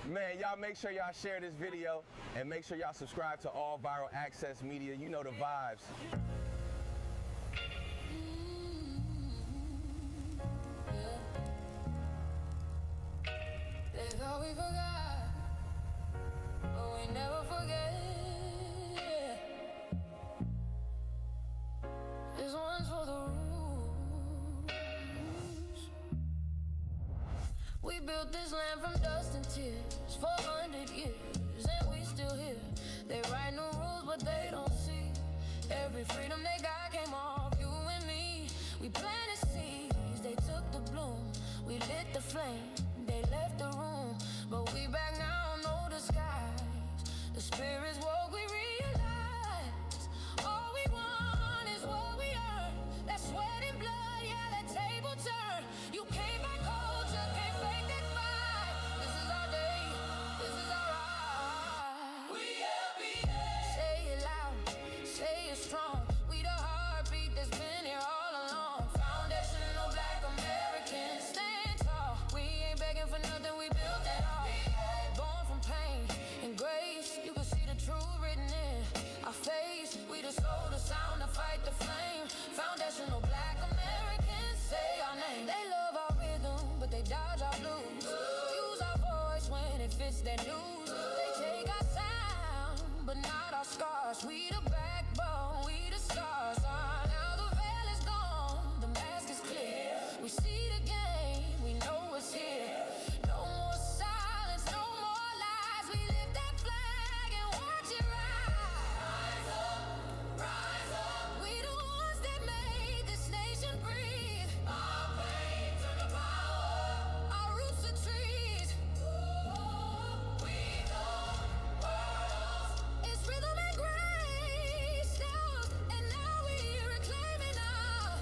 Man, y'all make sure y'all share this video and make sure y'all subscribe to All Viral Access Media. You know the vibes. They thought we forgot, but we never forget. This one's for the rules. We built this land from dust and tears, 400 years, and we still here. They write new rules, but they don't see every freedom they got came off you and me. We planted seeds, they took the bloom. We lit the flame, they left the room. But we back now, no disguise. The spirit's woke, we realize all we want is what we earn. That sweat and blood, yeah, that table turn. You came back culture, can't fake that vibe. This is our day, this is our ride. We LBA. Say it loud, say it strong. We the heartbeat that's been here all along. Foundational Black Americans, stand tall. We ain't begging for nothing, we built it all. Born from pain and grace, you can see the truth written in our face. We the soul, the sound, to fight the flame. Foundational Black Americans, say our name. They love our rhythm, but they dodge our blues. Use our voice when it fits their news. They take our sound, but not our scars. We the backbone, we the stars. Now the veil is gone, the mask is clear. We see the game, we know what's here. No more silence, no more lies. We lift that flag and watch it rise. Rise up. We the ones that made this nation breathe. Our pain turned to power. Our roots are trees. We know worlds. It's rhythm and grace now, and now we reclaiming our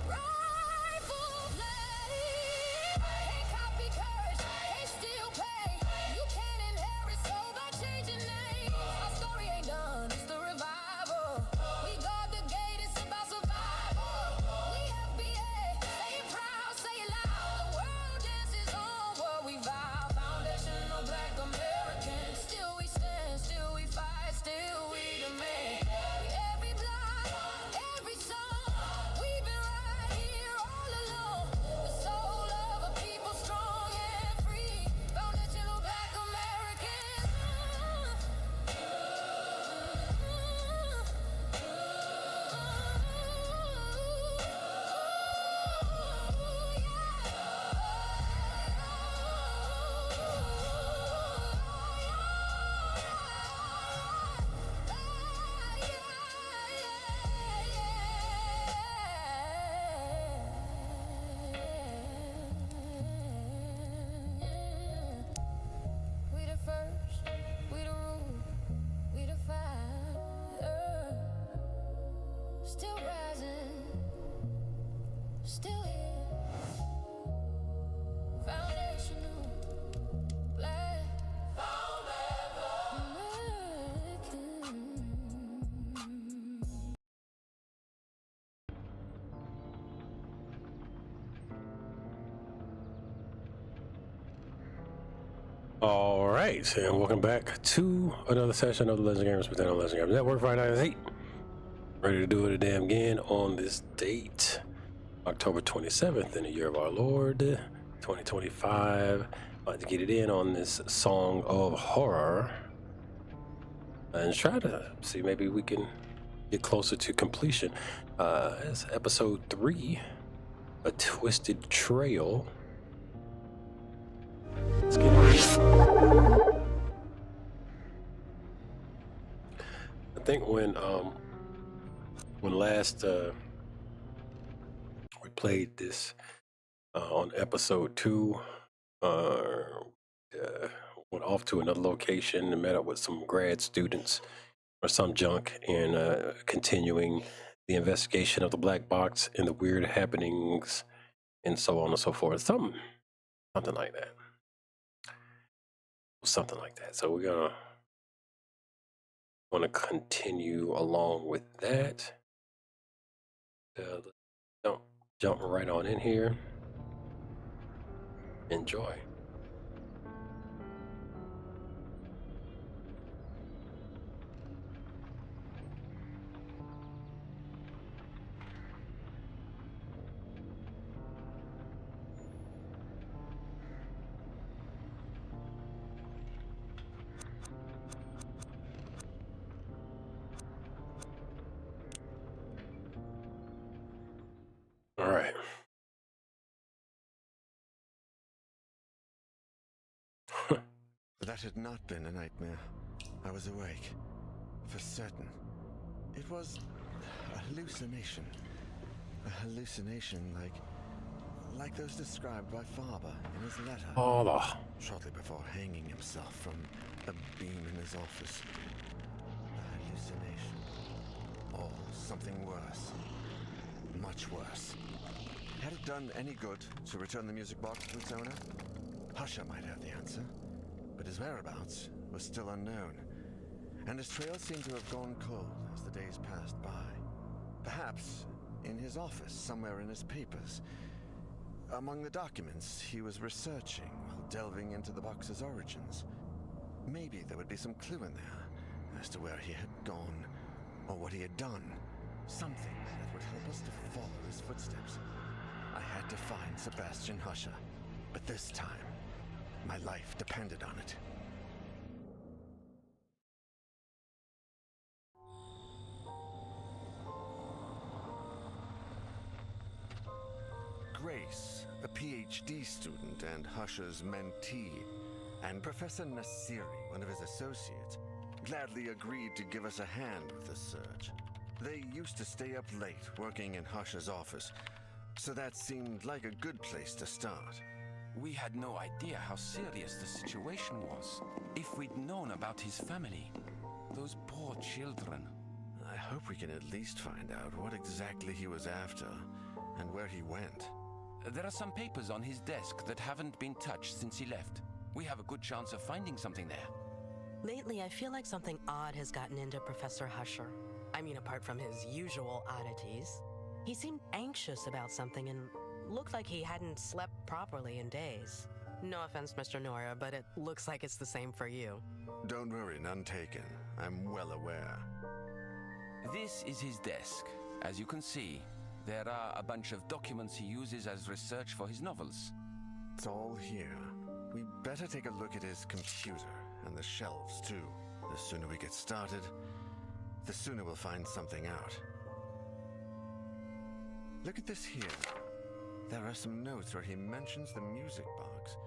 rightful place. Can't copy courage, can't steal pay. You can't inherit soul by changing names. Our story ain't done, it's the revival. We guard the gate, it's about survival. We FBA, say it proud, say it loud. The world dances on what we vow. Foundational Black Americans, still we stand, still we fight, still we demand. Every block, every song, we've been right here all along. The soul of a people strong and free. Foundational Black Americans. We the first, we the rule, we the fire. Still rising, still here. Foundational Black American. All right, and welcome back to another session of the Legend Gamers within the Legend Gamers Network. Friday night is 8. Ready to do it again on this date, October 27th, in the year of our Lord, 2025. About to get it in on this Song of Horror and try to see maybe we can get closer to completion. It's episode 3, A Twisted Trail. Let's get it. I think when last we played this on episode 2, went off to another location and met up with some grad students or some junk, and continuing the investigation of the black box and the weird happenings and so on and so forth. Something like that. Something like that. So we're gonna want to continue along with that. Let's jump right on in here. Enjoy. All right. That had not been a nightmare. I was awake. For certain. It was a hallucination. A hallucination like those described by Faber in his letter. Oh, Shortly before hanging himself from a beam in his office. A hallucination. Or something worse. Much worse. Had it done any good to return the music box to its owner? Husher might have the answer, but his whereabouts was still unknown, and his trail seemed to have gone cold as the days passed by. Perhaps in his office, somewhere in his papers, among the documents he was researching while delving into the box's origins. Maybe there would be some clue in there as to where he had gone or what he had done. Something that would help us to follow his footsteps. I had to find Sebastian Husher, but this time, my life depended on it. Grace, a PhD student and Husher's mentee, and Professor Nasiri, one of his associates, gladly agreed to give us a hand with the search. They used to stay up late working in Husher's office, so that seemed like a good place to start. We had no idea how serious the situation was. If we'd known about his family, those poor children. I hope we can at least find out what exactly he was after and where he went. There are some papers on his desk that haven't been touched since he left. We have a good chance of finding something there. Lately, I feel like something odd has gotten into Professor Husher. I mean, apart from his usual oddities. He seemed anxious about something and looked like he hadn't slept properly in days. No offense, Mr. Nora, but it looks like it's the same for you. Don't worry, none taken. I'm well aware. This is his desk. As you can see, there are a bunch of documents he uses as research for his novels. It's all here. We better take a look at his computer and the shelves, too. The sooner we get started, the sooner we'll find something out. Look at this here. There are some notes where he mentions the music box,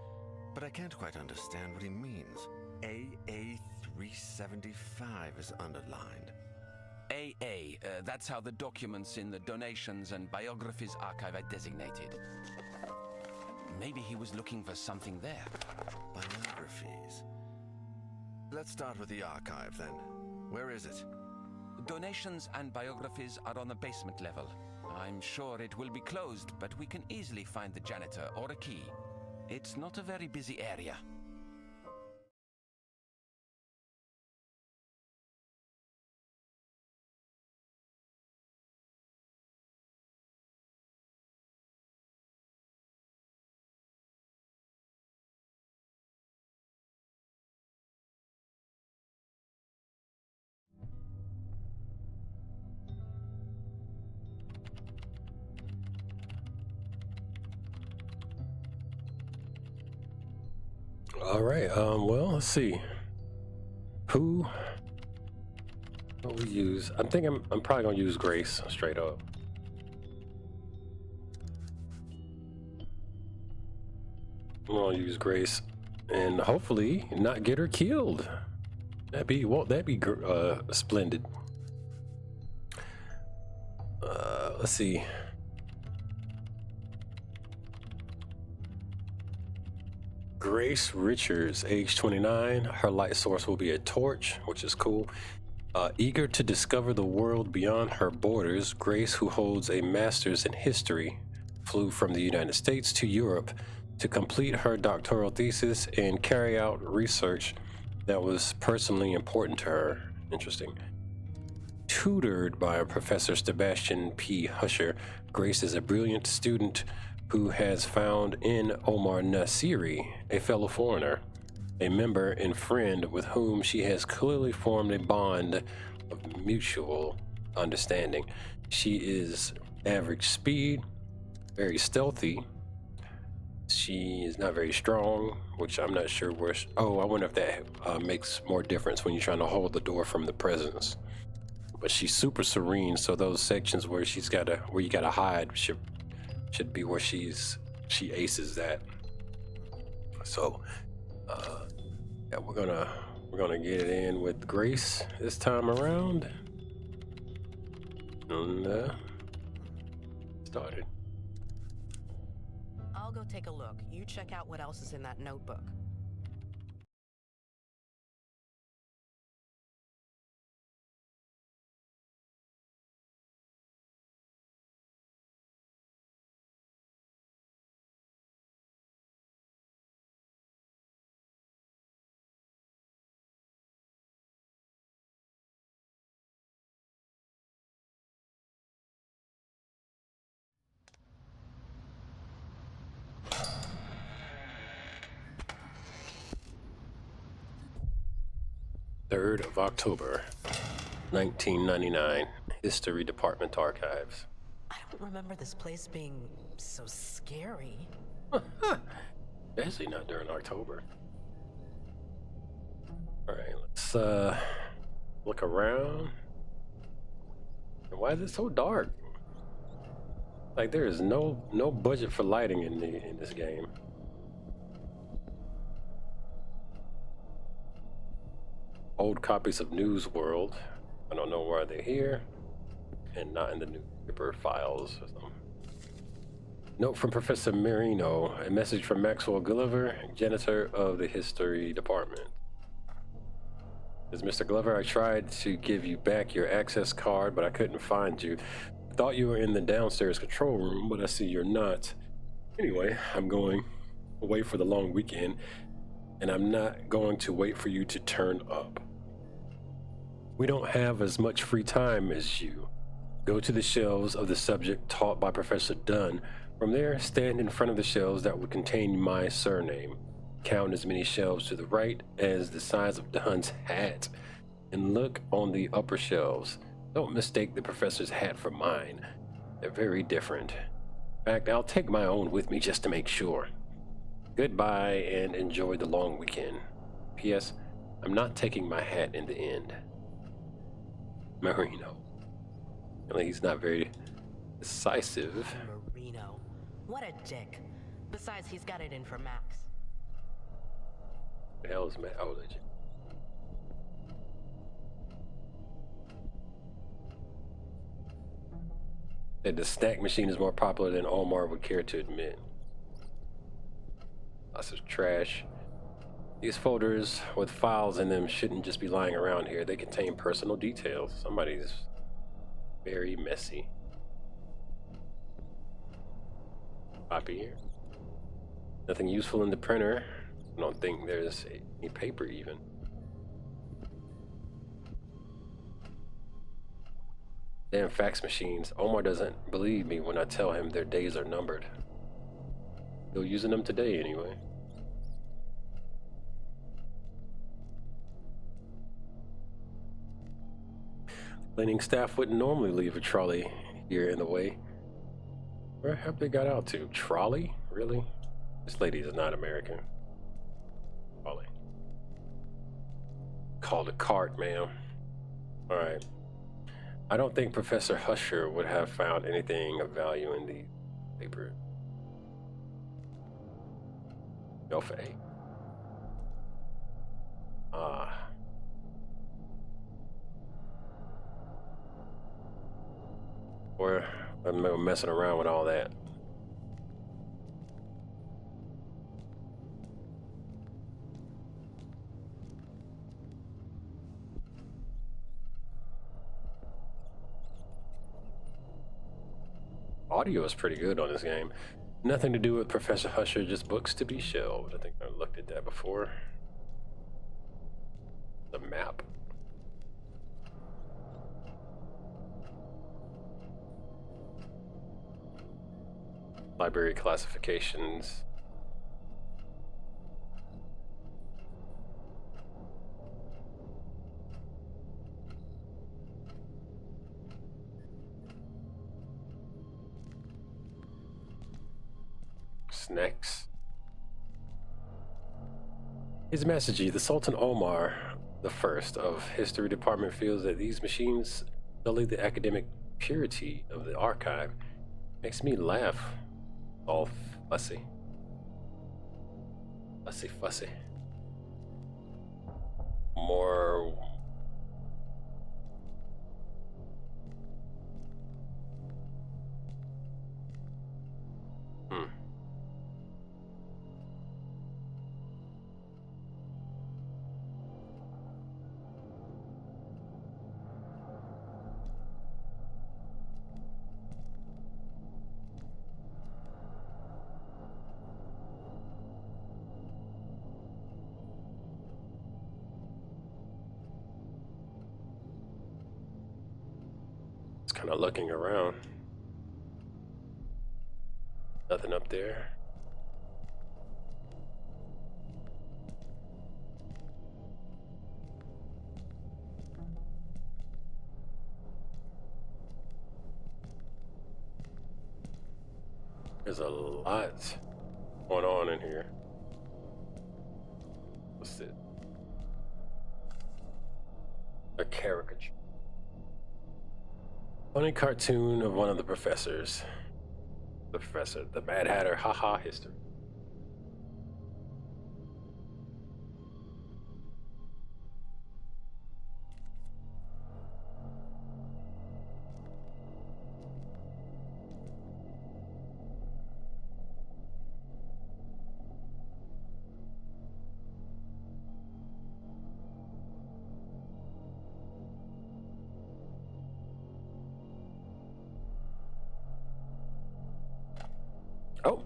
but I can't quite understand what he means. AA375 is underlined. AA, that's how the documents in the Donations and Biographies archive are designated. Maybe he was looking for something there. Biographies. Let's start with the archive, then. Where is it? Donations and Biographies are on the basement level. I'm sure it will be closed, but we can easily find the janitor or a key. It's not a very busy area. all right. Well, let's see. Who will we use? I think I'm probably gonna use Grace straight up. I'm gonna use Grace and hopefully not get her killed. That'd be splendid. Let's see. Grace Richards, age 29. Her light source will be a torch, which is cool. Eager to discover the world beyond her borders, Grace, who holds a master's in history, flew from the United States to Europe to complete her doctoral thesis and carry out research that was personally important to her. Interesting. Tutored by Professor Sebastian P. Husher, Grace is a brilliant student who has found in Omar Nasiri, a fellow foreigner, a member and friend with whom she has clearly formed a bond of mutual understanding. She is average speed, very stealthy. She is not very strong, which I'm not sure where. Oh, I wonder if that makes more difference when you're trying to hold the door from the presence. But she's super serene, so those sections where you gotta hide, should be where she aces that. So yeah, we're gonna get it in with Grace this time around. And started. I'll go take a look. You check out what else is in that notebook. October 1999, History Department Archives. I don't remember this place being so scary. Especially not during October. Alright, let's look around. Why is it so dark? Like there is no budget for lighting in this game. Old copies of News World. I don't know why they're here. And not in the newspaper files or something. Note from Professor Marino. A message from Maxwell Glover, janitor of the History Department. Says, Mr. Glover, I tried to give you back your access card, but I couldn't find you. I thought you were in the downstairs control room, but I see you're not. Anyway, I'm going away for the long weekend, and I'm not going to wait for you to turn up. We don't have as much free time as you. Go to the shelves of the subject taught by Professor Dunn. From there, stand in front of the shelves that would contain my surname. Count as many shelves to the right as the size of Dunn's hat, and look on the upper shelves. Don't mistake the professor's hat for mine. They're very different. In fact, I'll take my own with me just to make sure. Goodbye and enjoy the long weekend. P.S. I'm not taking my hat in the end. Marino. He's not very decisive. Marino. What a dick. Besides, he's got it in for Max. The hell is Max? Oh, legend. That the snack machine is more popular than Omar would care to admit. Lots of trash. These folders with files in them shouldn't just be lying around here. They contain personal details. Somebody's very messy. Copy here. Nothing useful in the printer. I don't think there's any paper even. Damn fax machines. Omar doesn't believe me when I tell him their days are numbered. Still using them today anyway. Cleaning staff wouldn't normally leave a trolley here in the way. Where have they got out to? Trolley? Really? This lady is not American. Trolley. Called a cart, ma'am. Alright. I don't think Professor Husher would have found anything of value in the paper. Shelf A. Or I'm messing around with all that. Audio is pretty good on this game. Nothing to do with Professor Husher, just books to be shelved. I think I looked at that before. The map. Library classifications. Snacks. His Majesty, the Sultan Omar the First of History Department feels that these machines sully the academic purity of the archive. Makes me laugh All fussy. Fussy. More. Kind of looking around. Nothing up there. There's a lot going on in here. What's it? A caricature. Funny cartoon of one of the professors. The professor, the Mad Hatter, haha, history. Oh,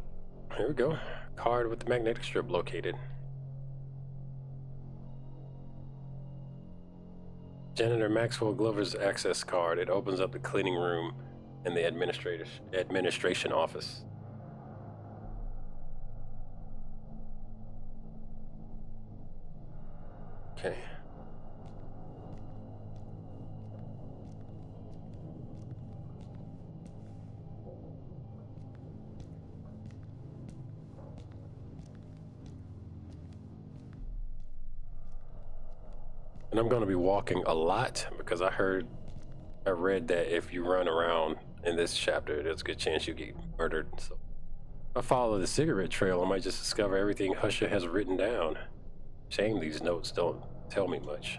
here we go. Card with the magnetic strip located. Janitor Maxwell Glover's access card. It opens up the cleaning room in the administration office. Okay. And I'm going to be walking a lot because I read that if you run around in this chapter, there's a good chance you get murdered. So if I follow the cigarette trail, I might just discover everything Husher has written down. Shame these notes don't tell me much.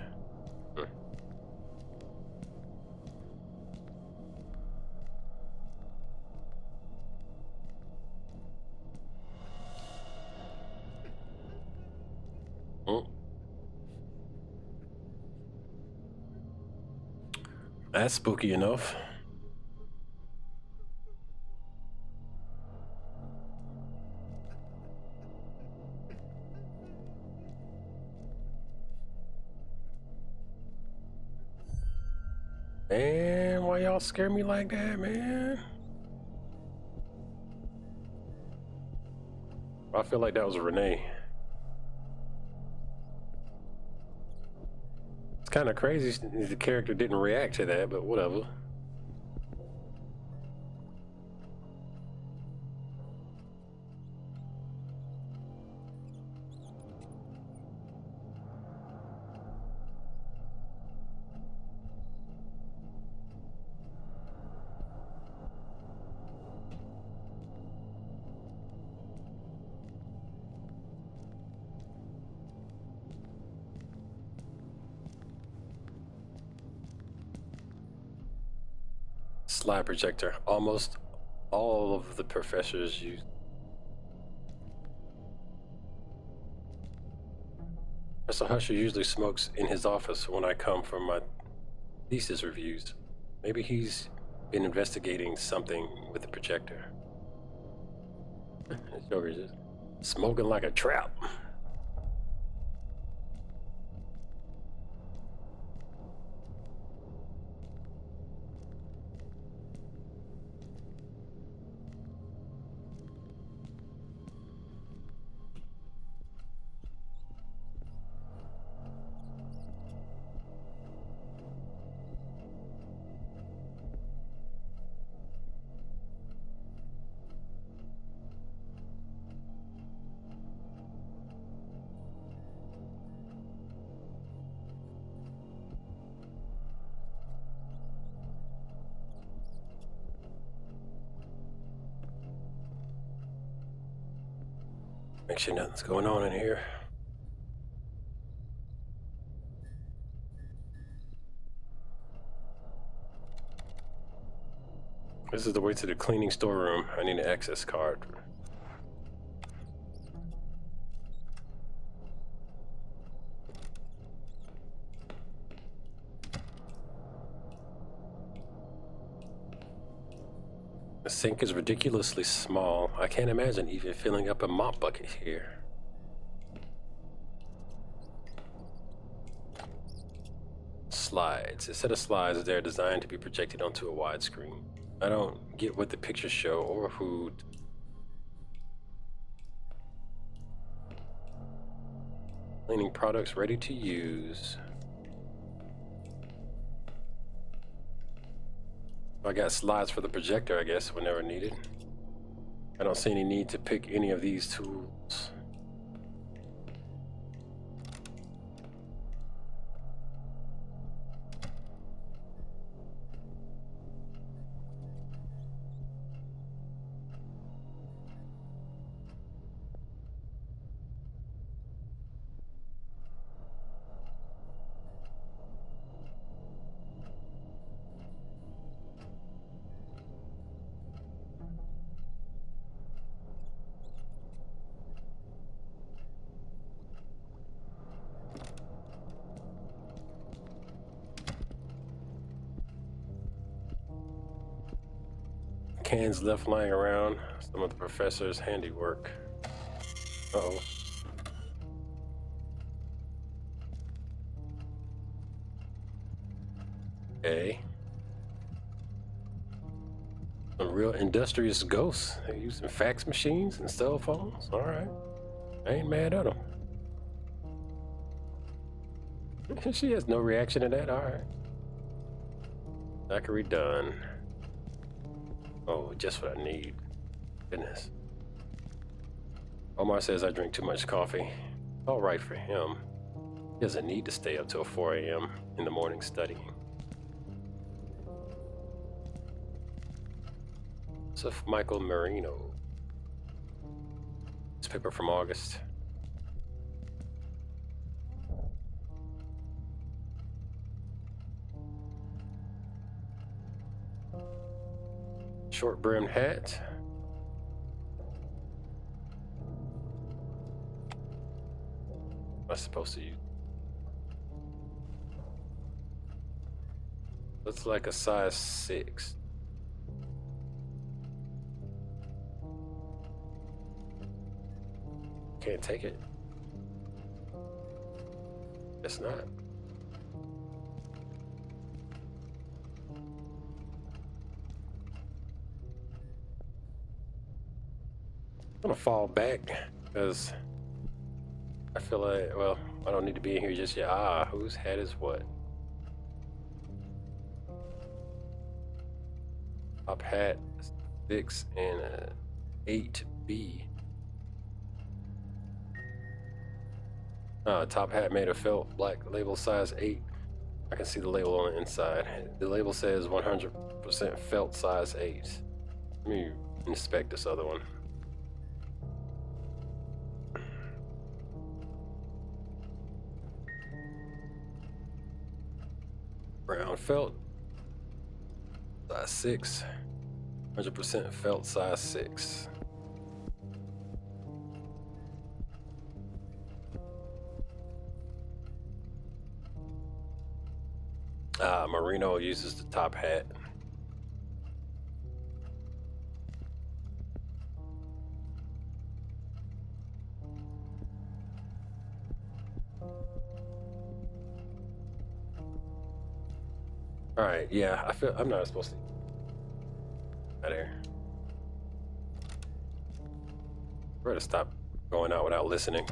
That's spooky enough. Man, why y'all scare me like that, man? I feel like that was Renee. It's kind of crazy the character didn't react to that, but whatever. Slide projector. Almost all of the professors use. Professor Husher usually smokes in his office when I come for my thesis reviews. Maybe he's been investigating something with the projector. Joker's just smoking like a trap. Make sure nothing's going on in here. This is the way to the cleaning storeroom. I need an access card. The sink is ridiculously small. I can't imagine even filling up a mop bucket here. Slides. A set of slides, they're designed to be projected onto a widescreen. I don't get what the pictures show or who. Cleaning products ready to use. I got slides for the projector, I guess, whenever needed. I don't see any need to pick any of these tools. Cans left lying around. Some of the professor's handiwork. Uh-oh. Okay. Some real industrious ghosts. They're using fax machines and cell phones. All right. I ain't mad at them. She has no reaction to that. All right. Daiquiri done. Oh, just what I need. Goodness. Omar says I drink too much coffee. All right for him. He doesn't need to stay up till 4 a.m. in the morning studying. So Michael Marino. This paper from August. Short brimmed hat. What am I supposed to use? Looks like a size 6. Can't take it. It's not. I'm gonna fall back because I feel like, well, I don't need to be in here just yet. Ah, whose hat is what? Top hat 6 and 8B. Top hat made of felt, black label size 8. I can see the label on the inside. The label says 100% felt size 8. Let me inspect this other one. Brown felt, size 6, 100% felt, size 6. Marino uses the top hat. All right, yeah, I feel I'm not supposed to. Out here. We're gonna stop going out without listening.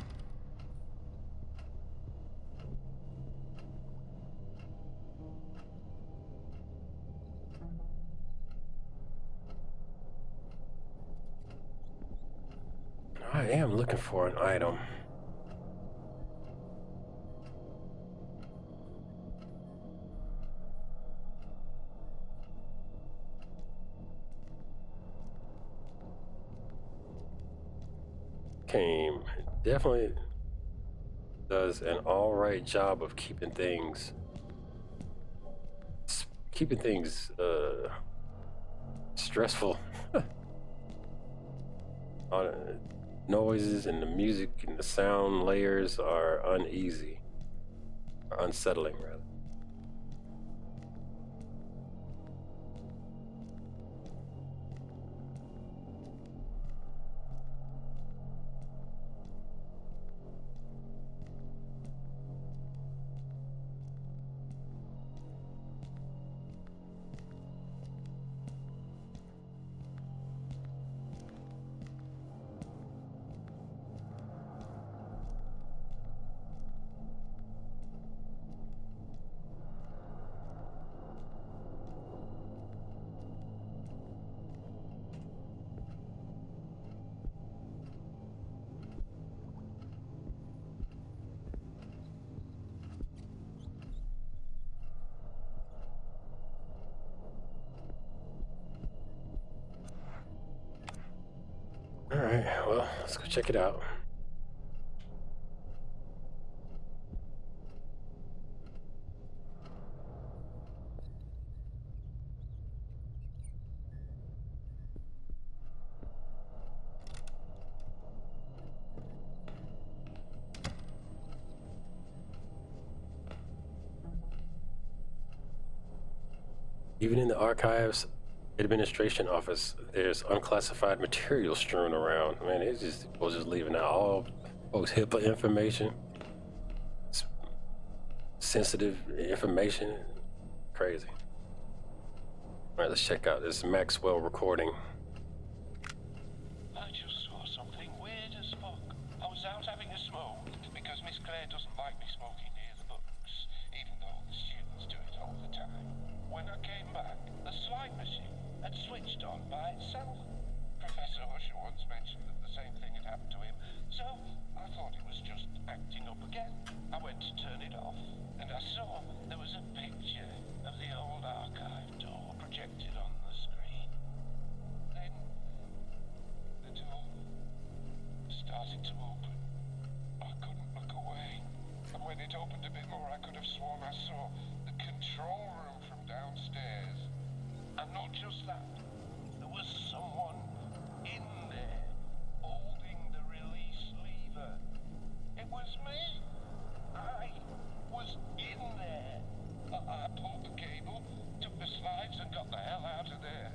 I am looking for an item. came definitely does an all right job of keeping things stressful. Noises and the music and the sound layers are uneasy, or unsettling rather. All right, well, let's go check it out. Even in the archives administration office, there's unclassified material strewn around. Man, it's just people just leaving out all folks' HIPAA information, sensitive information. Crazy. All right, let's check out this Maxwell recording. I just saw something weird as fuck. I was out having a smoke because Miss Claire doesn't like me smoking near the books, even though the students do it all the time. When I came back, the slide machine had switched on by itself. Professor Husher once mentioned that the same thing had happened to him, so I thought it was just acting up again. I went to turn it off, and I saw there was a picture of the old archive door projected on the screen. Then the door started to open. I couldn't look away, and when it opened a bit more, I could have sworn I saw the control room from downstairs. And not just that, there was someone in there holding the release lever. It was me. I was in there. I pulled the cable, took the slides, and got the hell out of there.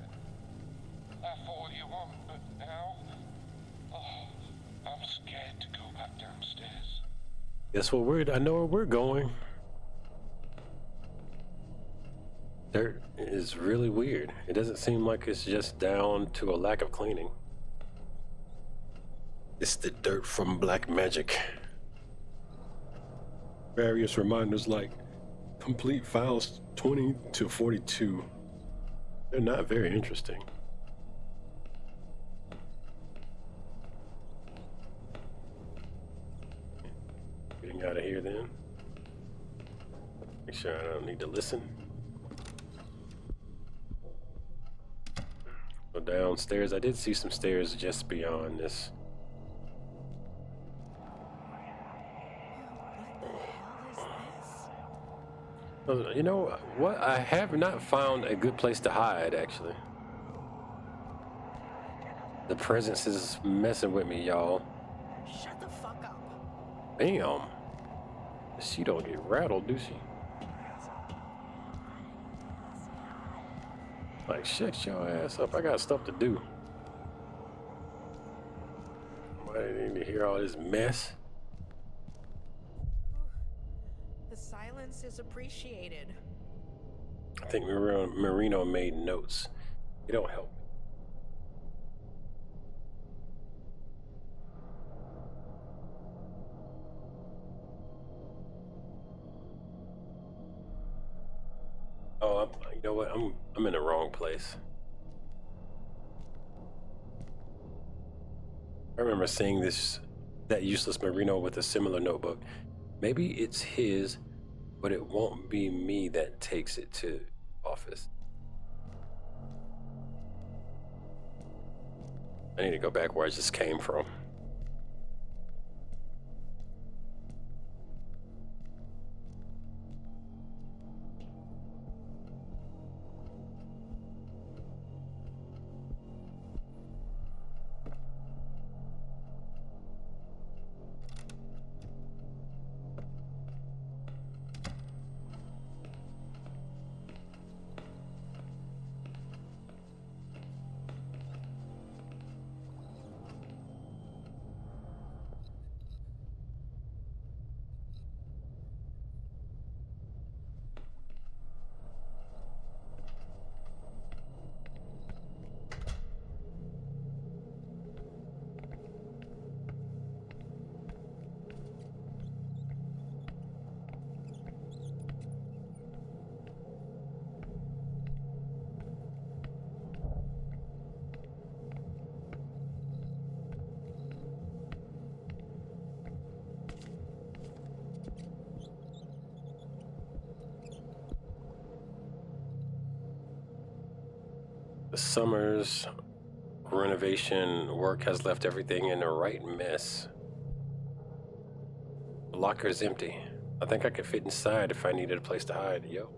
I followed you on, but now, I'm scared to go back downstairs. I know where we're going. Dirt is really weird. It doesn't seem like it's just down to a lack of cleaning. It's the dirt from black magic. Various reminders like complete files 20 to 42. They're not very interesting. Getting out of here then. Make sure I don't need to listen. Go downstairs. I did see some stairs just beyond this. You know what? I have not found a good place to hide, actually. The presence is messing with me, y'all. Shut the fuck up. Damn. She don't get rattled, do she? Like, shut your ass up. I got stuff to do. Why do I need to hear all this mess? The silence is appreciated. I think Marino made notes. It don't help. Oh, you know what? I'm in the wrong place. I remember seeing that useless Marino with a similar notebook. Maybe it's his, but it won't be me that takes it to office. I need to go back where I just came from. summer's renovation work has left everything in the right mess. The locker is empty. I think I could fit inside if I needed a place to hide. Yo.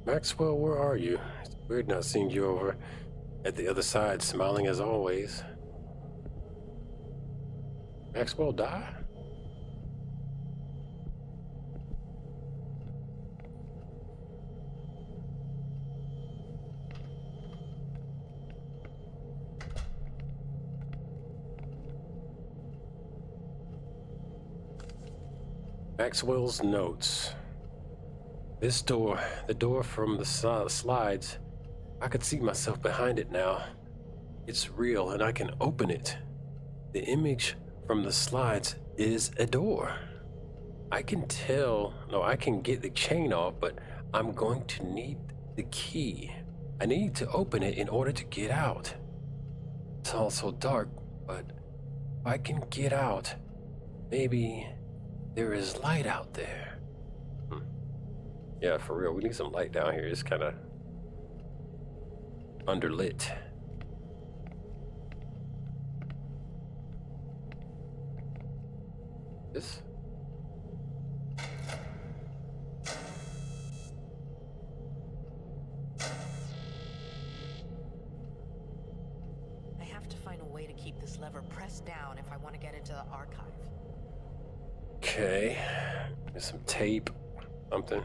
Maxwell, where are you? It's weird not seeing you over at the other side, smiling as always. Maxwell die? Maxwell's notes. This door, the door from the slides, I could see myself behind it now. It's real and I can open it. The image from the slides is a door. I can get the chain off, but I'm going to need the key. I need to open it in order to get out. It's all so dark, but if I can get out, maybe there is light out there. Yeah, for real, we need some light down here. It's kind of underlit. This? I have to find a way to keep this lever pressed down if I want to get into the archive. Okay, there's some tape, something.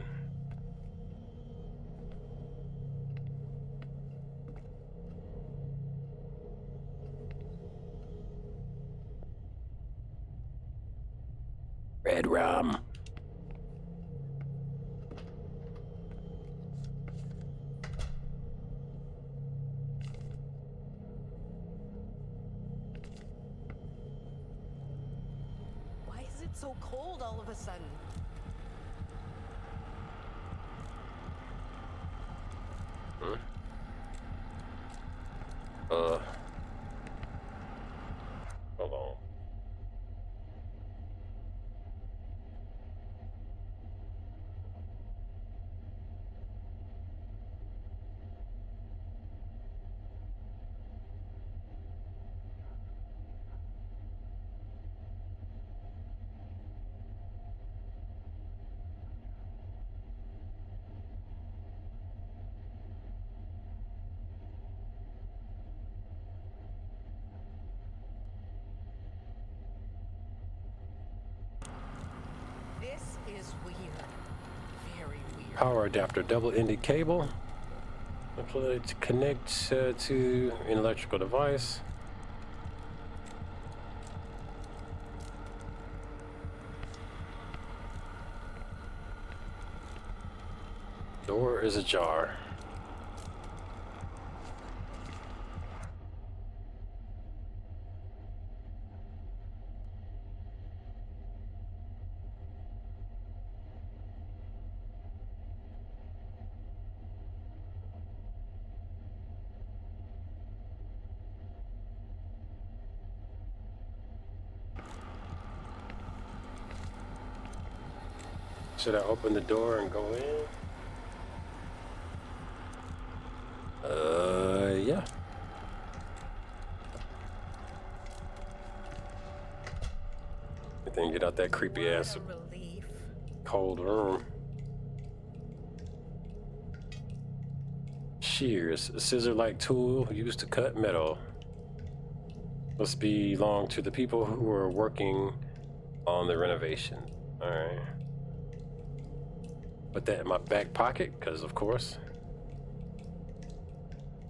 Red rum. Why is it so cold all of a sudden? Hold on. This is weird. Very weird. Power adapter, double-ended cable. Apply to connect to an electrical device. Door is ajar. Should I open the door and go in? Yeah. And then get out that creepy ass What a relief. cold room. Shears, a scissor-like tool used to cut metal. Must belong to the people who were working on the renovation. All right. Put that in my back pocket, because of course.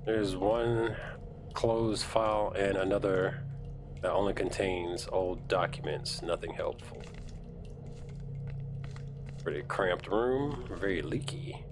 There's one closed file and another that only contains old documents, nothing helpful. Pretty cramped room, very leaky.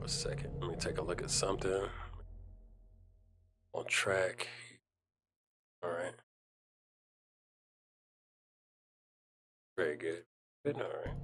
A second, let me take a look at something on track. All right, very good. Good, all right.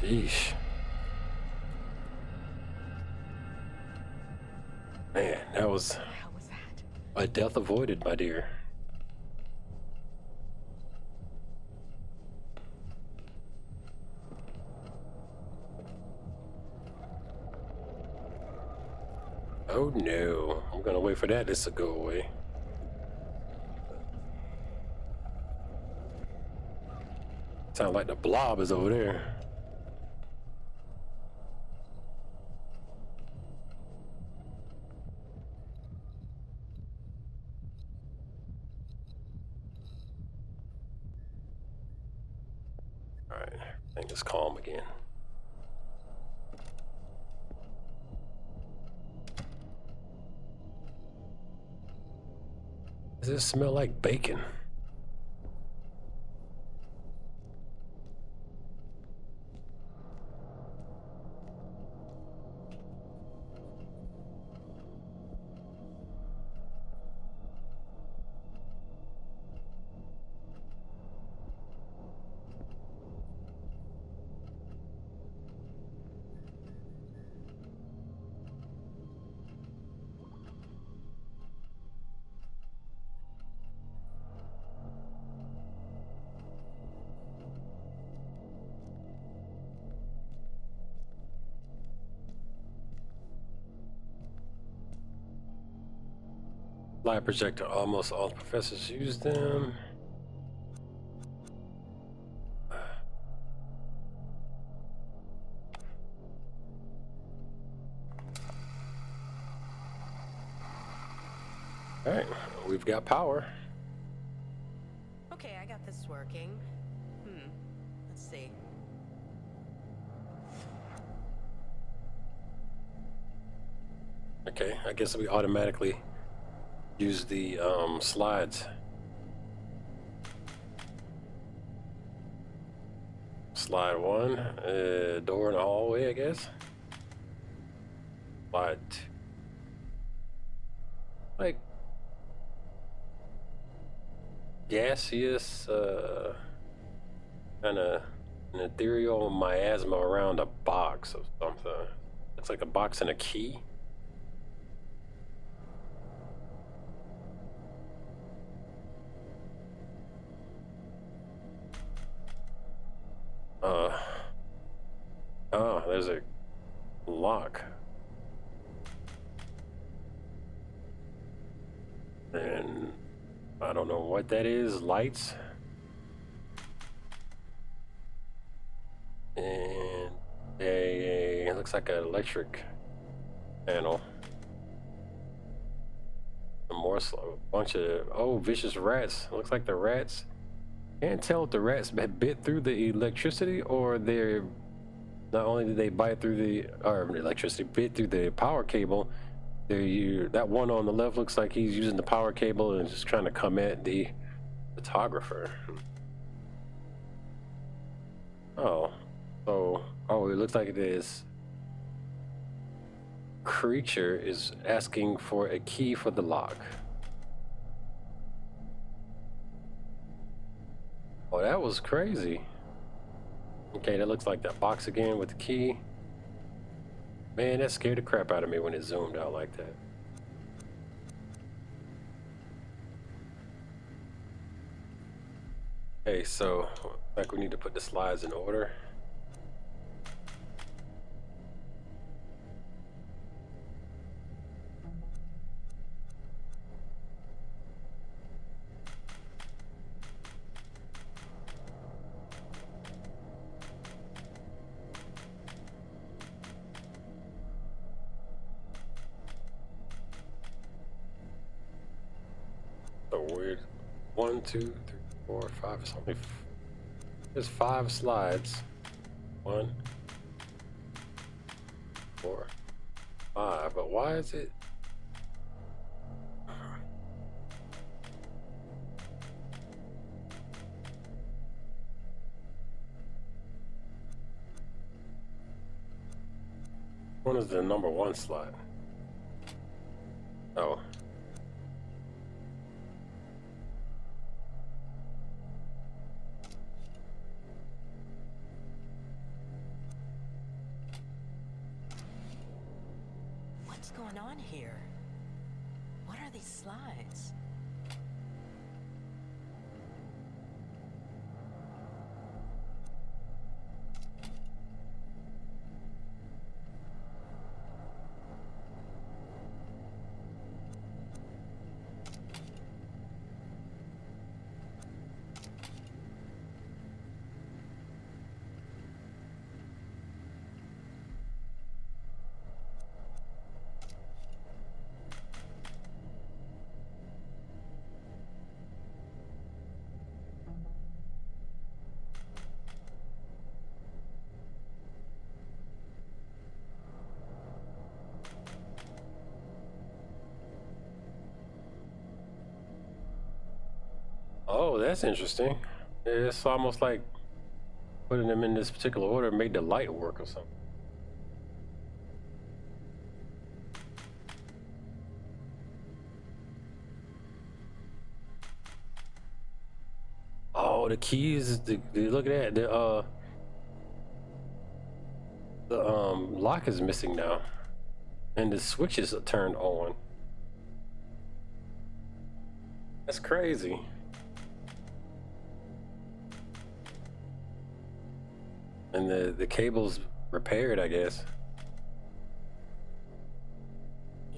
Sheesh. Man, that was What the hell was that? a death avoided, my dear. Oh no, I'm gonna wait for that to go away. Sound like the blob is over there. Alright, I think it's calm again. Does it smell like bacon? Light projector, almost all professors use them. All right, we've got power. Okay, I got this working. Let's see. Okay, I guess we automatically use the slides slide 1, door in the hallway, I guess. Slide 2. Like gaseous, kind of an ethereal miasma around a box of something. Looks like a box and a key. Oh, there's a lock. And I don't know what that is. Lights. And it looks like an electric panel. Some more slow. Bunch of vicious rats. Looks like the rats. Can't tell if the rats bit through the electricity or they're not only did they bite through the electricity, bit through the power cable. That one on the left looks like he's using the power cable and just trying to come at the photographer. It looks like this creature is asking for a key for the lock. Oh, that was crazy. Okay, that looks like that box again with the key. Man, that scared the crap out of me when it zoomed out like that. Okay, so like we need to put the slides in order. So weird. 1, 2, 3, 4, 5. It's only there's 5 slides. 1, 4, 5. But why is it? One is the number 1 slide. Oh. What's going on here? What are these slides? Oh, that's interesting. It's almost like putting them in this particular order made the light work or something. Oh, the keys. Look at that. The lock is missing now, and the switches are turned on. That's crazy. And the cable's repaired, I guess.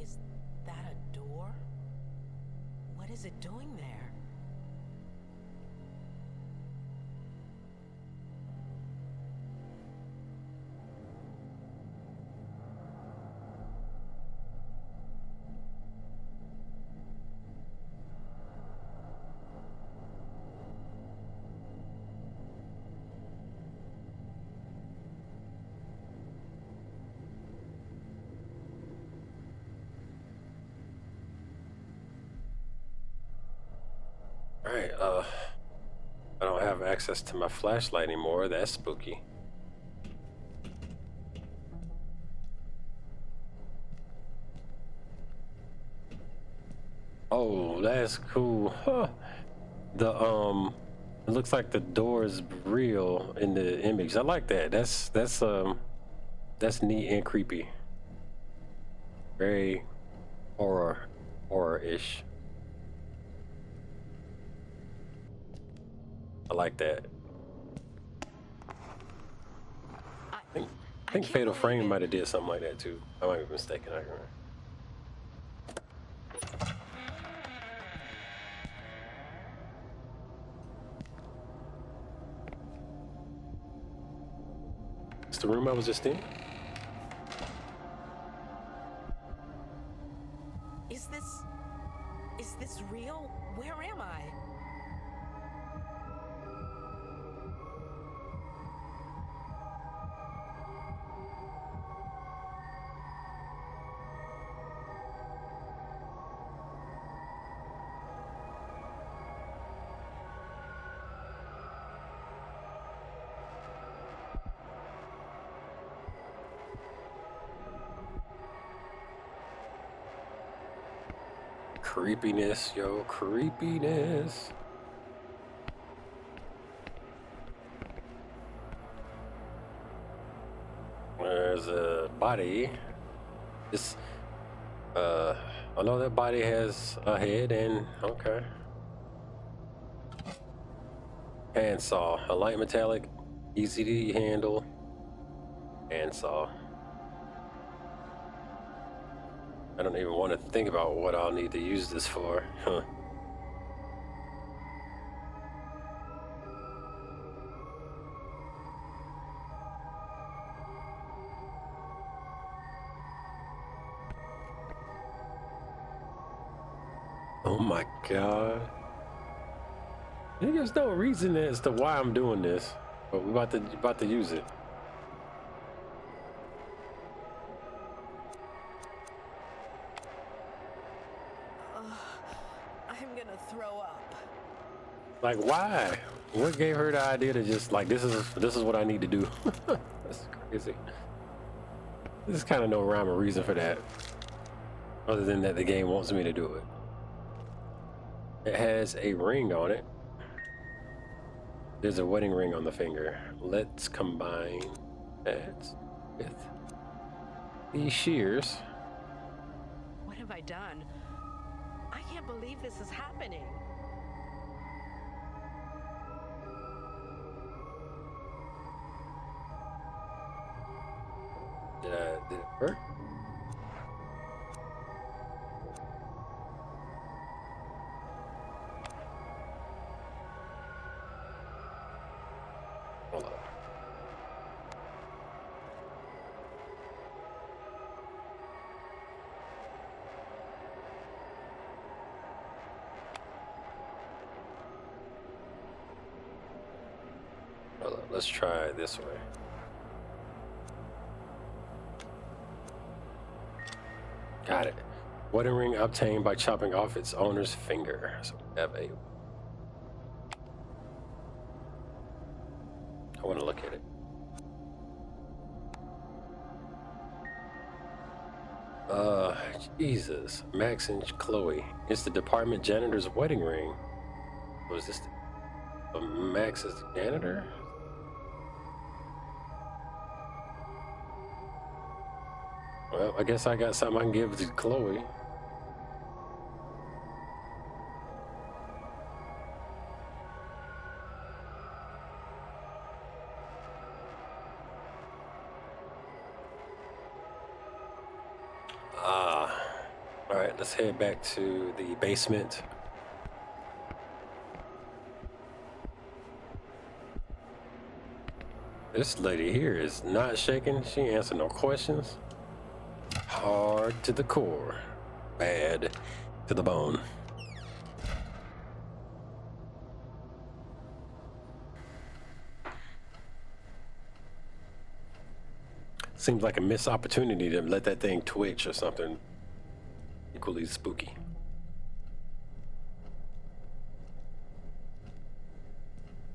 Is that a door? What is it doing there? All right, I don't have access to my flashlight anymore. That's spooky. Oh, that's cool. Huh. It looks like the door is real in the image. I like that. That's neat and creepy. Very horror-ish. I like that. I think Fatal Frame might have did something like that too. I might be mistaken. I don't know. It's the room I was just in. Is this real? Where am I? Creepiness, yo, creepiness. There's a body. This, I know that body has a head and, okay. Handsaw, a light metallic, easy to handle. Handsaw. I don't even want to think about what I'll need to use this for. Huh. Oh my god. There's no reason as to why I'm doing this, but we're about to use it. Like, why? What gave her the idea to just like this is what I need to do? That's crazy. There's kind of no rhyme or reason for that, other than that the game wants me to do it. It has a ring on it. There's a wedding ring on the finger. Let's combine that with these shears. What have I done? I can't believe this is happening. Did it work? Hold on. Hold on. Let's try it this way. Got it. Wedding ring obtained by chopping off its owner's finger. So we have a... I want to look at it. Jesus. Max and Chloe. It's the department janitor's wedding ring. Was this Max's janitor? Well, I guess I got something I can give to Chloe. All right, let's head back to the basement. This lady here is not shaking. She ain't answering no questions. Hard to the core, bad to the bone. Seems like a missed opportunity to let that thing twitch or something equally spooky.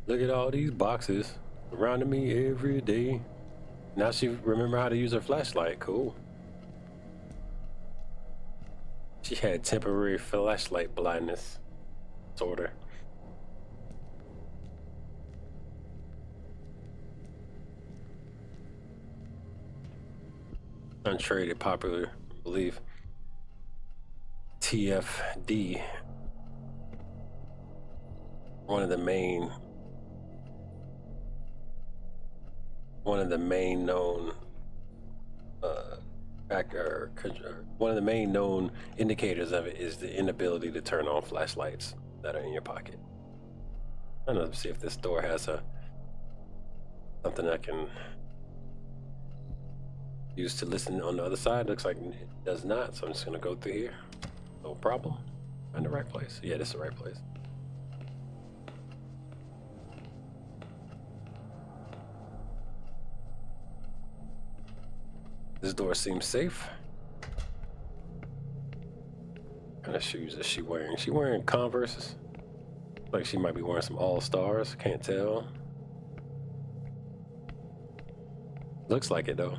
Look at all these boxes surrounding me every day. Now she remember how to use her flashlight. Cool. She had temporary flashlight blindness. Sorta. Contrary to popular belief, TFD, one of the main known one of the main known indicators of it is the inability to turn on flashlights that are in your pocket. I don't know, see if this door has something I can use to listen on the other side. Looks like it does not, so I'm just gonna go through here. No problem. Find the right place. Yeah, this is the right place. This door seems safe. What kind of shoes is she wearing? She wearing Converse. Like she might be wearing some All-Stars. Can't tell. Looks like it though.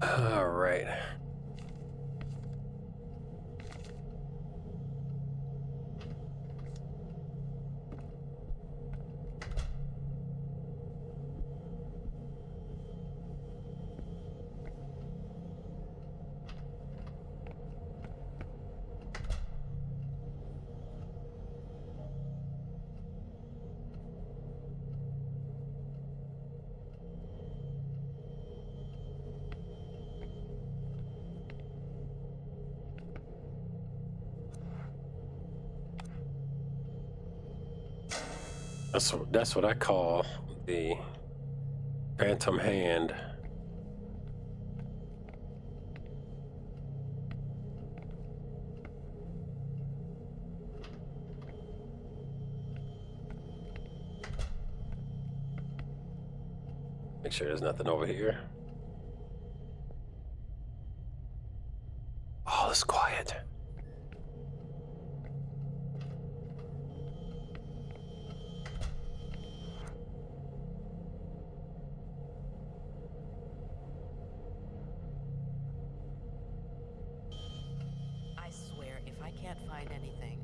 All right. That's what I call the phantom hand. Make sure there's nothing over here. All is quiet. I swear, if I can't find anything.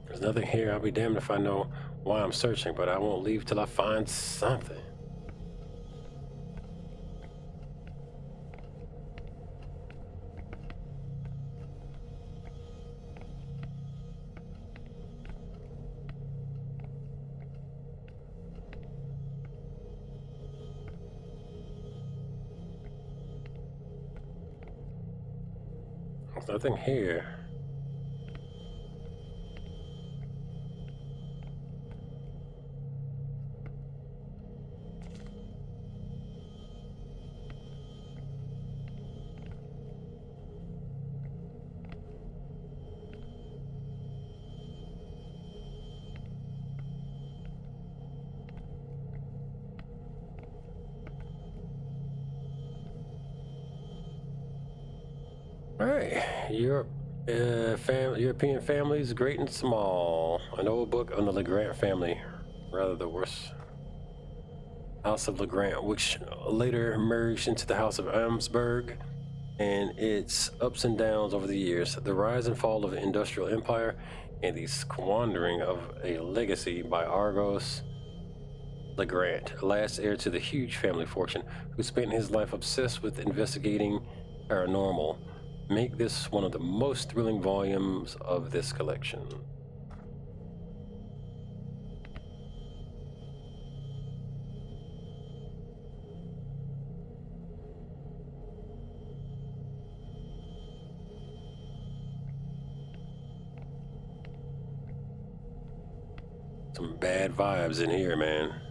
There's nothing here. I'll be damned if I know why I'm searching, but I won't leave till I find something. There's nothing here. All right, European families, great and small. An old book on the Legrand family, rather the worst House of Legrand, which later merged into the House of Amsberg, and its ups and downs over the years, the rise and fall of the industrial empire, and the squandering of a legacy by Argos Legrand, last heir to the huge family fortune, who spent his life obsessed with investigating paranormal, make this one of the most thrilling volumes of this collection. Some bad vibes in here, man.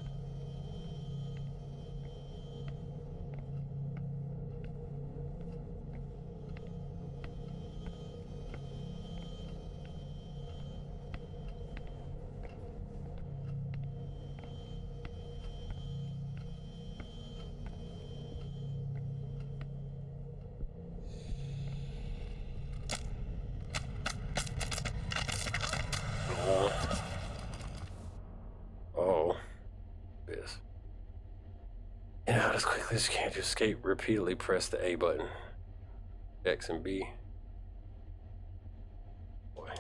As quickly as you can to escape, repeatedly press the A button. X and B. Boy.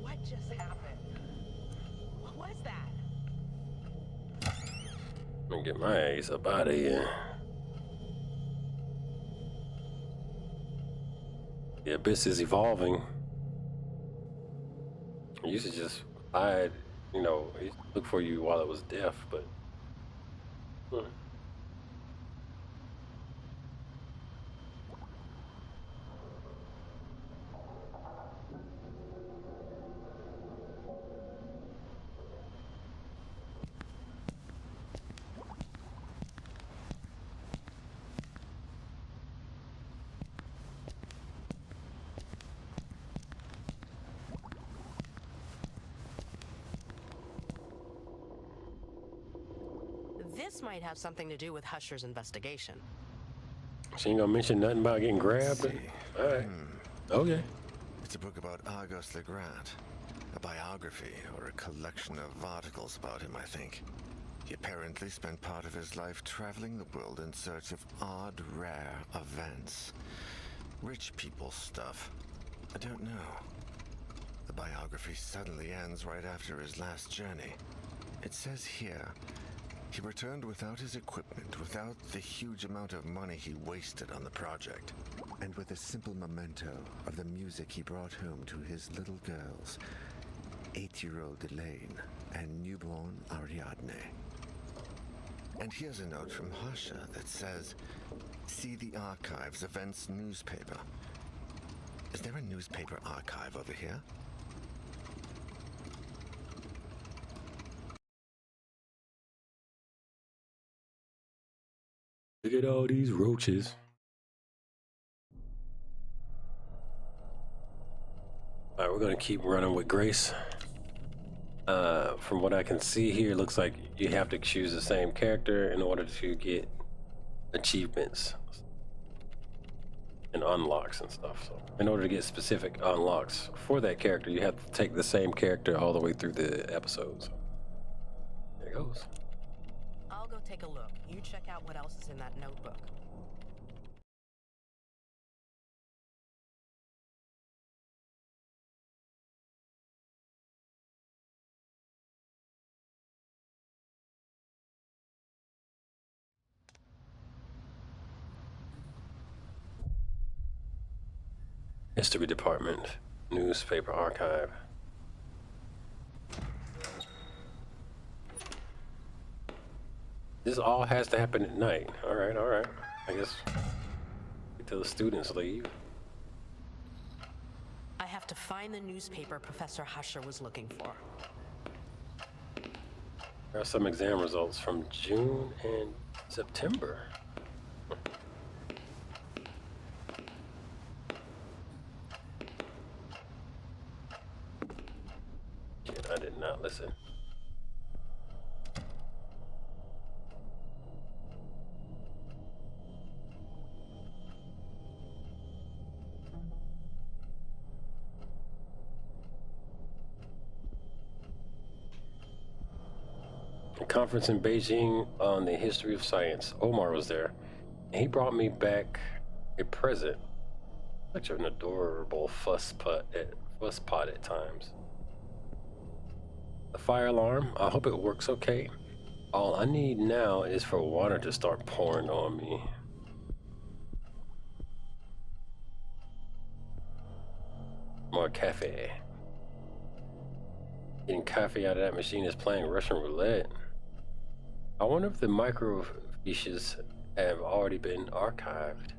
What just happened? What was that? I'm gonna get my ass up out of here. The abyss is evolving. It used to just hide, it used to look for you while it was deaf, but This might have something to do with Husher's investigation. she ain't gonna mention nothing about getting grabbed. All right. Okay. It's a book about Argos Legrand. A biography or a collection of articles about him, I think. He apparently spent part of his life traveling the world in search of odd, rare events. Rich people stuff. I don't know. The biography suddenly ends right after his last journey. It says here, he returned without his equipment, without the huge amount of money he wasted on the project, and with a simple memento of the music he brought home to his little girls, 8-year-old Elaine and newborn Ariadne. And here's a note from Harsha that says, see the archives events newspaper. Is there a newspaper archive over here? Look at all these roaches. All right, we're gonna keep running with Grace. From what I can see here, it looks like you have to choose the same character in order to get achievements and unlocks and stuff. So in order to get specific unlocks for that character, you have to take the same character all the way through the episodes. There it goes. I'll go take a look. You check out what else is in that notebook. History Department, Newspaper Archive. This all has to happen at night. All right. I guess until the students leave. I have to find the newspaper Professor Husher was looking for. There are some exam results from June and September. I did not listen. A conference in Beijing on the history of science. Omar was there. And he brought me back a present. Such an adorable fusspot at times. The fire alarm, I hope it works okay. All I need now is for water to start pouring on me. More cafe. Getting coffee out of that machine is playing Russian roulette. I wonder if the microfiches have already been archived.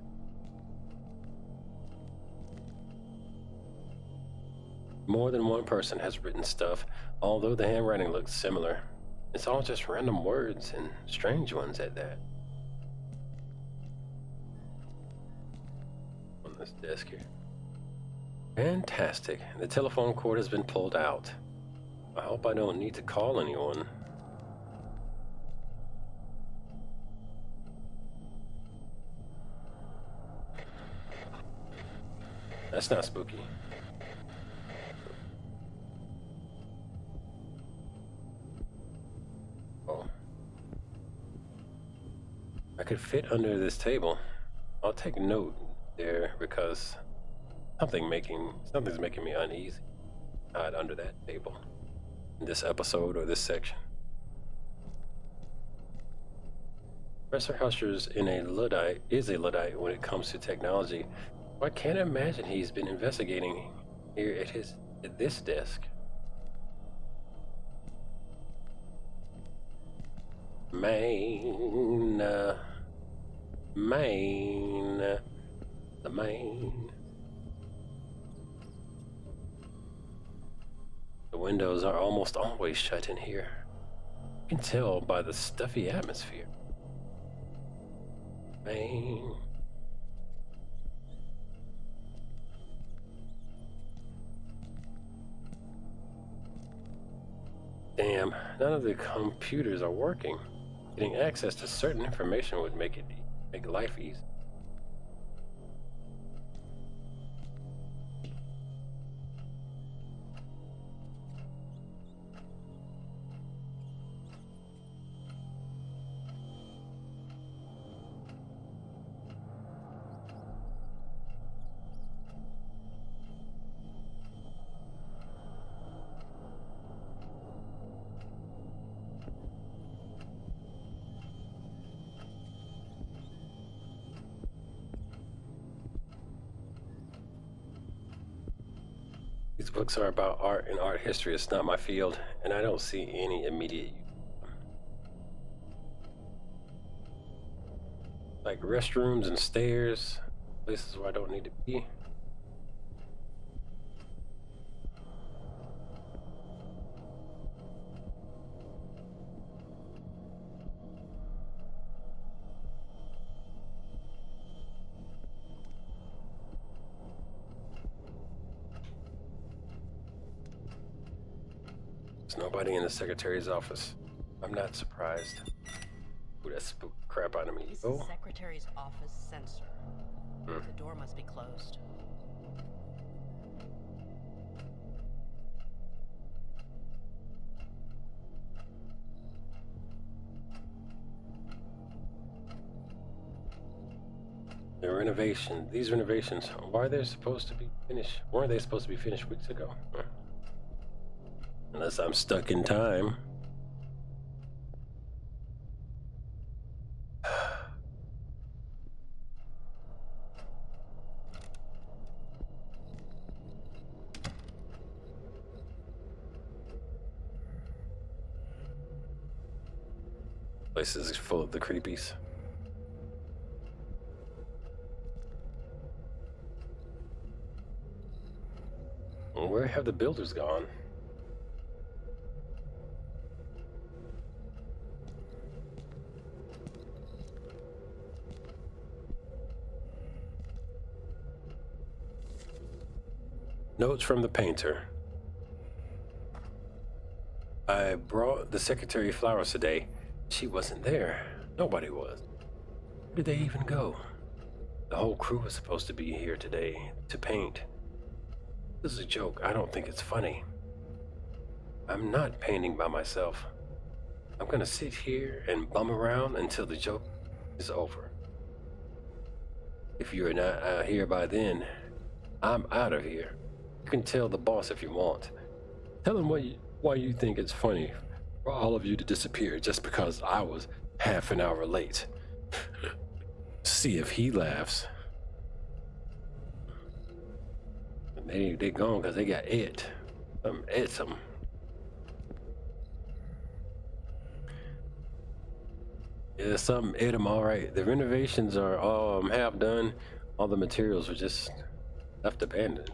More than one person has written stuff, although the handwriting looks similar. It's all just random words and strange ones at that. On this desk here. Fantastic. The telephone cord has been pulled out. I hope I don't need to call anyone. That's not spooky. Oh. I could fit under this table. I'll take note there because something's making me uneasy. Hide under that table. In this episode or this section. Professor Huscher's is a Luddite when it comes to technology. I can't imagine he's been investigating here at this desk. Main. The windows are almost always shut in here. You can tell by the stuffy atmosphere. Main. Damn, none of the computers are working. Getting access to certain information would make life easy. These books are about art and art history. It's not my field, and I don't see any immediate use. Like restrooms and stairs, places where I don't need to be. Nobody in the secretary's office. I'm not surprised. Ooh, that spooked the crap out of me. This is the secretary's office sensor. The door must be closed. These renovations, why are they supposed to be finished? Weren't they supposed to be finished weeks ago? Unless I'm stuck in time. Place is full of the creepies. Where have the builders gone? Notes from the painter. I brought the secretary flowers today. She wasn't there. Nobody was. Where did they even go? The whole crew was supposed to be here today to paint. This is a joke. I don't think it's funny. I'm not painting by myself. I'm gonna sit here and bum around until the joke is over. If you're not here by then, I'm out of here. You can tell the boss if you want. Tell him why you think it's funny for all of you to disappear just because I was half an hour late. See if he laughs. They gone because they got it. It's them. Yeah, something ate them all right. The renovations are half done. All the materials were just left abandoned.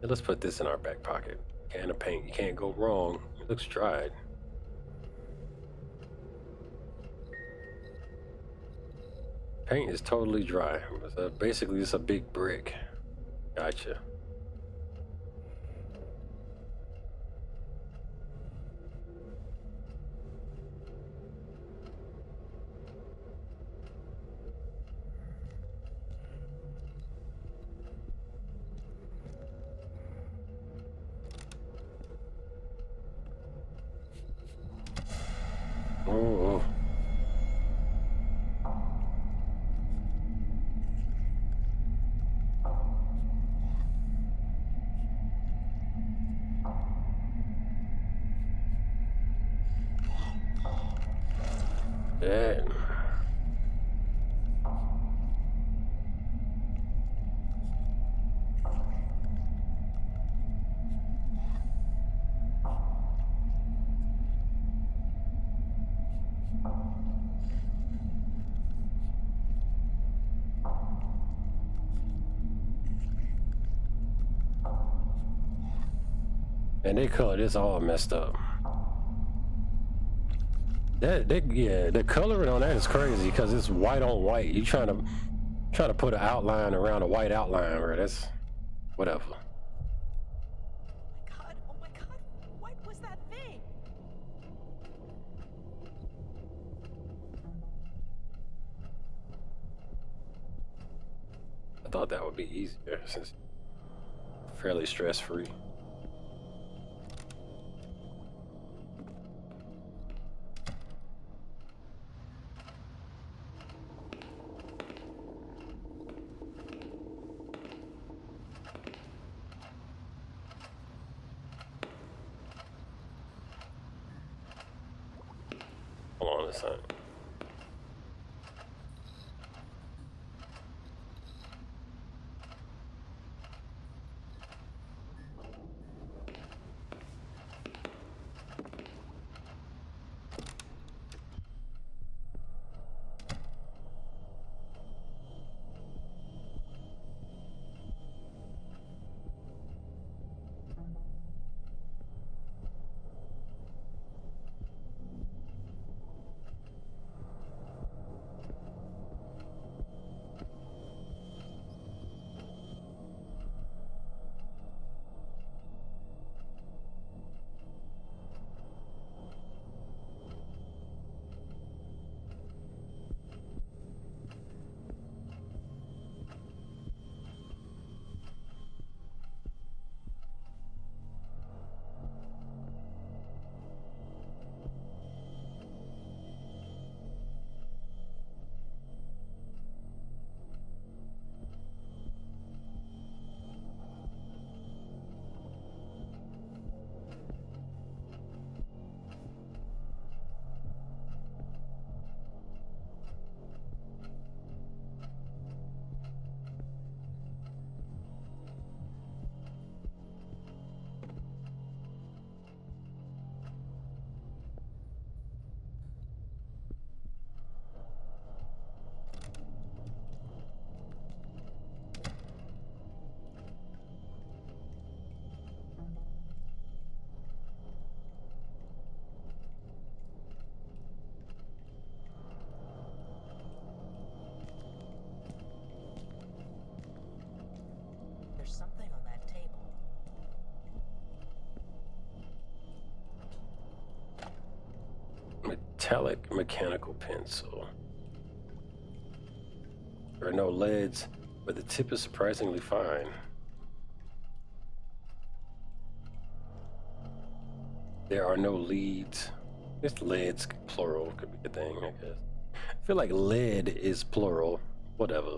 Yeah, let's put this in our back pocket. Can of paint. You can't go wrong. It looks dried. Paint is totally dry. It's basically just a big brick. Gotcha. Oh. Yeah. And they color this all messed up. The coloring on that is crazy because it's white on white. You trying to put an outline around a white outline, bro. That's whatever. Oh my god, what was that thing? I thought that would be easier since fairly stress-free. Hold on a second. Metallic mechanical pencil. There are no leads, but the tip is surprisingly fine. There are no leads. It's leads, plural, could be a thing, I guess. I feel like lead is plural. Whatever.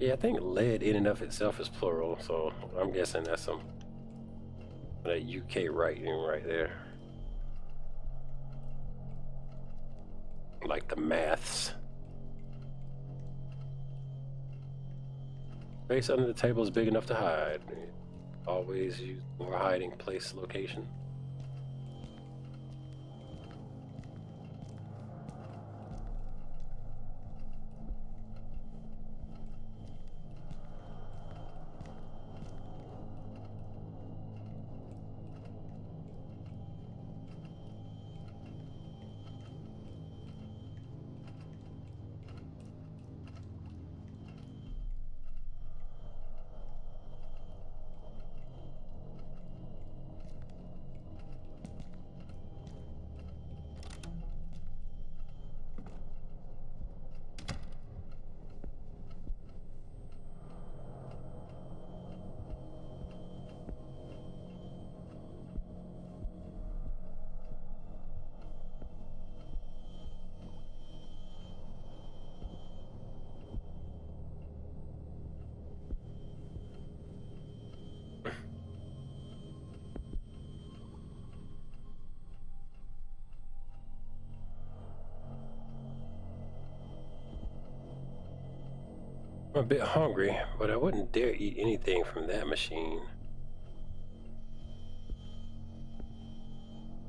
Yeah, I think lead in and of itself is plural, so I'm guessing that's some that UK writing right there. Like the maths. Space under the table is big enough to hide. Always use more hiding place location. I'm a bit hungry, but I wouldn't dare eat anything from that machine.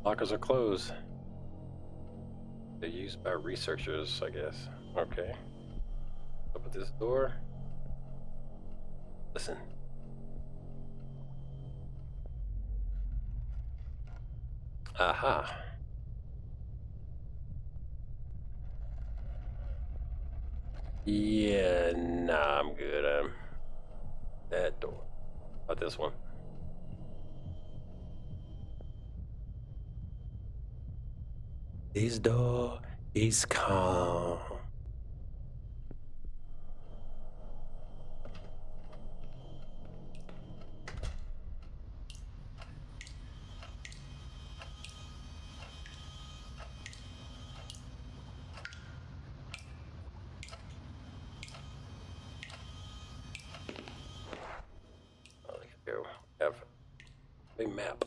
Lockers are closed. They're used by researchers, I guess. Okay. Open this door. Listen. Aha. Yeah, nah, I'm good. That door. How about this one? This door is calm. Here we have a map.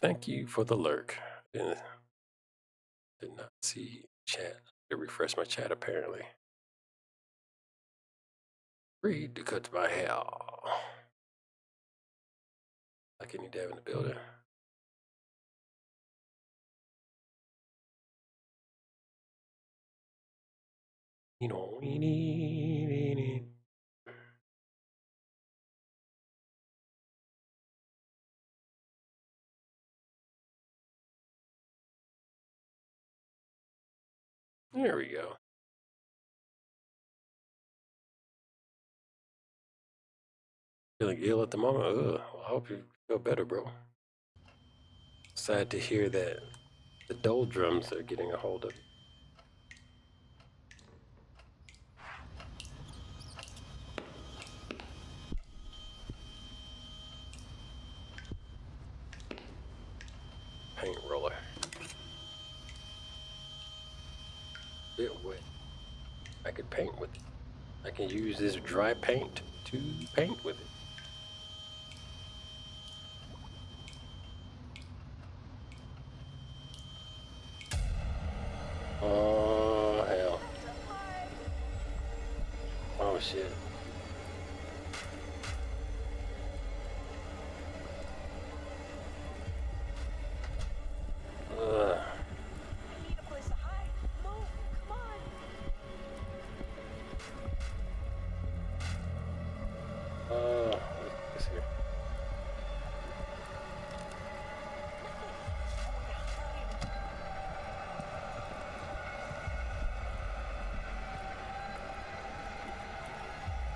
Thank you for the lurk. Did not see chat. To refresh my chat apparently. Read to cut my hair. Like any dev in the building. You know, we need. There we go. Feeling ill at the moment? Ugh. Well, I hope you feel better, bro. Sad to hear that the doldrums are getting a hold of you. Paint roller. Bit wet. I could paint with it. I can use this dry paint to paint with it. Oh, hell. Oh, shit. What's here?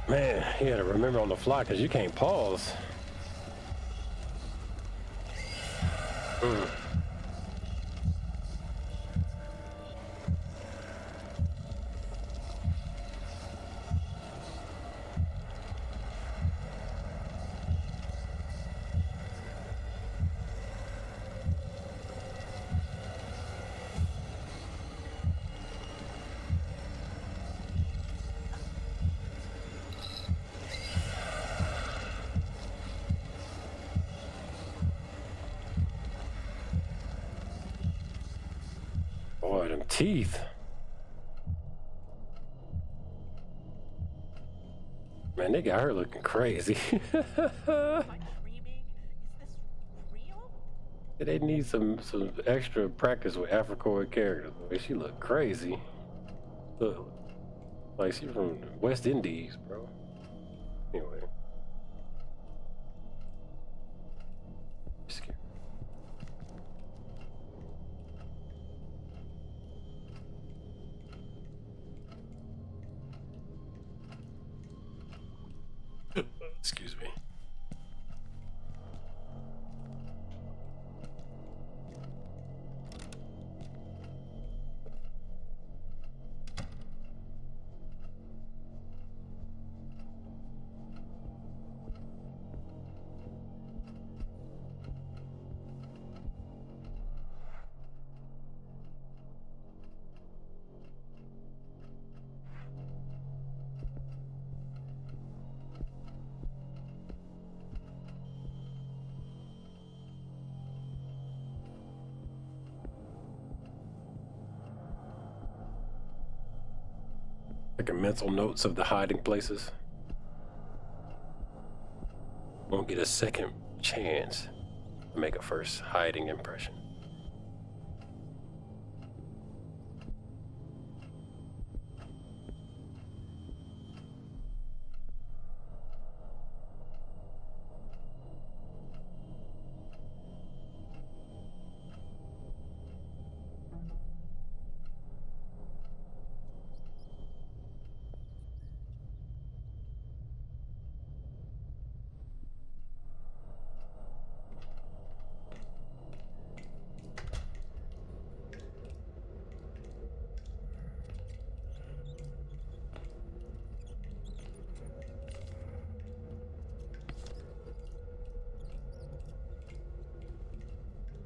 Man, you gotta remember on the fly because you can't pause. Boy, them teeth. Man, they got her looking crazy. Am I dreaming? Is this real? They need some extra practice with Africoid characters. The way she look crazy. Look, like she's from West Indies, bro. Anyway. Scared. Excuse me. Like a mental notes of the hiding places. Won't get a second chance to make a first hiding impression.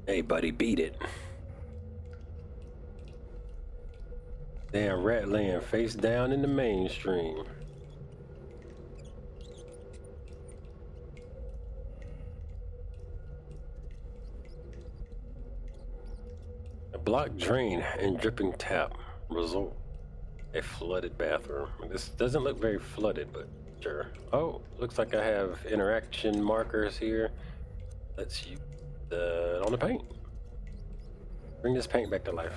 Hey, buddy, beat it. Damn rat laying face down in the mainstream. A blocked drain and dripping tap result. A flooded bathroom. This doesn't look very flooded, but sure. Oh, looks like I have interaction markers here. Let's use on the paint. Bring this paint back to life.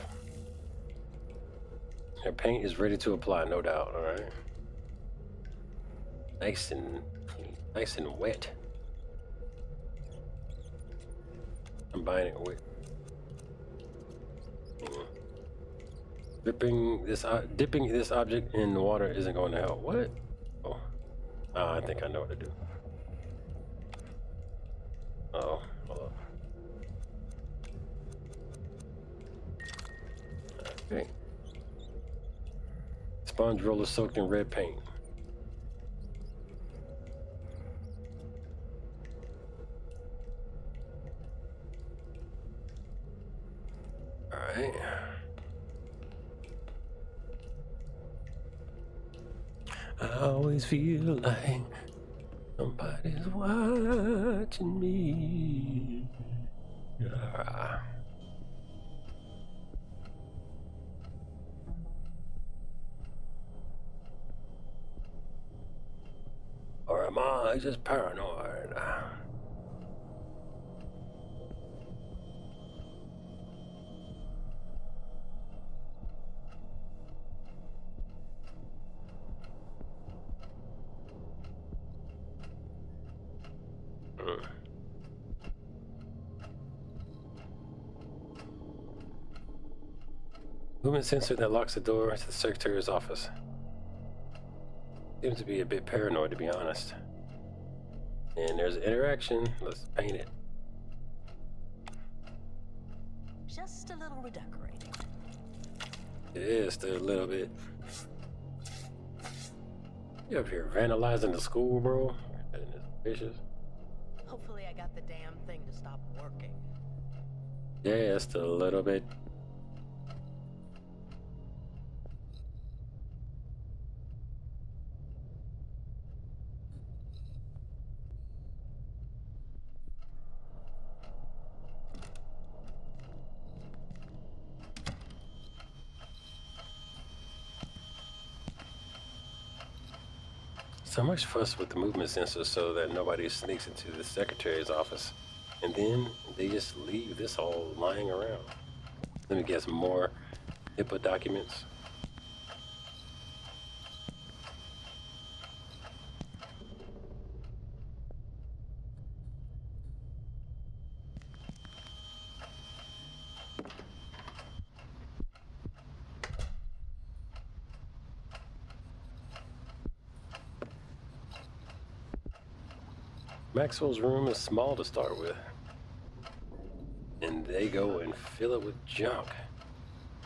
Your paint is ready to apply, no doubt. All right. Nice and wet. Combine it with dipping this object in the water isn't going to help. What? Oh, I think I know what to do. Oh, hold on. Okay. Sponge roller soaked in red paint. All right. I always feel like somebody's watching me. Yeah. Or am I just paranoid? Movement sensor that locks the door to the secretary's office. Seems to be a bit paranoid, to be honest. And there's an interaction. Let's paint it. Just a little redecorating. It is still a little bit. You up here vandalizing the school, bro? Goodness gracious. Hopefully I got the damn thing to stop working. Yeah, still a little bit. So much fuss with the movement sensor so that nobody sneaks into the secretary's office. And then they just leave this all lying around. Let me guess, more HIPAA documents. Maxwell's room is small to start with. And they go and fill it with junk.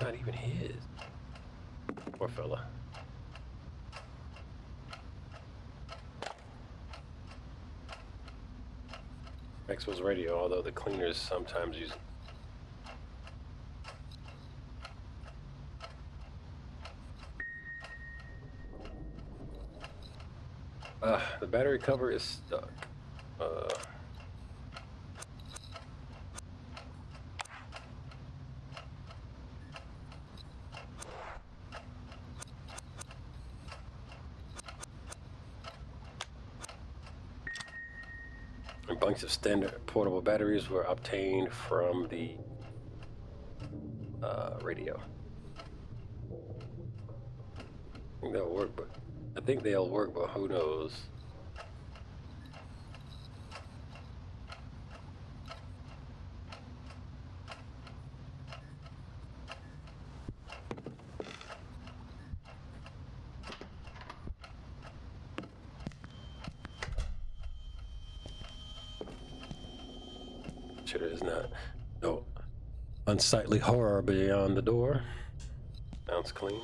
Not even his. Poor fella. Maxwell's radio, although the cleaners sometimes use it. The battery cover is stuck. A bunch of standard portable batteries were obtained from the radio. I think they'll work, but who knows? Sure there's no unsightly horror beyond the door. Sounds clean.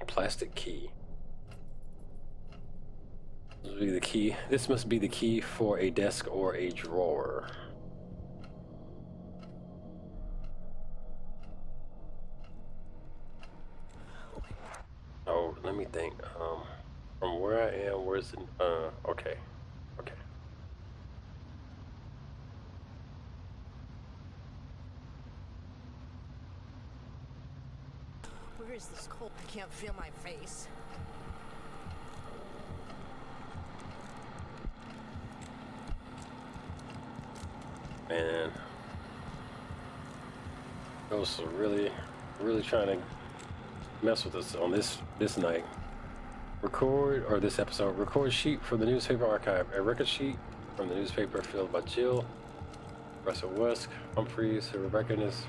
Plastic key. This must be the key. This must be the key for a desk or a drawer. Oh, let me think. From where I am, where's the okay. Where is this cold? I can't feel my face. Man, those are really trying to mess with us on this night. This episode. Record sheet from the newspaper archive. A record sheet from the newspaper filled by Jill, Professor Wusk, Humphreys, Rebecca, and his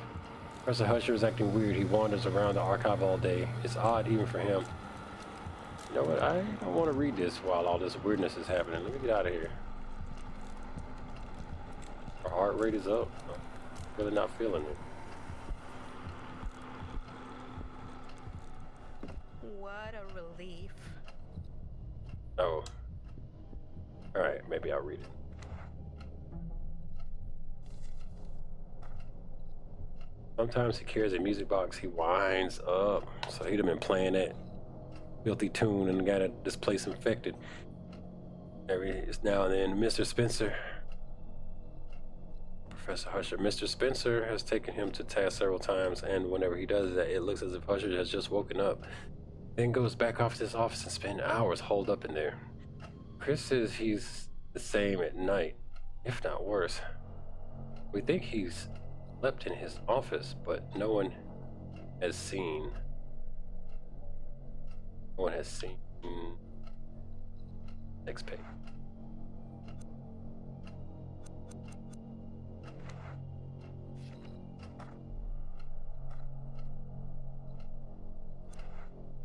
Professor Husher is acting weird. He wanders around the archive all day. It's odd even for him. You know what? I don't want to read this while all this weirdness is happening. Let me get out of here. Our heart rate is up. I'm really not feeling it. What a relief. Oh. Alright, maybe I'll read it. Sometimes he carries a music box he winds up. So he'd have been playing that filthy tune and got this place infected. Every now and then, Mr. Spencer, Professor Husher, Mr. Spencer has taken him to task several times, and whenever he does that, it looks as if Husher has just woken up. Then goes back off to his office and spends hours holed up in there. Chris says he's the same at night, if not worse. We think he's slept in his office, but no one has seen. No one has seen. Next page.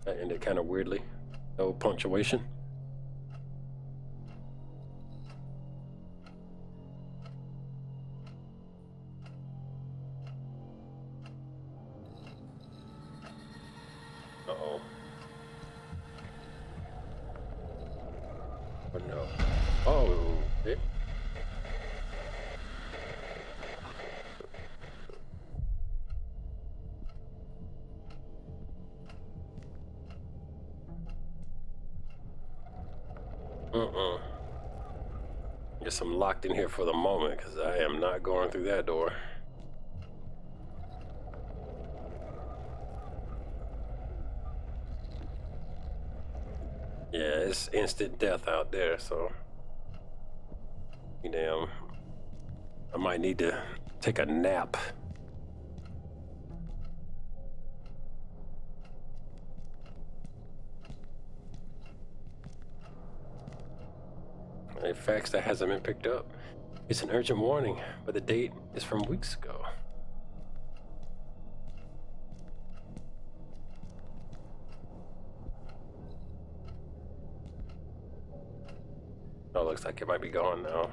That ended kind of weirdly. No punctuation. Uh-oh. Oh no. Oh, it. Guess I'm locked in here for the moment because I am not going through that door. Yeah, it's instant death out there, so damn, I might need to take a nap. A fax that hasn't been picked up. It's an urgent warning, but the date is from weeks ago. Oh, looks like it might be gone now.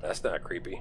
That's not creepy.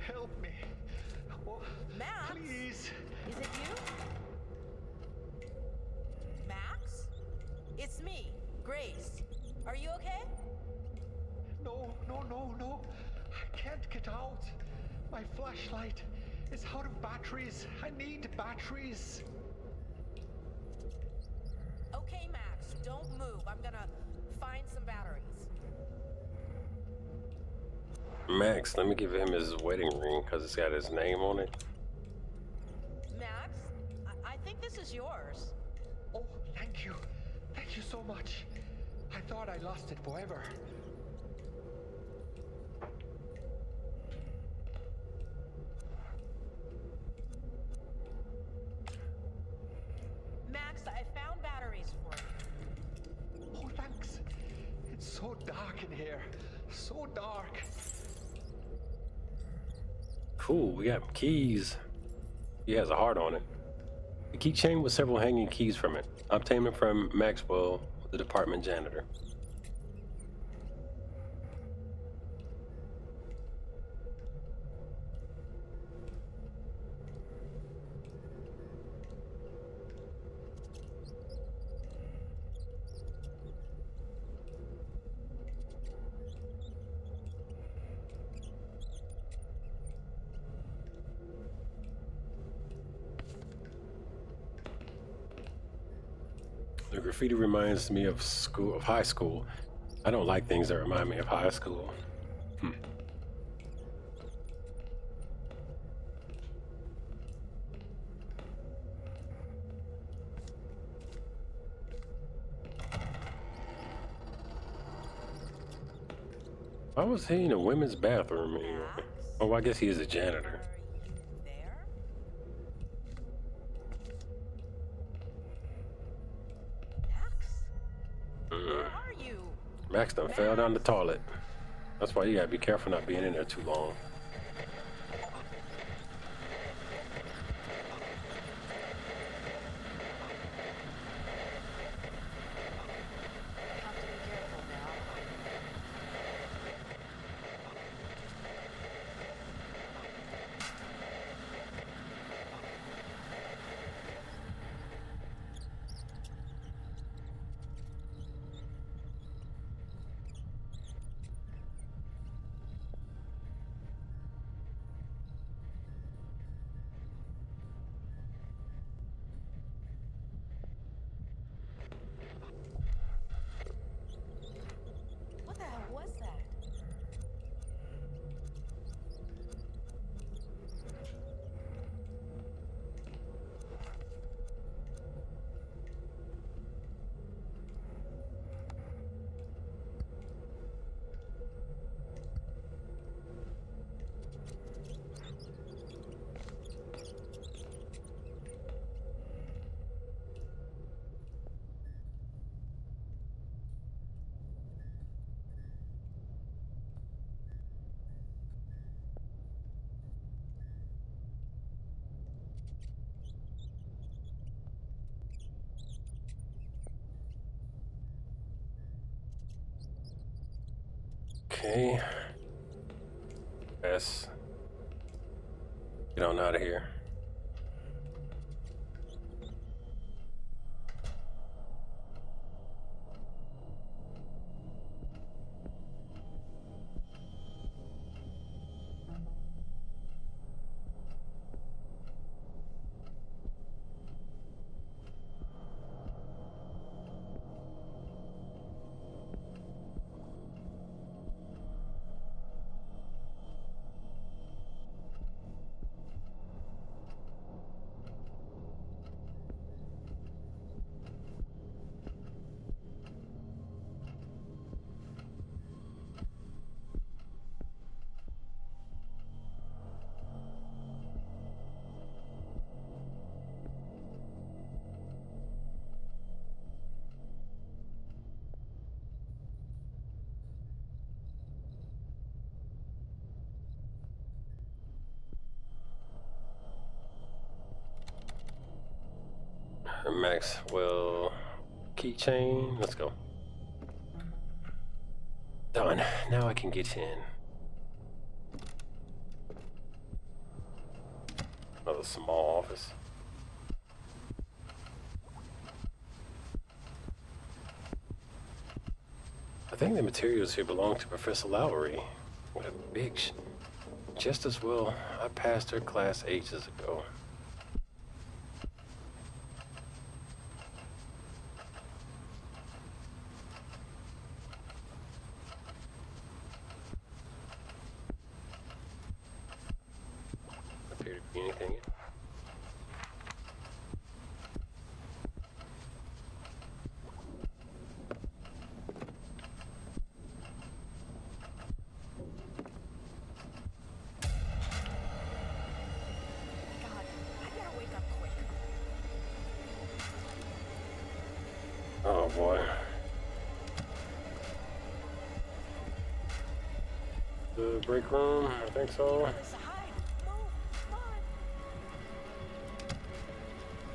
Help me. Oh, Max? please. Is it you? Max? It's me, Grace. Are you okay? No, no, no, no. I can't get out. My flashlight is out of batteries. I need batteries. Okay, Max, don't move. I'm gonna find some batteries. Max, let me give him his wedding ring because it's got his name on it. Max, I think this is yours. Oh, thank you. Thank you so much. I thought I lost it forever. Max, I found batteries for you. Oh, thanks. It's so dark in here. So dark. Cool, we got keys. He has a heart on it. A keychain with several hanging keys from it. Obtained it from Maxwell, the department janitor. The graffiti reminds me of high school. I don't like things that remind me of high school. Why was he in a women's bathroom anyway? Oh, I guess he is a janitor. Max done fell down the toilet. That's why you gotta be careful not being in there too long. What the hell was that? Okay. Yes. Get on out of here. Maxwell keychain. Let's go. Done. Now I can get in. Another small office. I think the materials here belong to Professor Lowry. What a big just as well. I passed her class ages ago. Appear to be anything. Oh boy. The break room, I think so.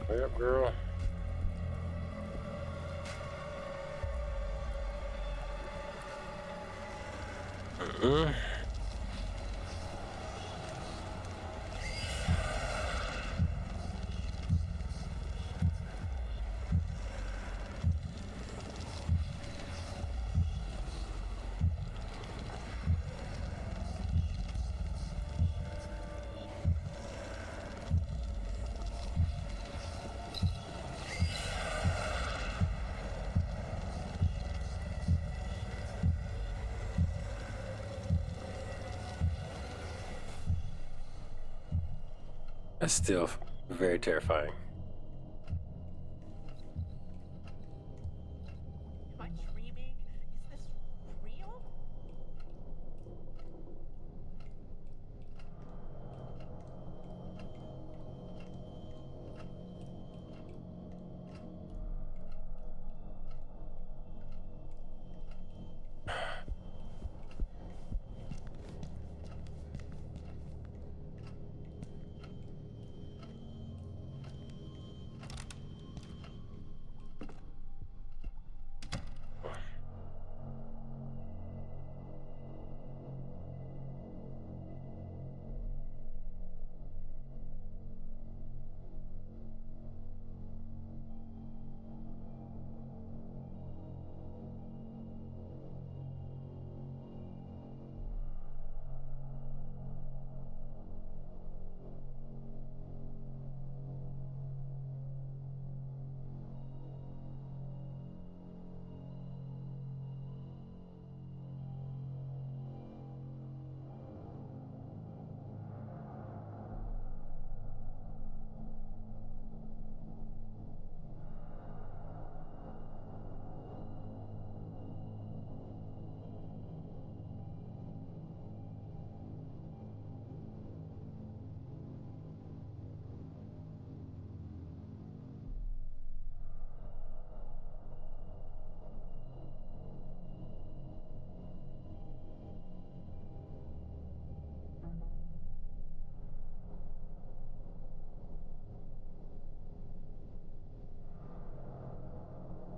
Hurry up, girl. That's still very terrifying. Am I dreaming? Is this real?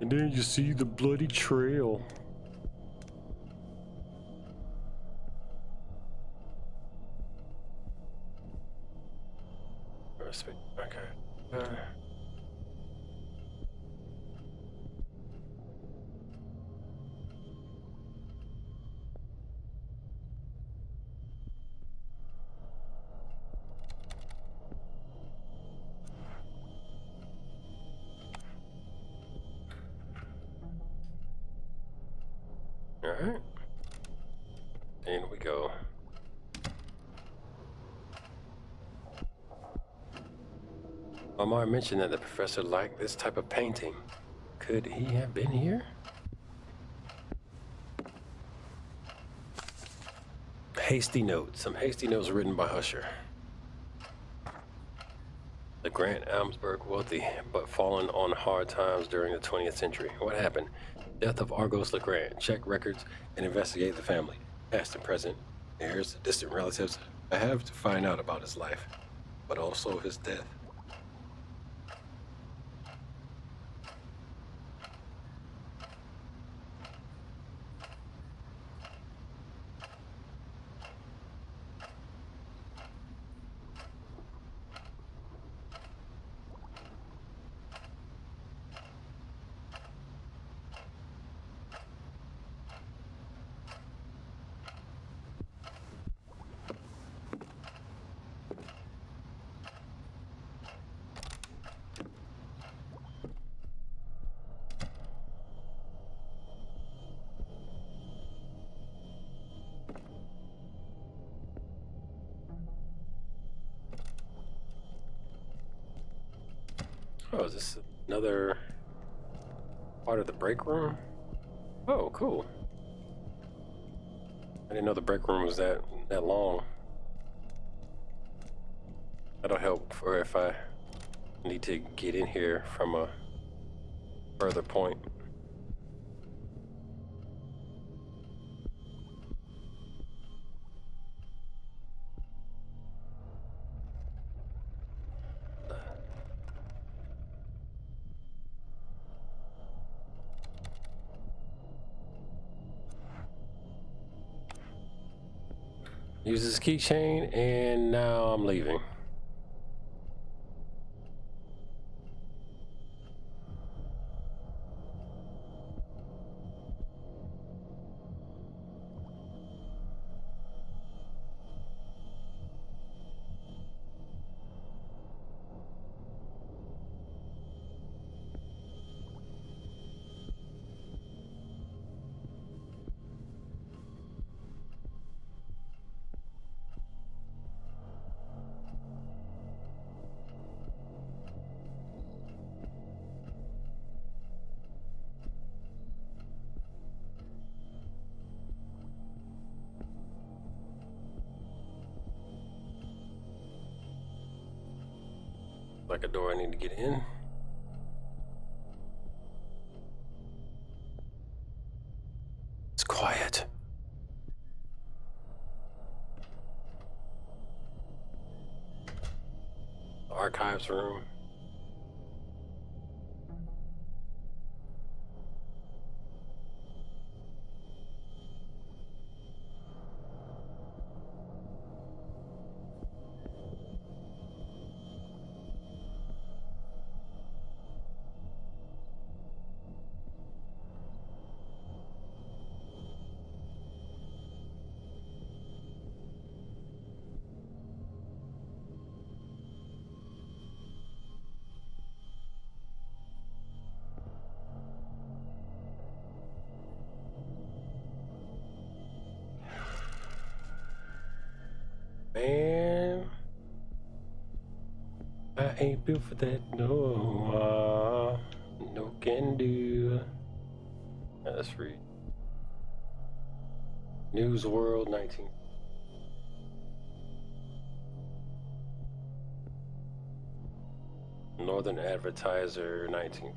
And then you see the bloody trail. Okay. All right. In we go. Omar mentioned that the professor liked this type of painting. Could he have been here? Hasty notes. Some hasty notes written by Husher. The Grant Almsberg wealthy, but fallen on hard times during the 20th century. What happened? Death of Argos LeGrand. Check records and investigate the family, past and present, heirs, distant relatives. I have to find out about his life, but also his death. Oh, is this another part of the break room? Oh, cool. I didn't know the break room was that long. That'll help for if I need to get in here from a further point. Use this keychain, and now I'm leaving. Like a door I need to get in. It's quiet. Archives room. Man, I ain't built for that. No, no can do. That's free. News World 19. Northern Advertiser 19.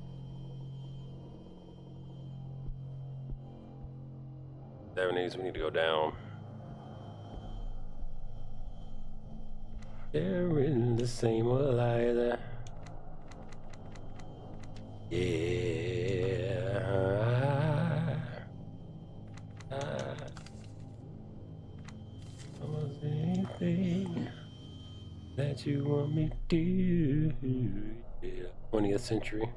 70s, we need to go down. They're in the same light. Yeah. Almost anything that you want me to do. Yeah. 20th century.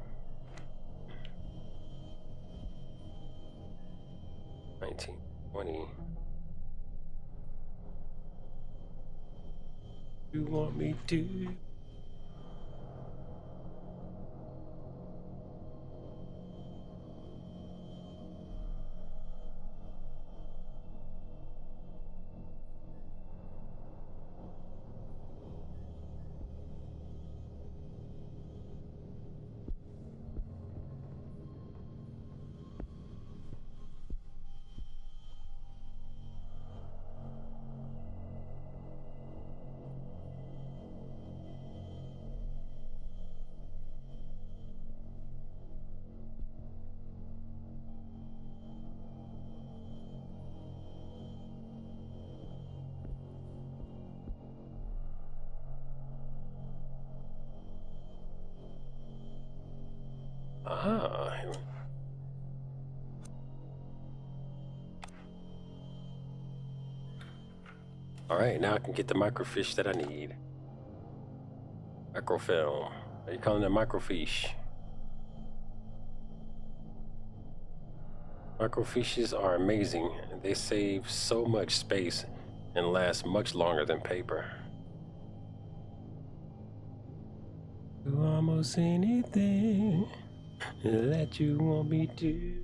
1920. You want me to? Ah. All right, now I can get the microfiche that I need. Microfilm. Are you calling it microfiche? Microfiches are amazing. They save so much space and last much longer than paper. Do almost anything that you want me to.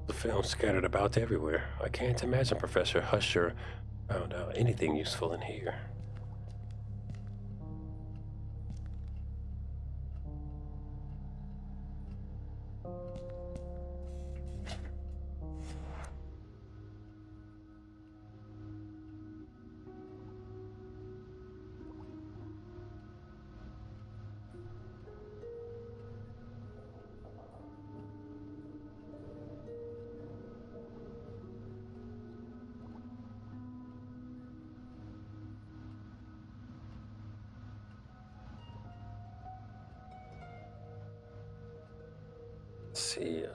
The film scattered about everywhere. I can't imagine Professor Husher found out anything useful in here. see.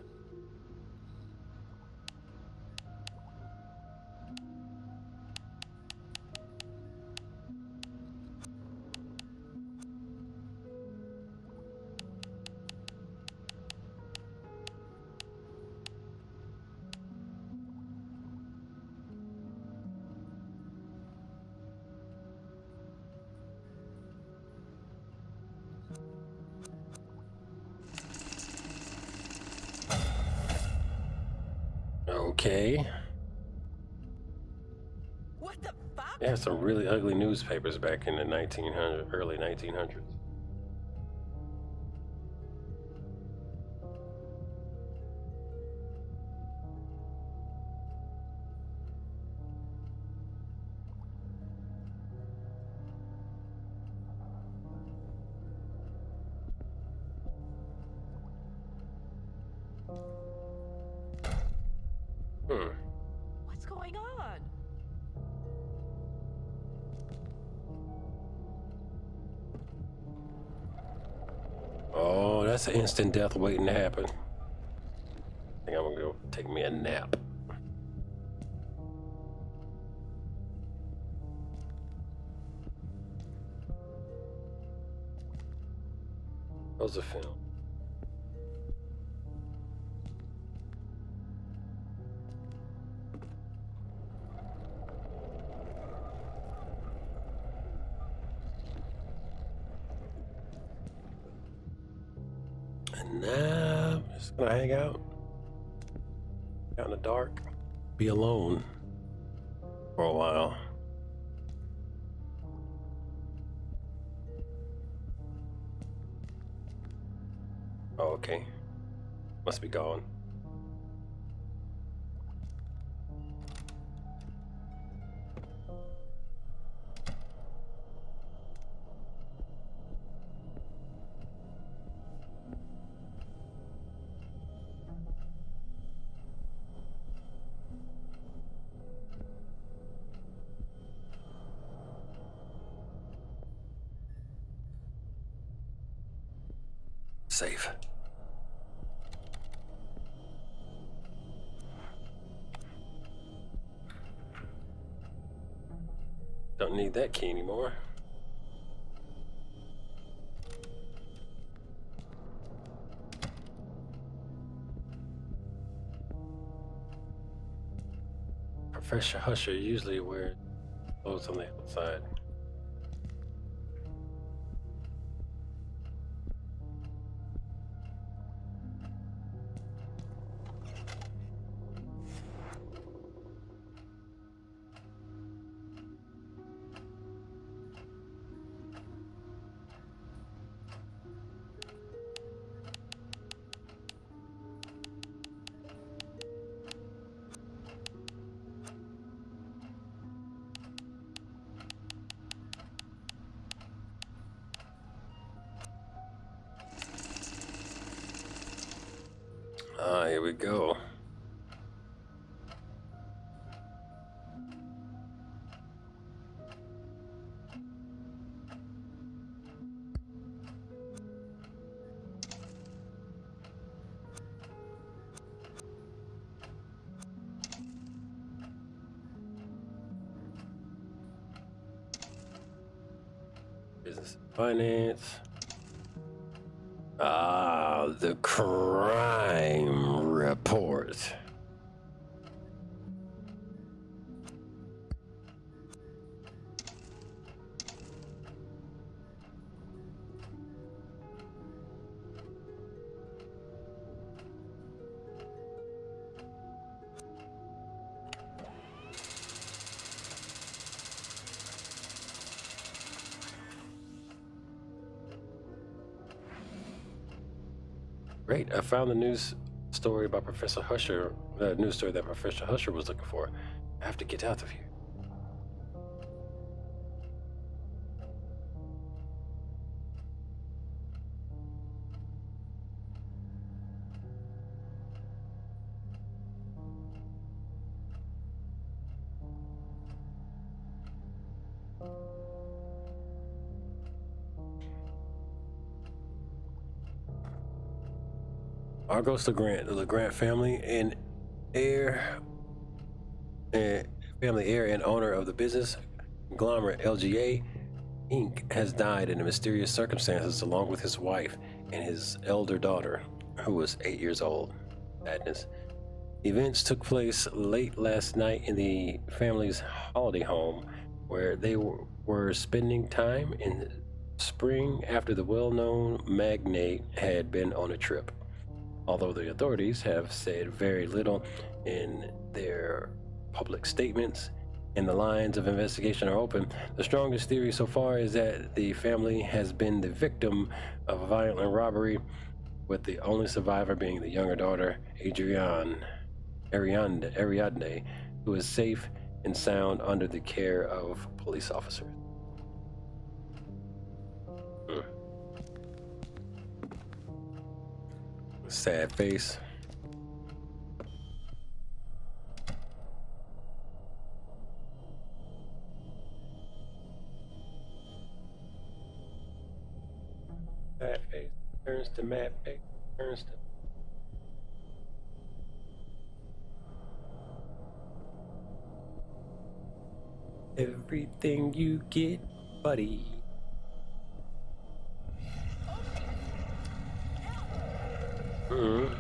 Okay. What the fuck? They had some really ugly newspapers back in the early 1900s. What's going on? Oh, that's an instant death waiting to happen. I think I'm gonna go take me a nap. How's the film? And now I'm just gonna hang out in the dark, be alone for a while. Oh, okay. Must be gone. Safe. Don't need that key anymore. Professor Husher usually wears clothes on the outside. Ah, here we go. Business and finance. Ah, the crime report. Great, I found the news story about Professor Husher, the news story that Professor Husher was looking for. I have to get out of here. Argos LeGrant, the LeGrant family and heir, and owner of the business conglomerate LGA Inc. has died in mysterious circumstances along with his wife and his elder daughter, who was 8 years old. Sadness. Events took place late last night in the family's holiday home, where they were spending time in spring after the well-known magnate had been on a trip. Although the authorities have said very little in their public statements and the lines of investigation are open, the strongest theory so far is that the family has been the victim of a violent robbery, with the only survivor being the younger daughter, Ariadne, who is safe and sound under the care of police officers. Sad face. Sad face turns to mad face turns to. Everything you get, buddy. Mm-hmm.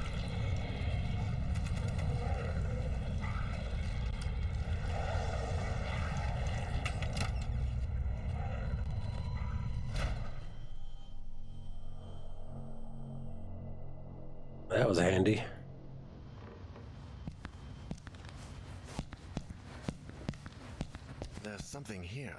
That was handy. There's something here.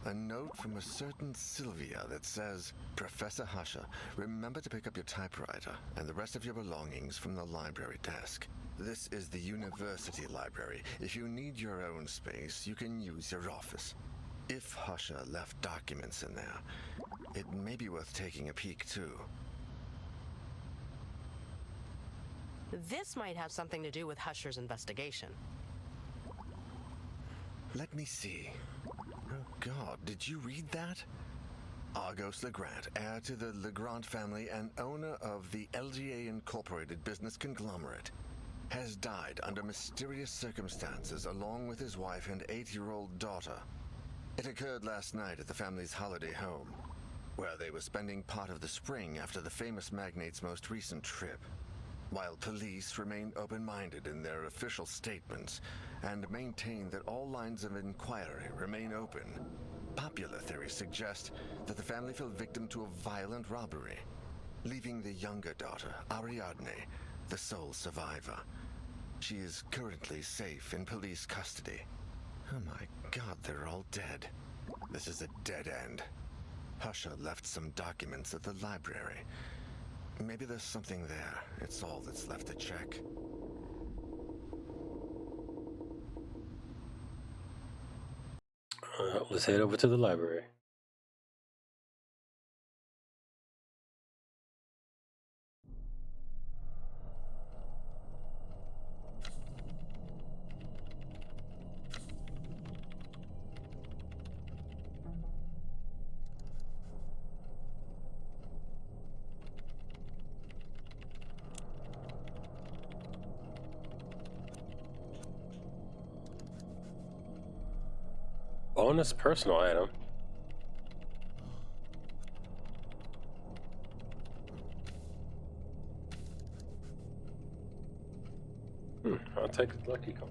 A note from a certain Sylvia that says, Professor Husher, remember to pick up your typewriter and the rest of your belongings from the library desk. This is the university library. If you need your own space, you can use your office. If Husher left documents in there, it may be worth taking a peek too. This might have something to do with Husher's investigation. Let me see. Oh God, did you read that? Argos LeGrant, heir to the LeGrant family and owner of the LGA Incorporated business conglomerate, has died under mysterious circumstances along with his wife and 8-year-old daughter. It occurred last night at the family's holiday home, where they were spending part of the spring after the famous magnate's most recent trip. While police remain open-minded in their official statements and maintain that all lines of inquiry remain open, popular theories suggest that the family fell victim to a violent robbery, leaving the younger daughter, Ariadne, the sole survivor. She is currently safe in police custody. Oh my God, they're all dead. This is a dead end. Husher left some documents at the library. Maybe there's something there. It's all that's left to check. Let's head over to the library. Bonus personal item. I'll take the lucky coin.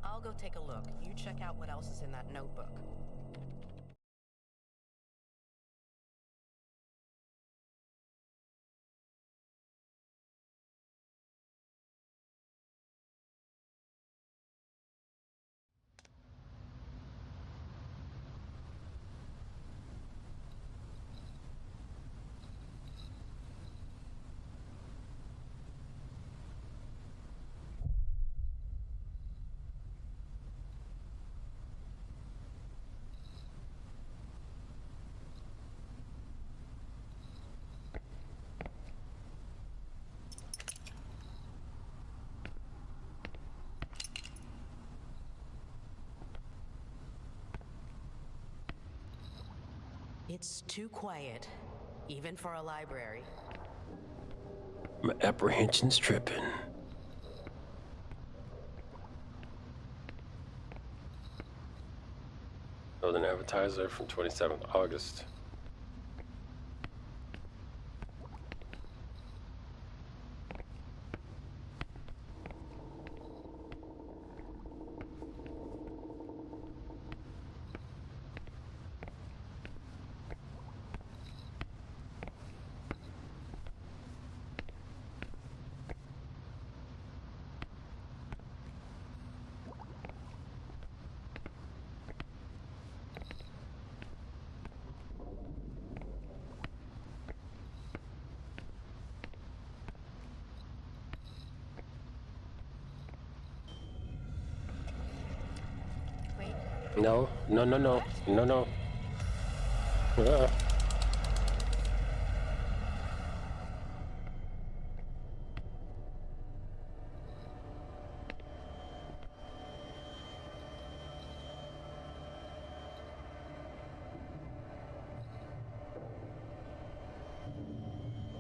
I'll go take a look. You check out what else is in that notebook. It's too quiet, even for a library. My apprehension's tripping. Northern Advertiser from 27th August. No.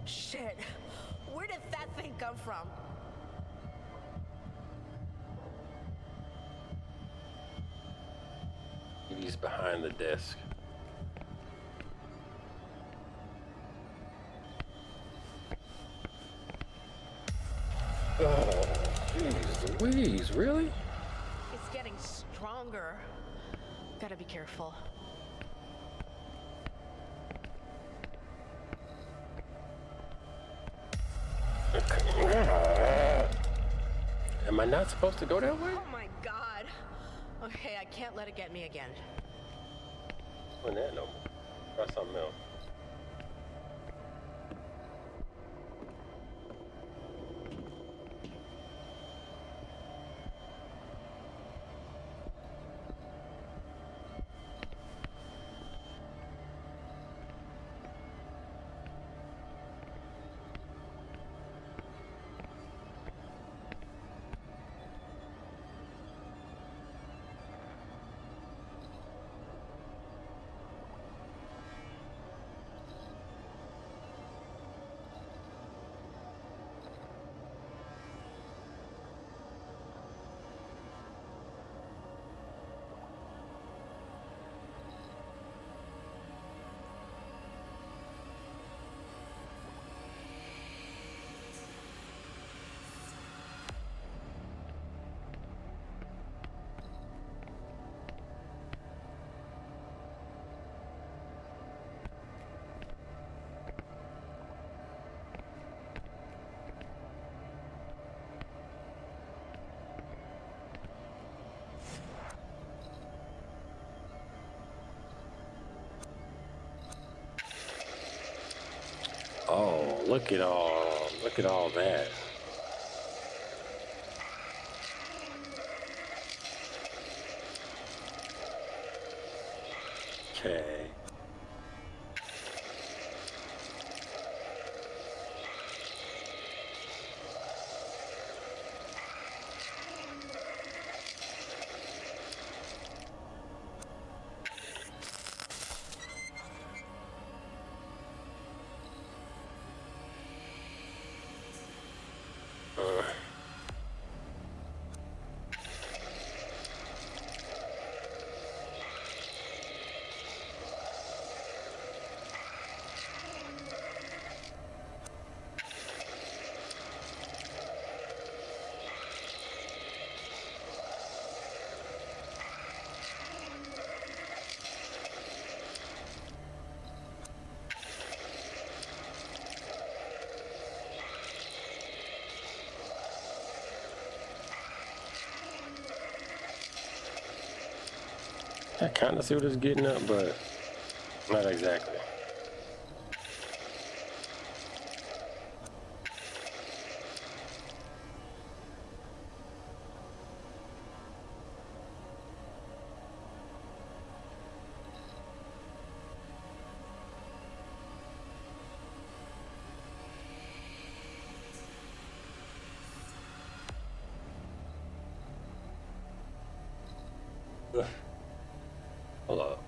Shit. Where did that thing come from? He's behind the desk. Oh, jeez Louise, really? It's getting stronger. Gotta be careful. Am I not supposed to go that way? Oh my god. Okay, I can't let it get me again. Doing that no more. Try something else. Oh, look at all that. Okay. I kind of see what it's getting at, but not exactly. Hold up.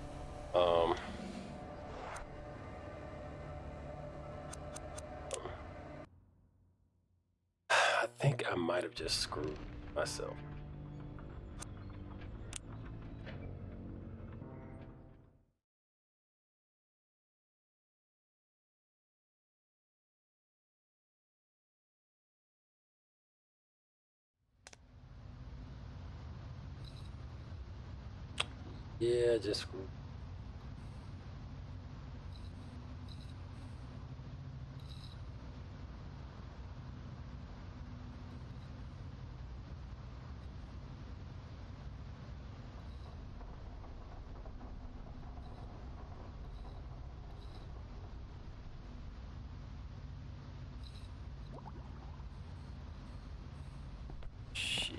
have just screwed myself. Yeah, just screwed. Shit.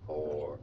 Or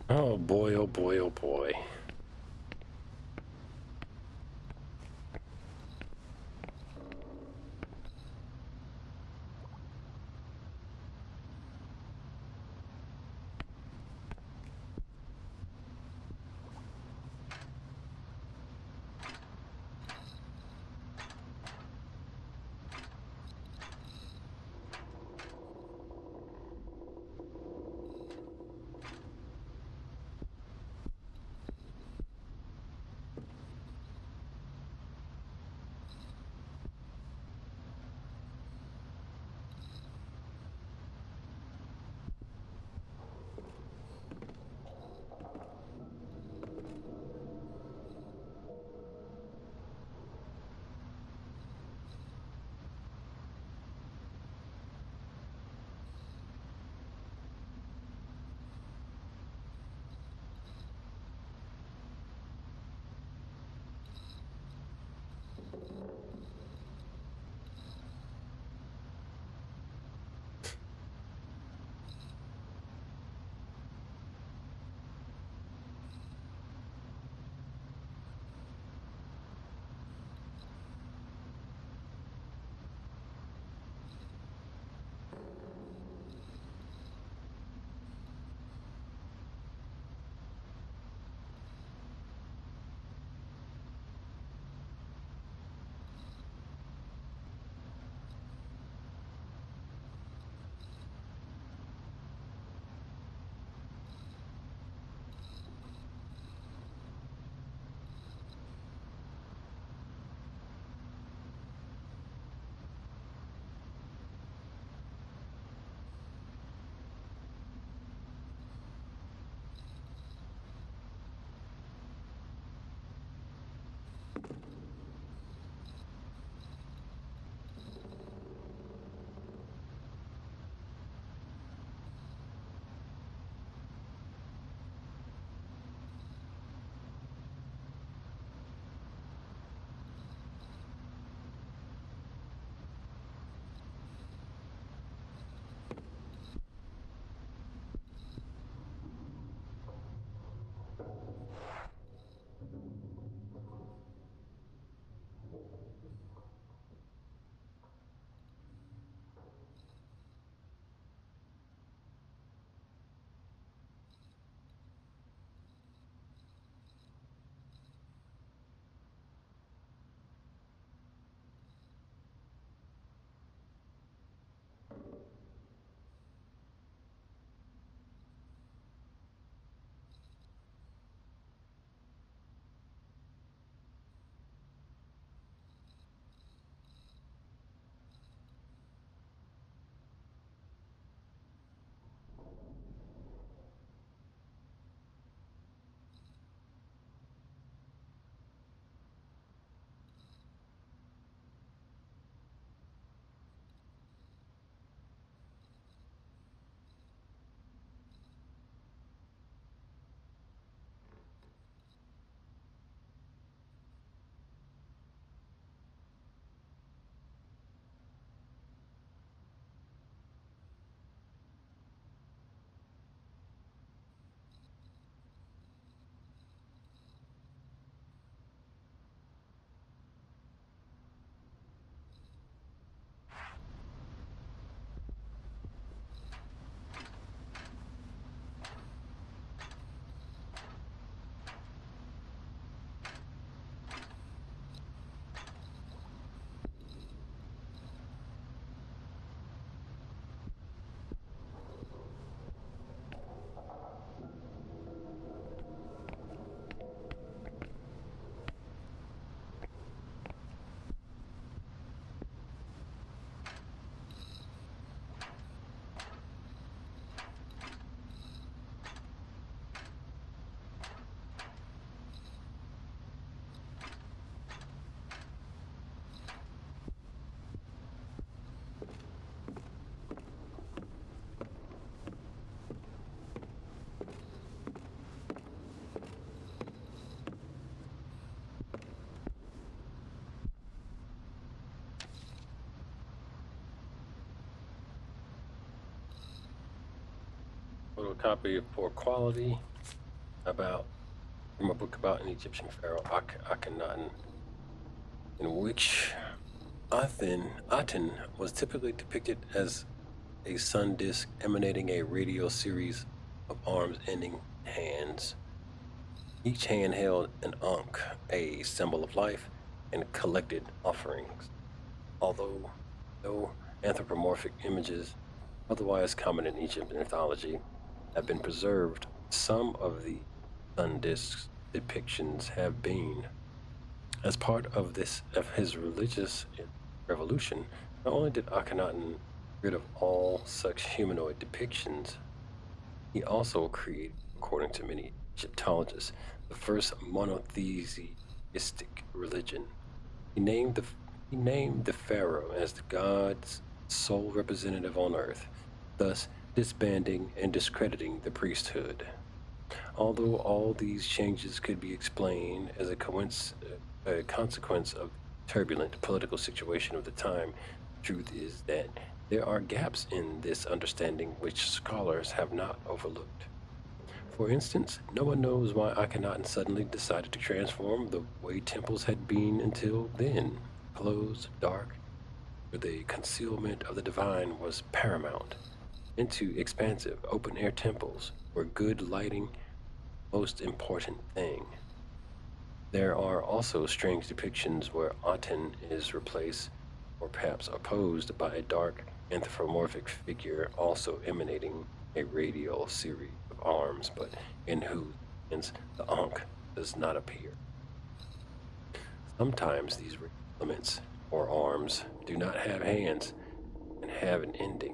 oh boy, oh boy, oh boy. copy of Poor Quality from a book about an Egyptian pharaoh, Akhenaten, in which Aten was typically depicted as a sun disk emanating a radial series of arms ending in hands. Each hand held an ankh, a symbol of life, and collected offerings. Although no anthropomorphic images, otherwise common in Egyptian mythology, have been preserved, some of the sun disk depictions have been. As part of his religious revolution, not only did Akhenaten get rid of all such humanoid depictions, he also created, according to many Egyptologists, the first monotheistic religion. He named the pharaoh as the god's sole representative on earth, thus disbanding and discrediting the priesthood. Although all these changes could be explained as a consequence of the turbulent political situation of the time, the truth is that there are gaps in this understanding which scholars have not overlooked. For instance, no one knows why Akhenaten suddenly decided to transform the way temples had been until then, closed, dark, where the concealment of the divine was paramount, into expansive, open-air temples where good lighting most important thing. There are also strange depictions where Aten is replaced or perhaps opposed by a dark anthropomorphic figure also emanating a radial series of arms, but in whose hands the ankh does not appear. Sometimes these elements or arms do not have hands and have an ending.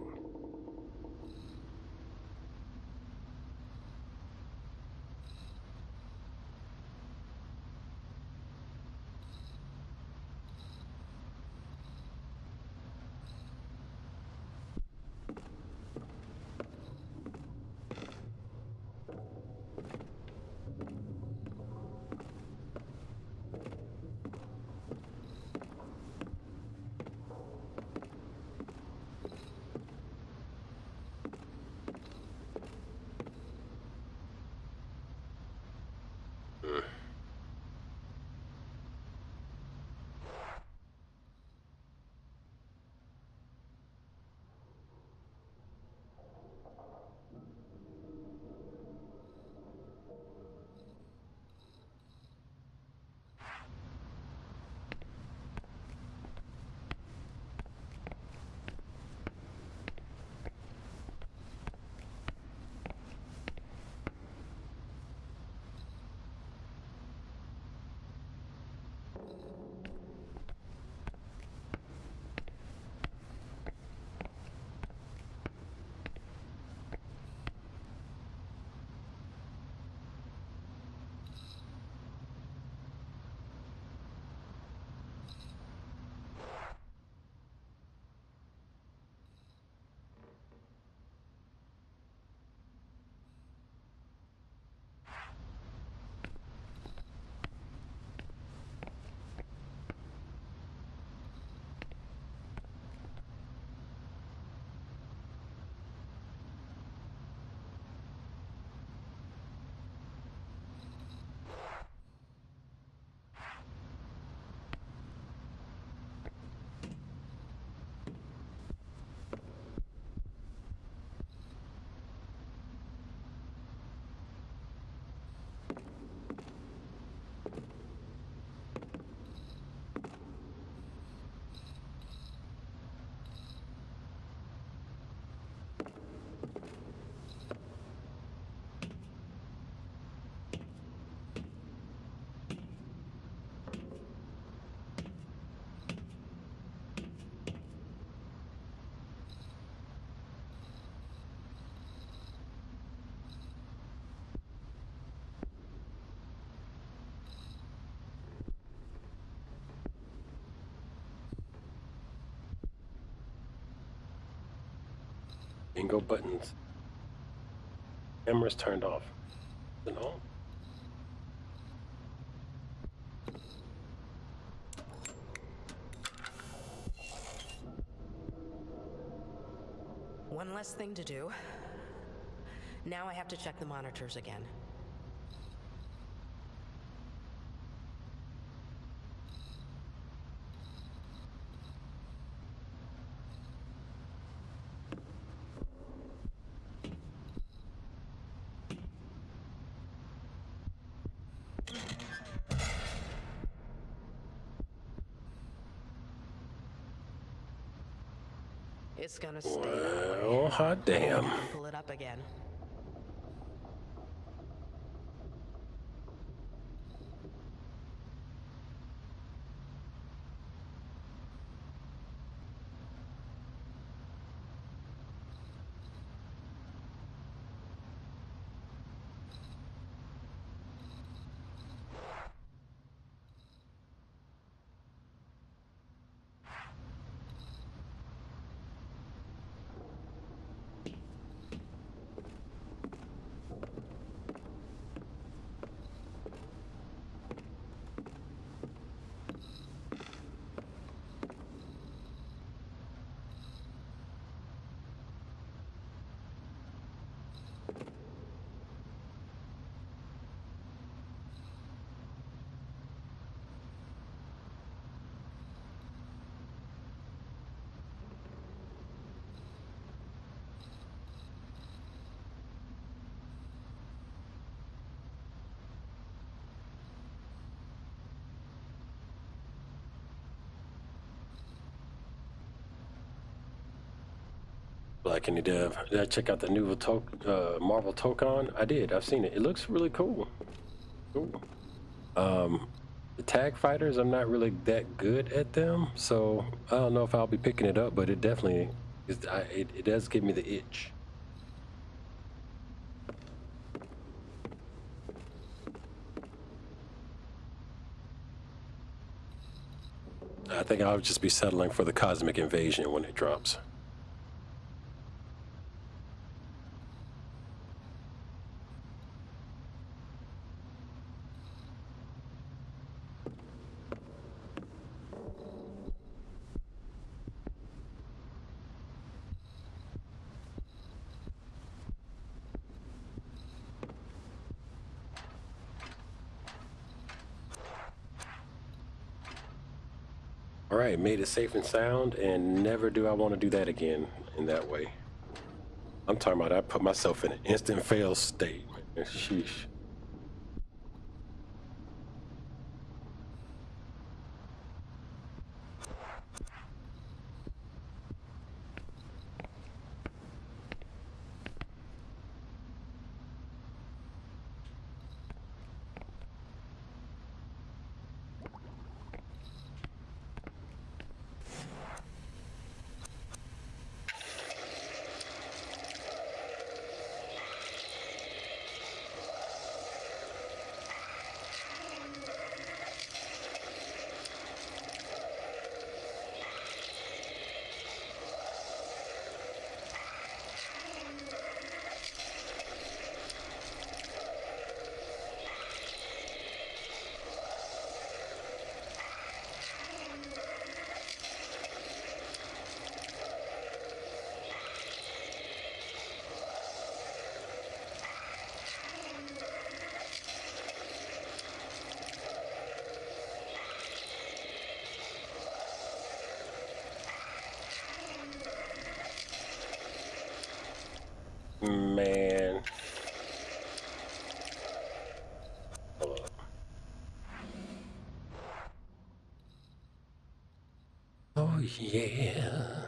Bingo buttons. Cameras turned off. And on. One less thing to do. Now I have to check the monitors again. It's gonna stay that way. Well, hot damn. Pull it up again. Black Indie Dev. Did I check out the new Marvel Tokon? I did. I've seen it. It looks really cool. Cool. The tag fighters, I'm not really that good at them, so I don't know if I'll be picking it up, but it definitely is. It does give me the itch. I think I'll just be settling for the Cosmic Invasion when it drops. All right, made it safe and sound, and never do I want to do that again in that way. I'm talking about I put myself in an instant fail state. Man. Sheesh. Man. Hold up. Oh, yeah.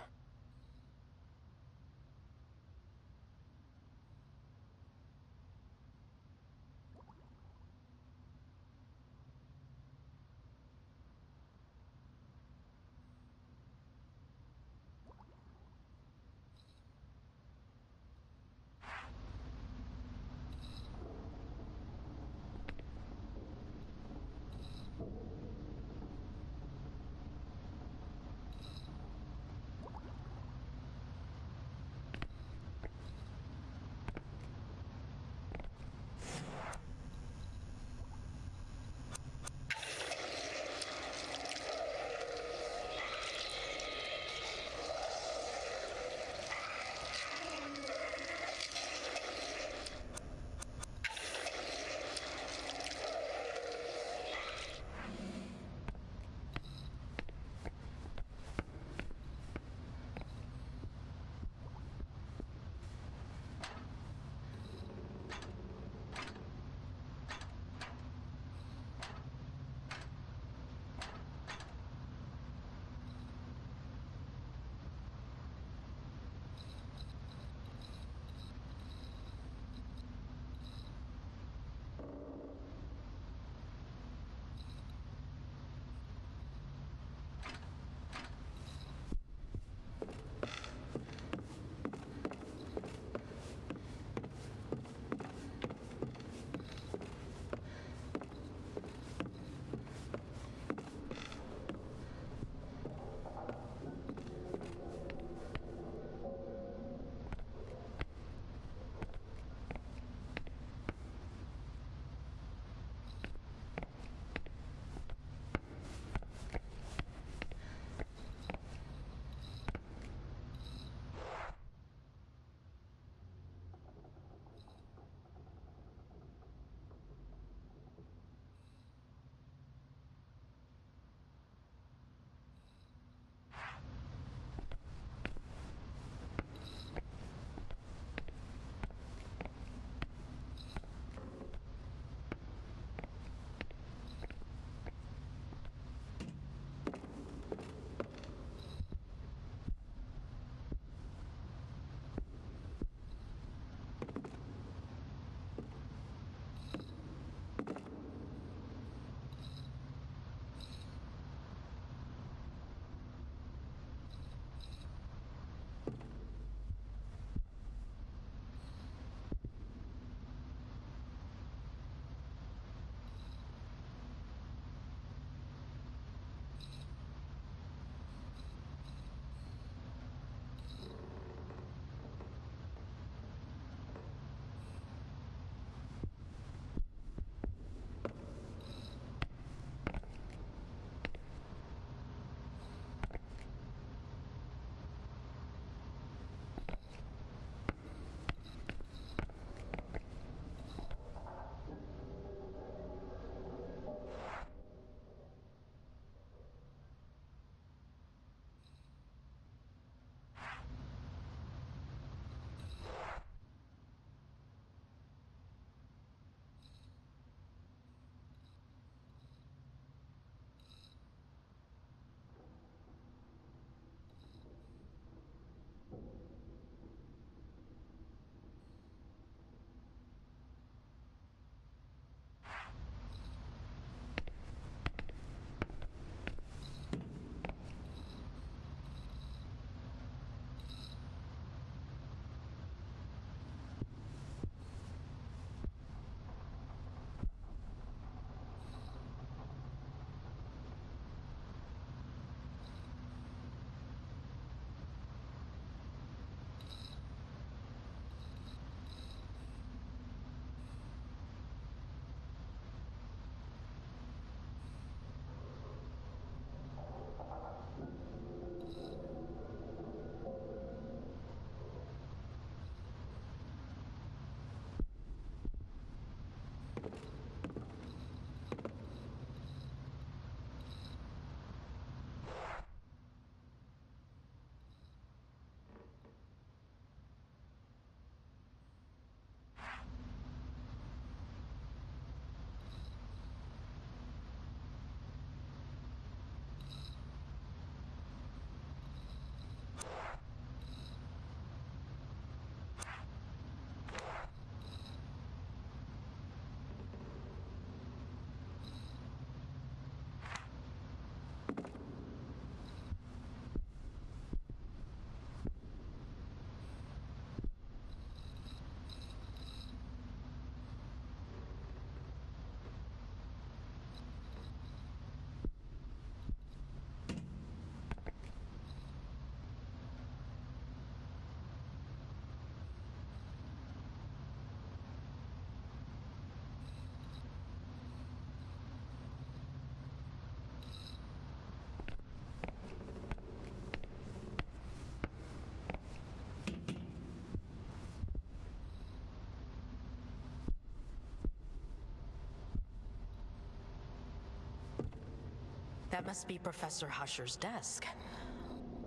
That must be Professor Husher's desk.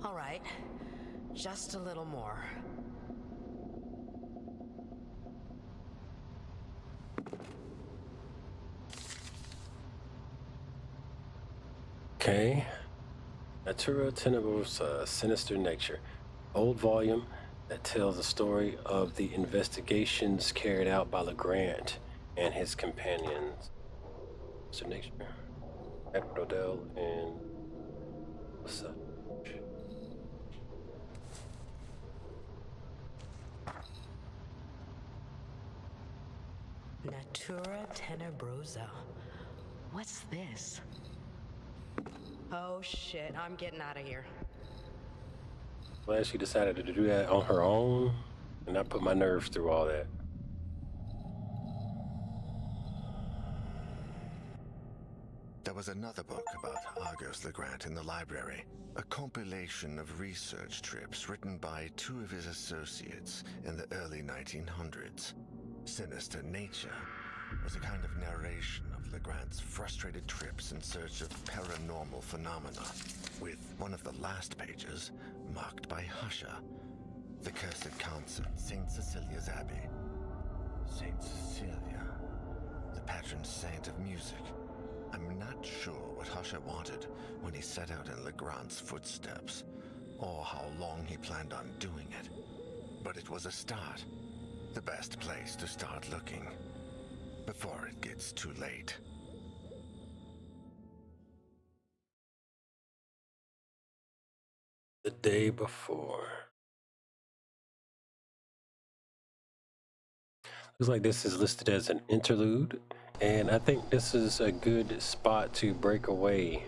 All right, just a little more. Okay. Natura Tenebrosa, Sinister Nature. Old volume that tells the story of the investigations carried out by Legrand and his companions. Sinister Nature. Eprodel and what's up? Natura Tenebrosa. What's this? Oh shit, I'm getting out of here. Glad she decided to do that on her own and not put my nerves through all that. There was another book about Argos Legrand in the library. A compilation of research trips written by two of his associates in the early 1900s. Sinister Nature was a kind of narration of Legrand's frustrated trips in search of paranormal phenomena, with one of the last pages marked by Husher, the cursed council, St. Cecilia's Abbey. St. Cecilia, the patron saint of music. I'm not sure what Husher wanted when he set out in Legrand's footsteps, or how long he planned on doing it. But it was a start. The best place to start looking, before it gets too late. The day before. Looks like this is listed as an interlude, and I think this is a good spot to break away.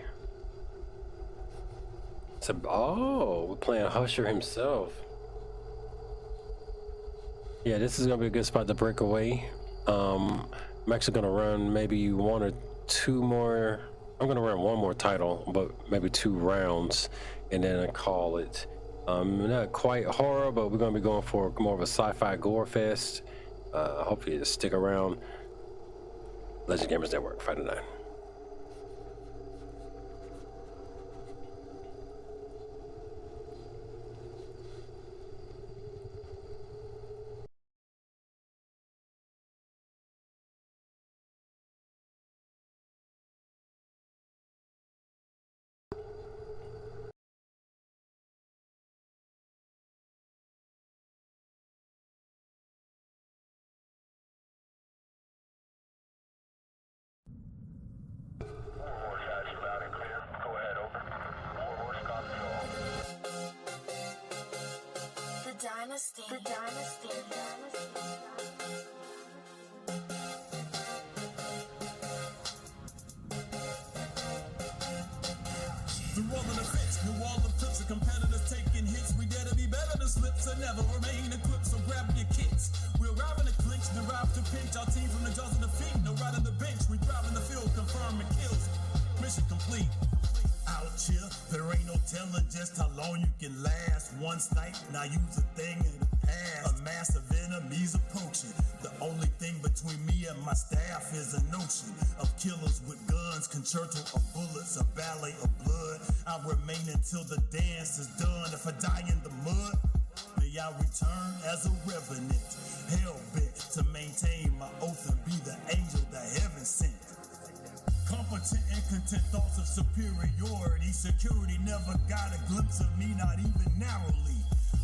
We're playing Husher himself. Yeah, this is gonna be a good spot to break away. I'm actually gonna run maybe one or two more. I'm gonna run one more title, but maybe 2 rounds, and then I call it. Not quite horror, but we're gonna be going for more of a sci-fi gore fest. Hopefully you stick around. Legend Gamers Network, Friday night. Dynasty. The Dynasty. Through all of the fits, through all the clips, the competitors taking hits. We dare to be better than slips and never remain equipped. So grab your kits. We're arriving to clinch, derive to pinch. Our team from the jaws of the fiend. No right on the bench. We drive in the field, confirming kills. Mission complete. Out here, there ain't no telling just how long you can last. One snipe, now use a thing in the past. A mass of enemies approaching. The only thing between me and my staff is a notion of killers with guns, concerto of bullets, a ballet of blood. I remain until the dance is done. If I die in the mud, may I return as a revenant, hell-bent to maintain my oath and be the angel that heaven sent. Competent and content thoughts of superiority. Security never got a glimpse of me, not even narrowly.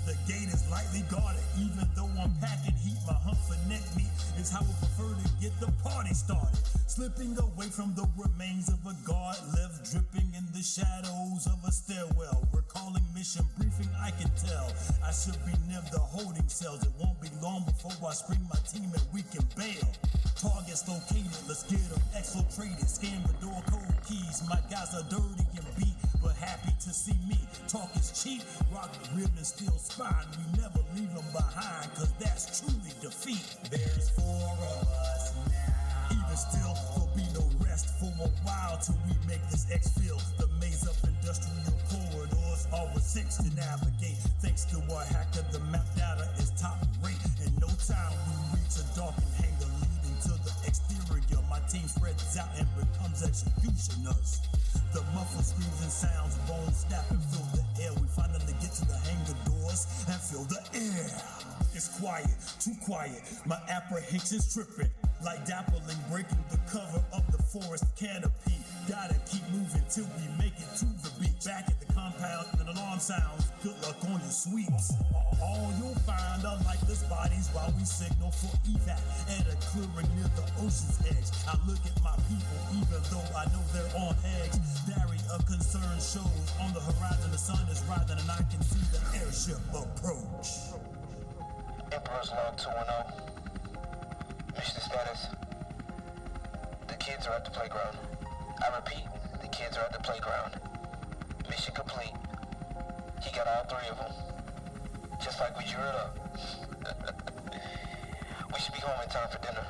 The gate is lightly guarded, even though I'm packing heat. My hunt for neck meat is how I prefer to get the party started. Slipping away from the remains of a guard, left dripping in the shadows of a stairwell. Recalling mission briefing, I can tell I should be near the holding cells. It won't be long before I spring my team and we can bail. Targets located, let's get them exfiltrated. Scan the door code keys. My guys are dirty and beat, but happy to see me. Talk is cheap, rock the rib and steel spine. We never leave them behind, cause that's truly defeat. There's 4 of us now. Even still, there'll be no rest for a while till we make this exfil. The maze of industrial corridors are with 6 to navigate. Thanks to our hacker, the map data is top rate. In no time, we reach a darkened hangar leading to the exterior. My team spreads out and becomes executioners. The muffled screams and sounds, bones snap and fill the air. We finally get to the hangar doors and fill the air. It's quiet, too quiet. My apprehension's tripping. Like dappling, breaking the cover of the forest canopy. Gotta keep moving till we make it to the beach. Back at the compound, an alarm sounds. Good luck on your sweeps. All you'll find are lifeless bodies while we signal for evac at a clearing near the ocean's edge. I look at my people, even though I know they're on edge. Barry of concern shows on the horizon. The sun is rising, and I can see the airship approach. Emperor's Log 210. Mission status. The kids are at the playground. I repeat, the kids are at the playground. Mission complete. He got all 3 of them. Just like we drew it up. We should be home in time for dinner.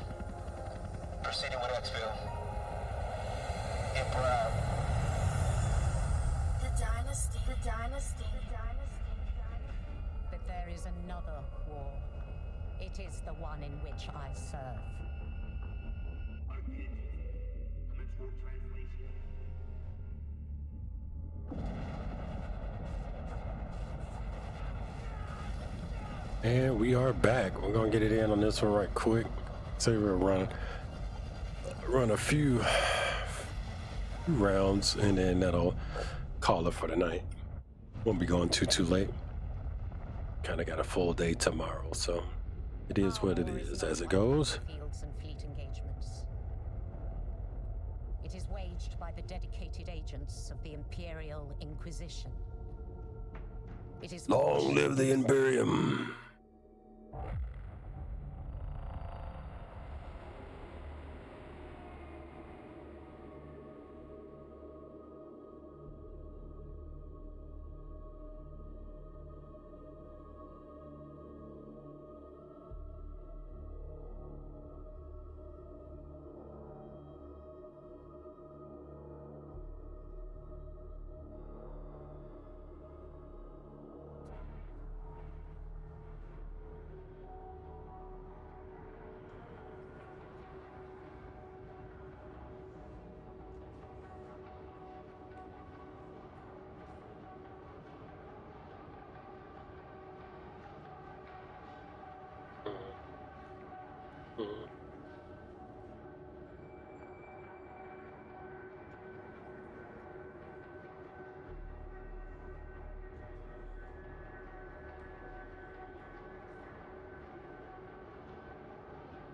Proceeding with exfil. Emperor out. The dynasty. But there is another war. It is the one in which I serve. And we are back. We're gonna get it in on this one right quick. So we'll run a few rounds, and then that'll call it for the night. Won't be going too late. Kind of got a full day tomorrow, so it is what it is as it goes. Fields and fleet engagements. It is waged by the dedicated agents of the Imperial Inquisition. It is Long live the Imperium.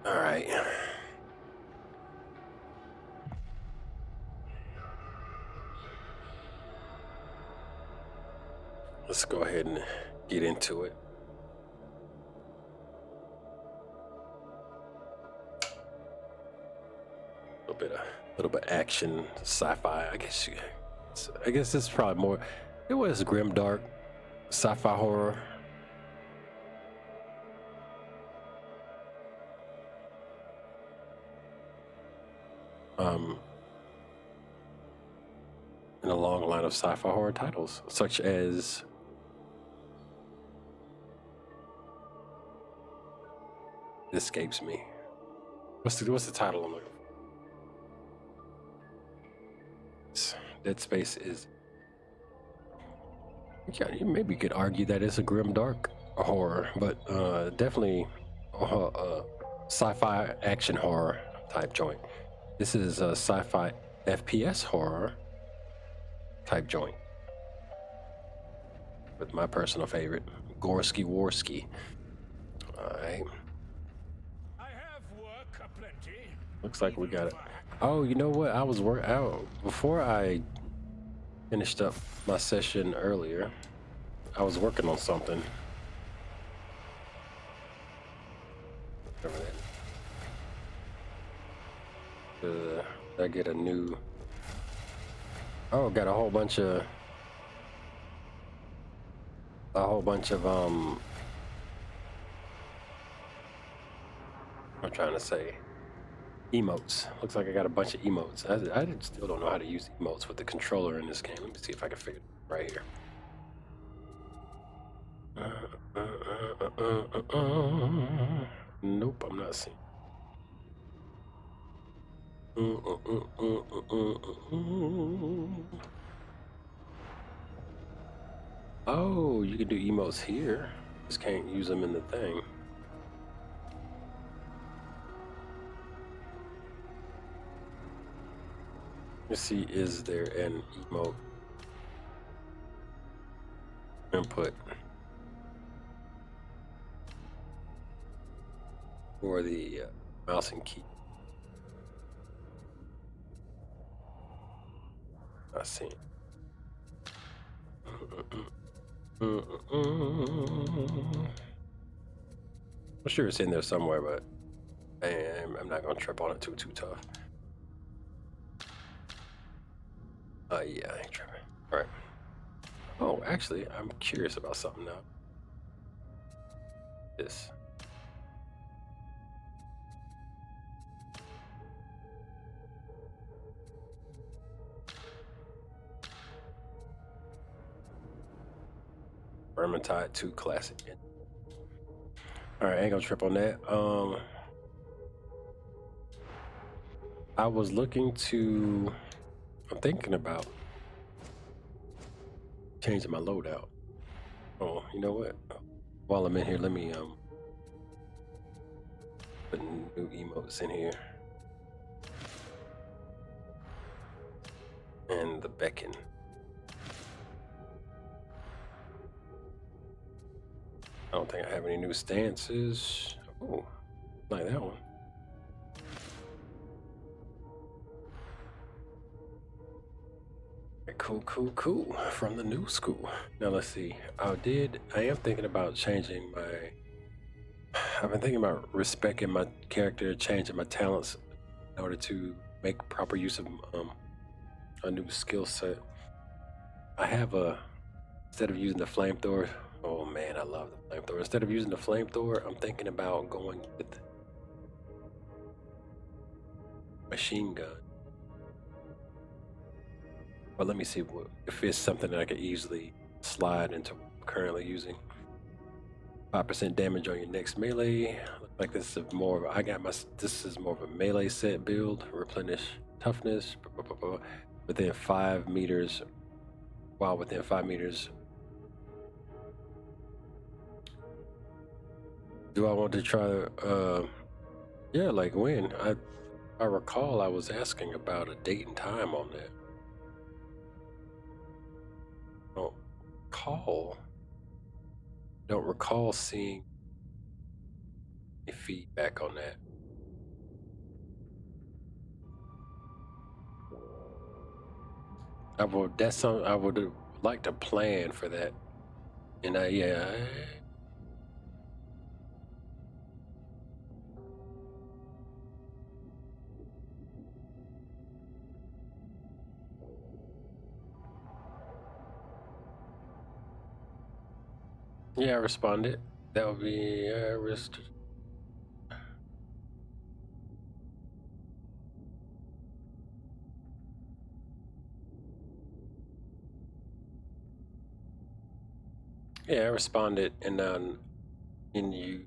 All right. Let's go ahead and get into it. A little bit action, sci-fi. I guess this is probably more. It was grim, dark, sci-fi horror. In a long line of sci-fi horror titles, such as it escapes me. What's the title I'm looking for? Dead Space is. Yeah, maybe you could argue that it's a grim, dark horror, but definitely sci-fi action horror type joint. This is a sci-fi FPS horror type joint with my personal favorite, Gorski Warski. All right. I have work aplenty. Looks like we got it. Oh, you know what? I was out before I finished up my session earlier. I was working on something. I get a new. Oh, got a whole bunch of. I'm trying to say. Emotes. Looks like I got a bunch of emotes. I still don't know how to use emotes with the controller in this game. Let me see if I can figure it right here. Nope, I'm not seeing. Oh, you can do emotes here. Just can't use them in the thing. Let's see, is there an emote input for the mouse and key? I see. I'm sure it's in there somewhere, but I'm not gonna trip on it too tough. Yeah, I ain't tripping. All right. Oh, actually, I'm curious about something now. This. Vermintide 2 Classic. All right, I ain't gonna trip on that. I was looking to. I'm thinking about changing my loadout. Oh, you know what? While I'm in here, let me put new emotes in here. And the beckon. I don't think I have any new stances. Oh, like that one. Cool. From the new school. Now let's see. I am thinking about changing my. I've been thinking about respecting my character, changing my talents in order to make proper use of a new skill set. I have instead of using the flamethrower. Oh man, I love the flamethrower. Instead of using the flamethrower, I'm thinking about going with machine gun. But let me see if it's something that I could easily slide into what I'm currently using. 5% damage on your next melee. Looks like this is more of this is more of a melee set build. Replenish toughness within 5 meters. While within 5 meters. Do I want to try yeah, like when? I recall I was asking about a date and time on that. Don't recall seeing any feedback on that. I would like to plan for that. And I responded. That would be risk. Yeah, I responded, and you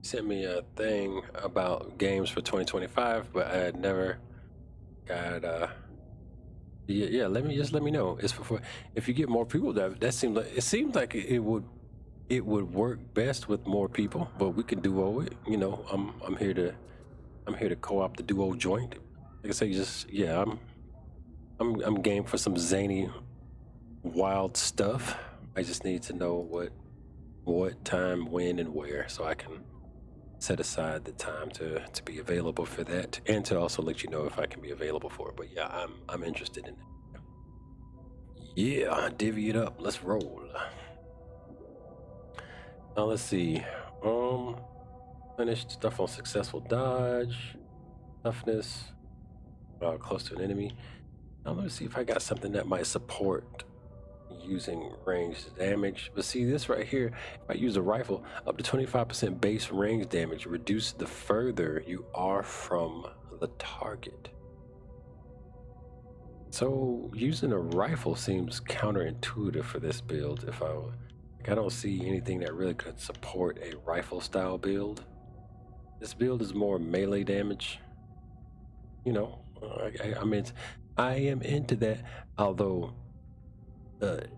sent me a thing about games for 2025, but I had never got. Yeah, let me know. It's for if you get more people. That seems like it would work best with more people, but we can duo it. You know, I'm here to co-op the duo joint. Like I say, I'm game for some zany, wild stuff. I just need to know what time, when, and where, so I can set aside the time to be available for that, and to also let you know if I can be available for it. But yeah, I'm interested in it. Yeah, divvy it up. Let's roll. Now let's see. Finished stuff on successful dodge, toughness, close to an enemy. Now let's see if I got something that might support using ranged damage. But see this right here, if I use a rifle, up to 25% base range damage, reduce the further you are from the target. So using a rifle seems counterintuitive for this build. I don't see anything that really could support a rifle style build. This build is more melee damage. you know, I mean, I am into that. Although,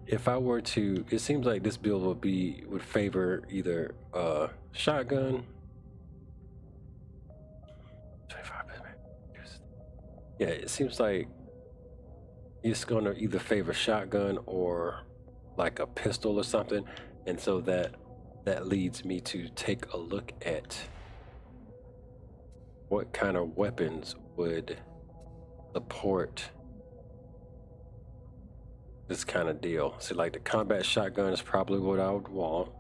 if I were to, it seems like this build would favor either shotgun. 25%. Yeah, it seems like it's gonna either favor shotgun or like a pistol or something, and so that leads me to take a look at what kind of weapons would support this kind of deal. See, like the combat shotgun is probably what I would want.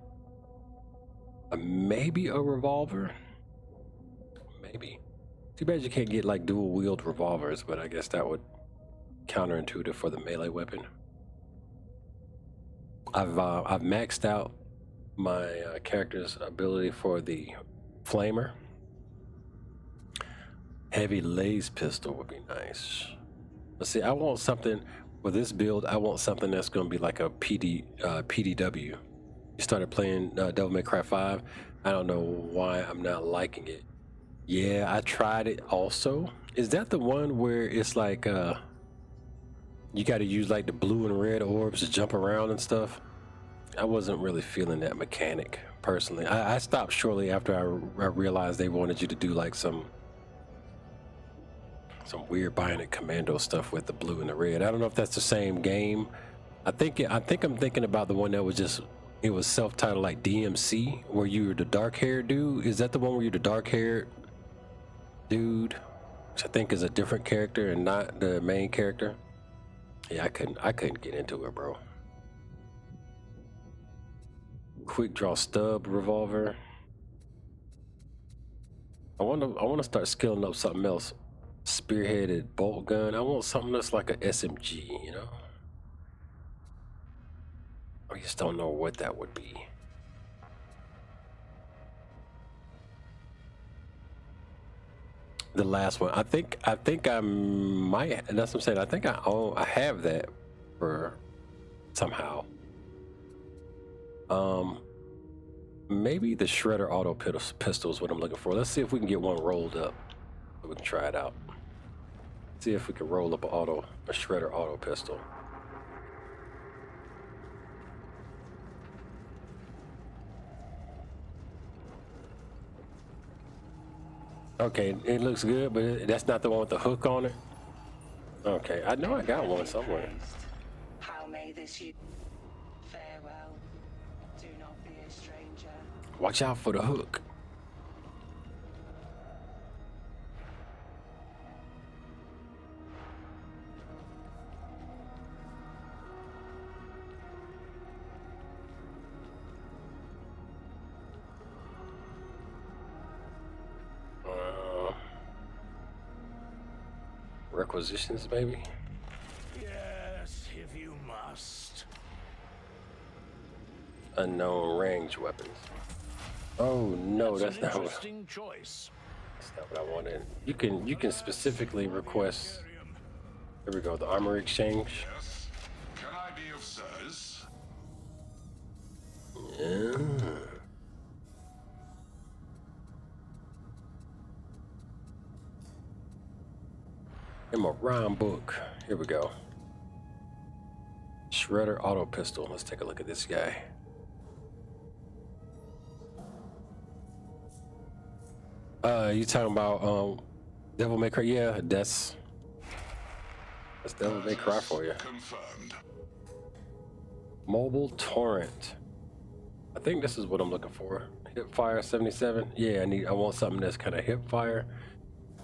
Maybe a revolver. Maybe. Too bad you can't get like dual wield revolvers, but I guess that would counterintuitive for the melee weapon. I've maxed out my character's ability for the flamer. Heavy laser pistol would be nice. Let's see, I want something for this build. I want something that's going to be like a PDW. You started playing Devil May Cry 5. I don't know why I'm not liking it. Yeah, I tried it also. Is that the one where it's like you got to use like the blue and red orbs to jump around and stuff? I wasn't really feeling that mechanic personally. I stopped shortly after I realized they wanted you to do like some weird Bionic Commando stuff with the blue and the red. I don't know if that's the same game. I think I'm thinking about the one that was it was self-titled like DMC, where you were the dark-haired dude. Is that the one where you're the dark-haired dude, which I think is a different character and not the main character? Yeah, I couldn't get into it, bro. Quick draw stub revolver. I want to start skilling up something else. Spearheaded bolt gun. I want something that's like a SMG, you know? I just don't know what that would be. The last one. I think I might, and that's what I'm saying. I think I have that for somehow. Maybe the Shredder auto pistol is what I'm looking for. Let's see if we can get one rolled up so we can try it out. See if we can roll up a Shredder auto pistol. Okay, it looks good, but that's not the one with the hook on it. Okay, I know I got one somewhere. How may this you farewell? Do not be a stranger. Watch out for the hook. Requisitions, maybe? Yes, if you must. Unknown range weapons. Oh no, that's not what. Interesting choice. That's not what I wanted. You can specifically request. Here we go. The armor exchange. Yes. Can I be of service? Yeah. In my rhyme book. Here we go. Shredder auto pistol. Let's take a look at this guy. You talking about Devil May Cry? Yeah, that's Devil May Cry for you. Confirmed. Mobile torrent. I think this is what I'm looking for. Hipfire 77. Yeah, I want something that's kind of hipfire.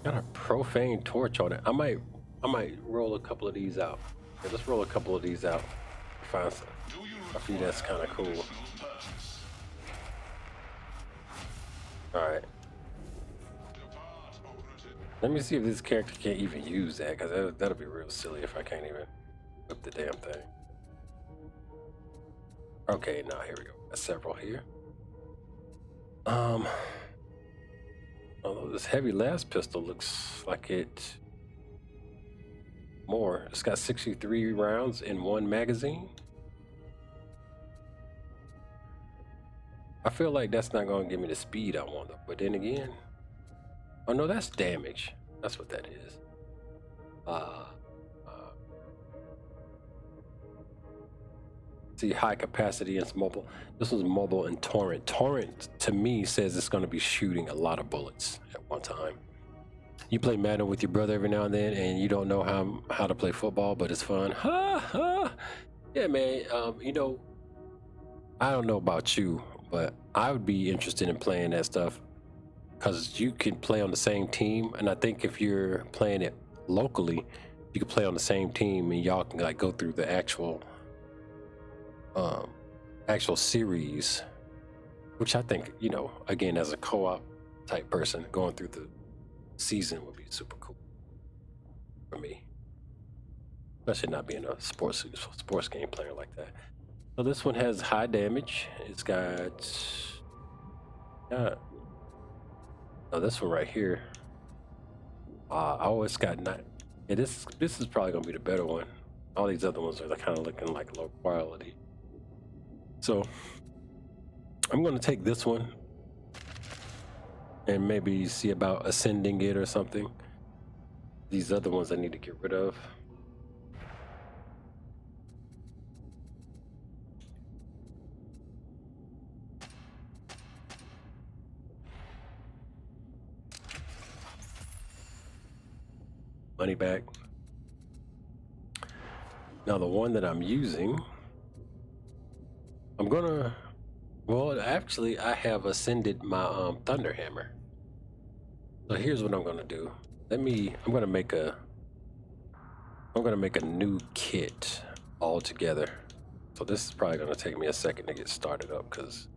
Got a profane torch on it. I might roll a couple of these out. Yeah, let's roll a couple of these out. Find some. I think that's kind of cool. All right. Let me see if this character can't even use that, because that'll be real silly if I can't even whip the damn thing. Okay, now here we go. Got several here. Although this heavy last pistol looks like it's got 63 rounds in one magazine. I feel like that's not going to give me the speed I want, but then again, oh no, that's damage. That's what that is. See, high capacity and mobile. This was mobile and torrent. Torrent to me says it's going to be shooting a lot of bullets at one time. You play Madden with your brother every now and then, and you don't know how to play football, but it's fun. Yeah, man. You know, I don't know about you, but I would be interested in playing that stuff because you can play on the same team, and I think if you're playing it locally, you can play on the same team, and y'all can like go through the actual series, which I think, you know, again, as a co-op type person, going through the season would be super cool for me, especially not being a sports game player like that. So this one has high damage. It's got oh, this one right here. Oh, it's got not. Yeah, this is probably gonna be the better one. All these other ones are kind of looking like low quality. So I'm gonna take this one and maybe see about ascending it or something. These other ones I need to get rid of. Money back. Now the one that I'm using, I'm gonna, well, actually I have ascended my Thunderhammer. So here's what I'm gonna do. I'm gonna make a new kit altogether. So this is probably gonna take me a second to get started up because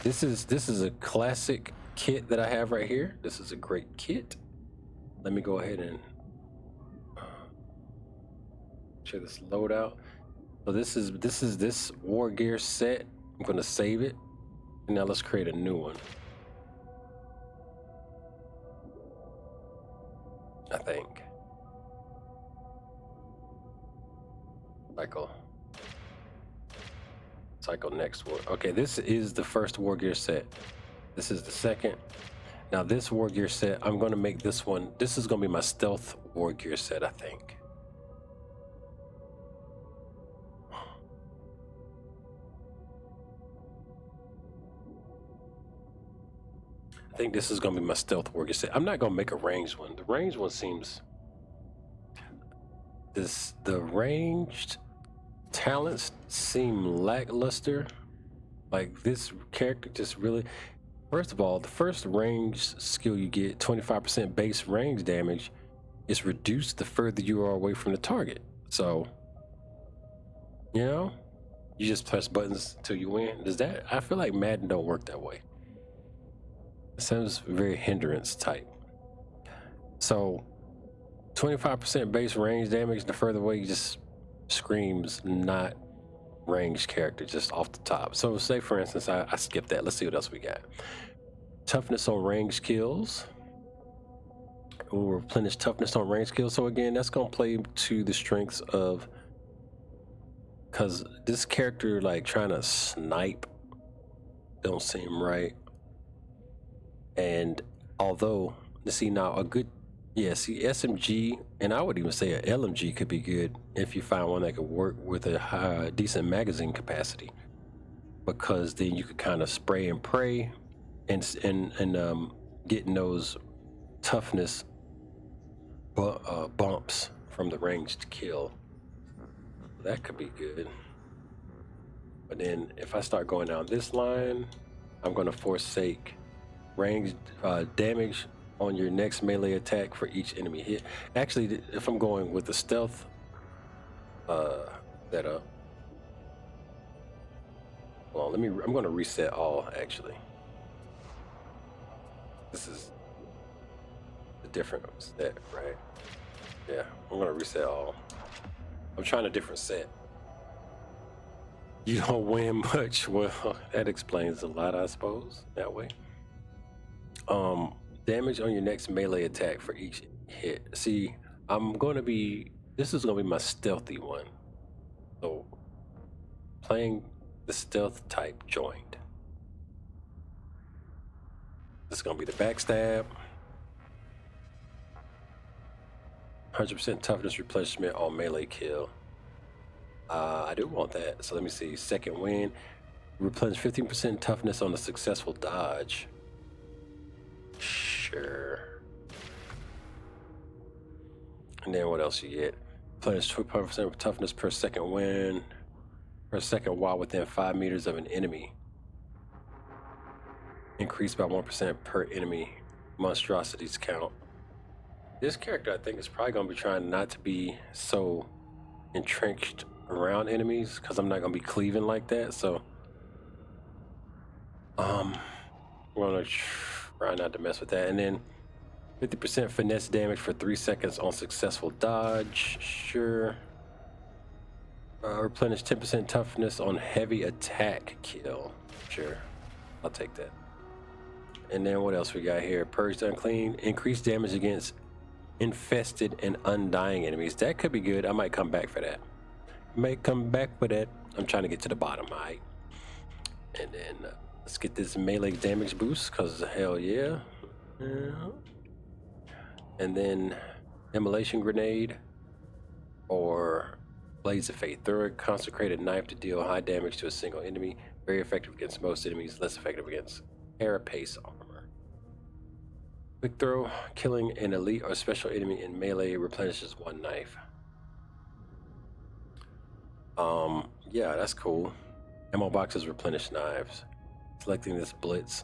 this is a classic kit that I have right here. This is a great kit. Let me go ahead and share this loadout. So this is this War Gear set. I'm gonna save it. And now let's create a new one. I think. Cycle next war. Okay, this is the first War Gear set. This is the second. Now this War Gear set, I'm gonna make this one. This is gonna be my stealth War Gear set, I think. I think this is gonna be my stealth War Gear set. I'm not gonna make a ranged one. The ranged one seems the ranged talents seem lackluster. Like this character just really. First of all, the first range skill you get, 25% base range damage, is reduced the further you are away from the target. So, you know, you just press buttons until you win. Does that? I feel like Madden don't work that way. It sounds very hindrance type. So, 25% base range damage, the further away, you just screams not ranged character just off the top. So say for instance I skipped that. Let's see what else we got. Toughness on ranged kills. We'll replenish toughness on ranged kills. So again, that's gonna play to the strengths of, because this character like trying to snipe don't seem right. And although see now a good SMG, and I would even say a LMG could be good if you find one that could work with a decent magazine capacity, because then you could kind of spray and pray and getting those toughness bumps from the ranged kill. That could be good. But then if I start going down this line, I'm going to forsake ranged damage on your next melee attack for each enemy hit. Actually, if I'm going with the stealth setup, well, I'm going to reset all. Actually, this is the different set, right? Yeah, I'm going to reset all. I'm trying a different set. You don't win much. Well, that explains a lot, I suppose, that way. Damage on your next melee attack for each hit. See, this is going to be my stealthy one. So, playing the stealth type joined. This is going to be the backstab. 100% toughness replenishment on melee kill. I do want that. So let me see. Second wind. Replenish 15% toughness on a successful dodge. Sure. And then what else you get? Replenish 25% toughness per second wind. Per second while within 5 meters of an enemy. Increased by 1% per enemy monstrosities count. This character, I think, is probably going to be trying not to be so entrenched around enemies because I'm not going to be cleaving like that. So, we're going to try not to mess with that. And then 50% finesse damage for 3 seconds on successful dodge. Sure. Replenish 10% toughness on heavy attack kill. Sure. I'll take that. And then what else we got here? Purged Unclean. Increased damage against infested and undying enemies. That could be good. I might come back for that. Might come back for that. I'm trying to get to the bottom, alright? And then let's get this melee damage boost, because hell yeah. And then Immolation Grenade or Blades of Fate. Throw a consecrated knife to deal high damage to a single enemy. Very effective against most enemies, less effective against carapace armor. Quick throw, killing an elite or special enemy in melee replenishes 1 knife. Yeah, that's cool. Ammo boxes replenish knives. Selecting this blitz.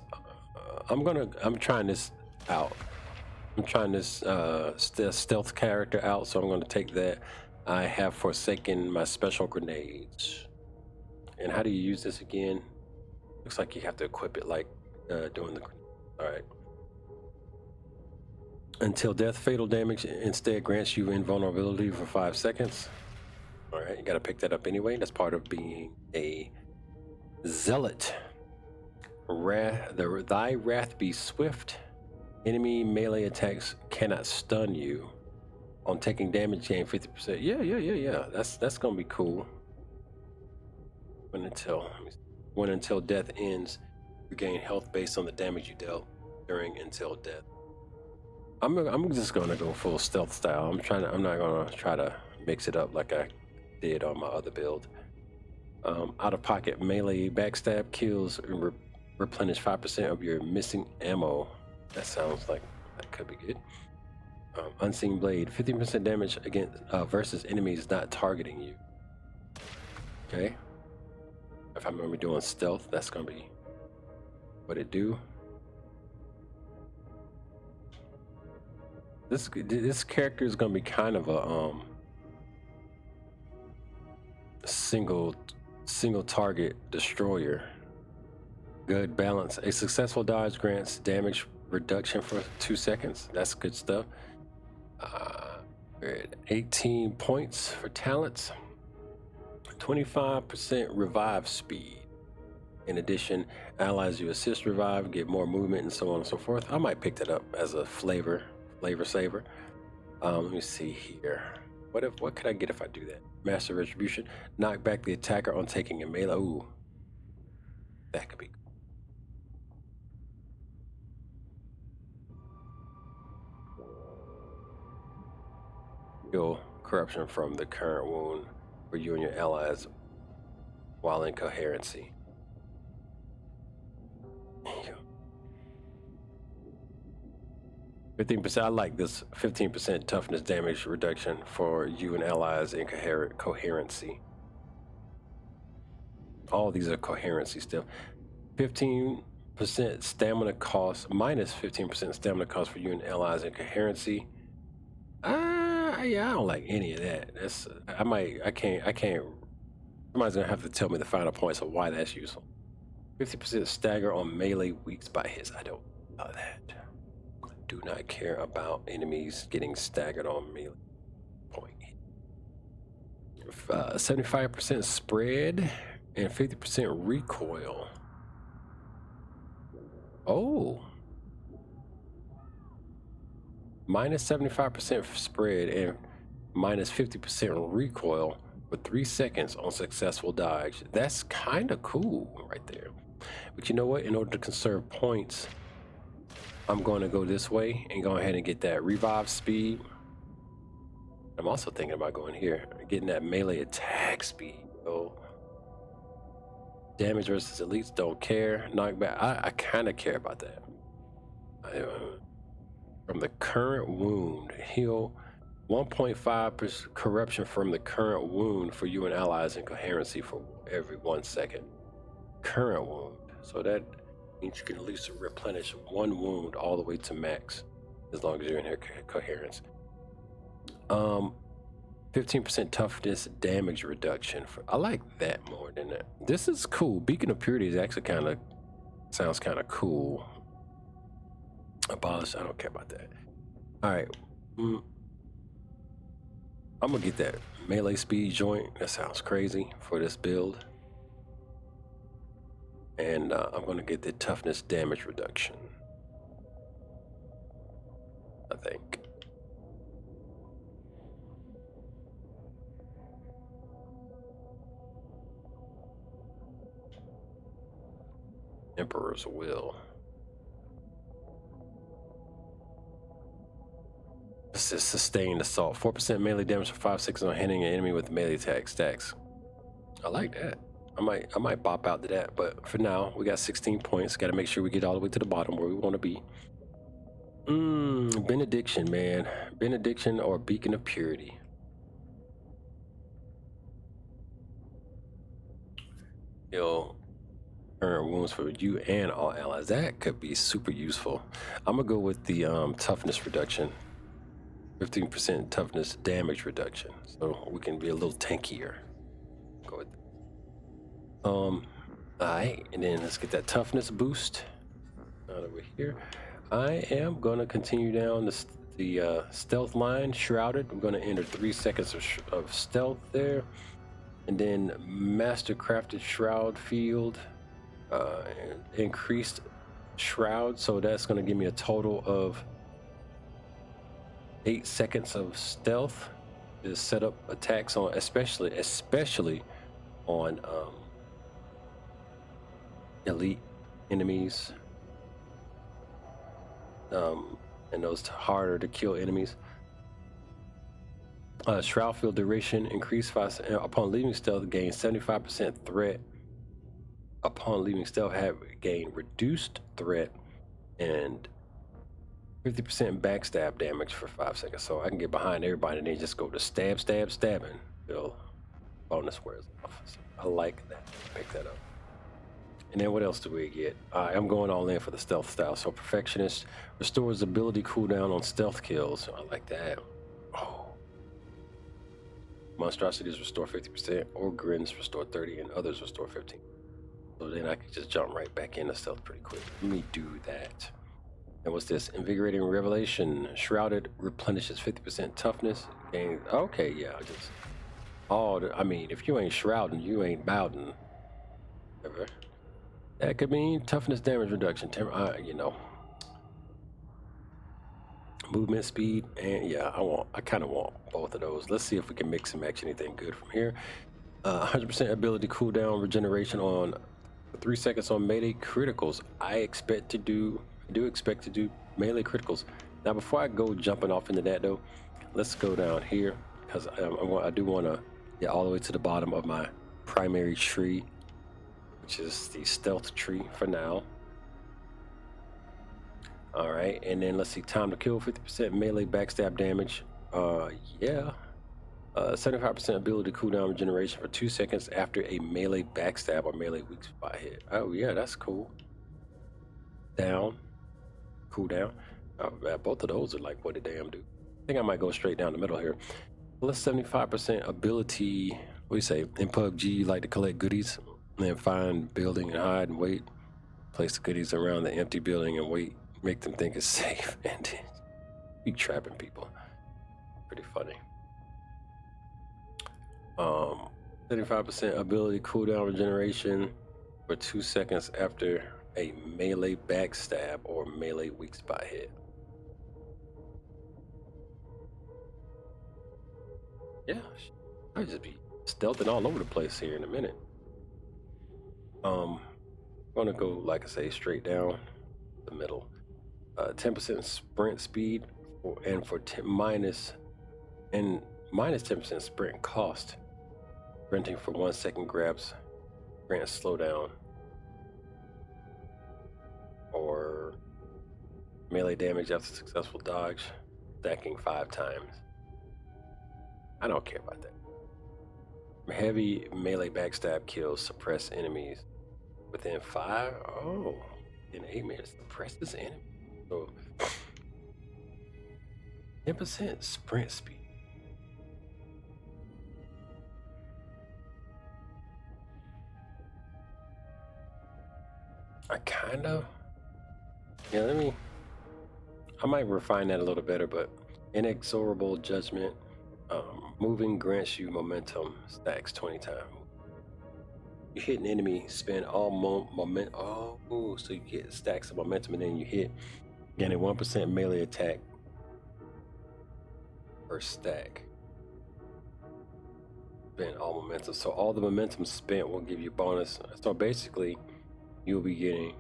I'm trying this out. I'm trying this stealth character out, so I'm gonna take that. I have forsaken my special grenades. And how do you use this again? Looks like you have to equip it like doing the. All right. Until death, fatal damage instead grants you invulnerability for 5 seconds. All right, you gotta pick that up anyway. That's part of being a zealot. Thy wrath be swift. Enemy melee attacks cannot stun you. On taking damage, gain 50%. Yeah. That's gonna be cool. When until death ends, you gain health based on the damage you dealt during until death. I'm just gonna go full stealth style. I'm not gonna try to mix it up like I did on my other build. Out of pocket melee backstab kills replenish 5% of your missing ammo. That sounds like that could be good. Unseen blade, 15% damage against versus enemies not targeting you. Okay. If I'm gonna be doing stealth, that's gonna be what it do. This character is gonna be kind of a single target destroyer. Good balance. A successful dodge grants damage reduction for 2 seconds. That's good stuff. We're at 18 points for talents. 25% revive speed. In addition, allies you assist revive, get more movement, and so on and so forth. I might pick that up as a flavor saver. Let me see here. What could I get if I do that? Master Retribution. Knock back the attacker on taking a melee. Ooh. That could be cool. Heal corruption from the current wound for you and your allies while in coherency. 15%. I like this 15% toughness damage reduction for you and allies in coherency. All these are coherency still. 15% stamina cost, minus 15% stamina cost for you and allies in coherency. Yeah, I don't like any of that. I can't. Somebody's gonna have to tell me the final points of why that's useful. 50% stagger on melee weaks by hits. I don't know that. Do not care about enemies getting staggered on melee point. 75% spread and 50% recoil. Oh. Minus 75% spread and minus 50% recoil for 3 seconds on successful dodge. That's kind of cool right there. But you know what? In order to conserve points, I'm going to go this way and go ahead and get that revive speed. I'm also thinking about going here, getting that melee attack speed. So damage versus elites, don't care. Knockback, I kind of care about that. From the current wound, heal 1.5% corruption from the current wound for you and allies, and coherency for every 1 second. Current wound, so that means you can at least replenish 1 wound all the way to max, as long as you're in coherence. 15% toughness damage reduction. I like that more than that. This is cool. Beacon of Purity is actually sounds kind of cool. Abolish, I don't care about that. All right. I'm gonna get that melee speed joint. That sounds crazy for this build. And I'm gonna get the toughness damage reduction, I think. Emperor's Will. This is sustained assault. 4% melee damage for 5 seconds on hitting an enemy with melee attack stacks. I like that. I might bop out to that, but for now we got 16 points. Got to make sure we get all the way to the bottom where we want to be. Benediction, man. Benediction or Beacon of Purity. Yo. Current wounds for you and all allies. That could be super useful. I'm gonna go with the toughness reduction. 15% toughness damage reduction, so we can be a little tankier. Go with alright, and then let's get that toughness boost out over here. I am gonna continue down the stealth line. Shrouded, I'm gonna enter 3 seconds of stealth there, and then master crafted shroud field. Increased shroud, so that's going to give me a total of 8 seconds of stealth to set up attacks on, especially on elite enemies, and those harder to kill enemies. Shroud field duration increased 5 upon leaving stealth. Gain 75% threat. Upon leaving stealth, have gained reduced threat and 50% backstab damage for 5 seconds. So I can get behind everybody and then just go to stabbing till bonus wears off. So I like that. Pick that up. And then what else do we get? I'm going all in for the stealth style. So Perfectionist restores ability cooldown on stealth kills. I like that. Oh. Monstrosities restore 50%, or grins restore 30, and others restore 15. So then I can just jump right back into stealth pretty quick. Let me do that. And what's this? Invigorating Revelation. Shrouded replenishes 50% toughness. Gain. Okay, yeah. I mean, if you ain't shrouding, you ain't bowding. Ever. That could mean toughness damage reduction. Movement speed, and yeah, I kind of want both of those. Let's see if we can mix and match anything good from here. 100% ability cooldown regeneration on 3 seconds on melee criticals. I do expect to do melee criticals. Now, before I go jumping off into that though, let's go down here because I do want to get all the way to the bottom of my primary tree, which is the stealth tree for now. All right, and then let's see, time to kill, 50% melee backstab damage. 75% ability cooldown regeneration for 2 seconds after a melee backstab or melee weak spot hit. Oh yeah, that's cool. Cooldown. Both of those are like what a damn do. I think I might go straight down the middle here. Plus 75% ability. What do you say? In PUBG, you like to collect goodies and then find building and hide and wait. Place the goodies around the empty building and wait. Make them think it's safe and be trapping people. Pretty funny. 75% ability cooldown regeneration for 2 seconds after a melee backstab or melee weak spot hit. Yeah, I'll just be stealthing all over the place here in a minute. I'm gonna go, like I say, straight down the middle. 10% sprint speed, and for minus minus 10% sprint cost. Sprinting for 1 second grabs grants slowdown. Or melee damage after successful dodge, stacking 5 times. I don't care about that. Heavy melee backstab kills suppress enemies within 5. Oh, in 8 minutes, suppress this enemy. So 10% sprint speed. I kind of. Yeah, I might refine that a little better, but inexorable judgment. Moving grants you momentum, stacks 20 times. You hit an enemy, spend all momentum. Oh, so you get stacks of momentum, and then you hit, gaining 1% melee attack per stack. Spend all momentum. So all the momentum spent will give you bonus. So basically, you'll be getting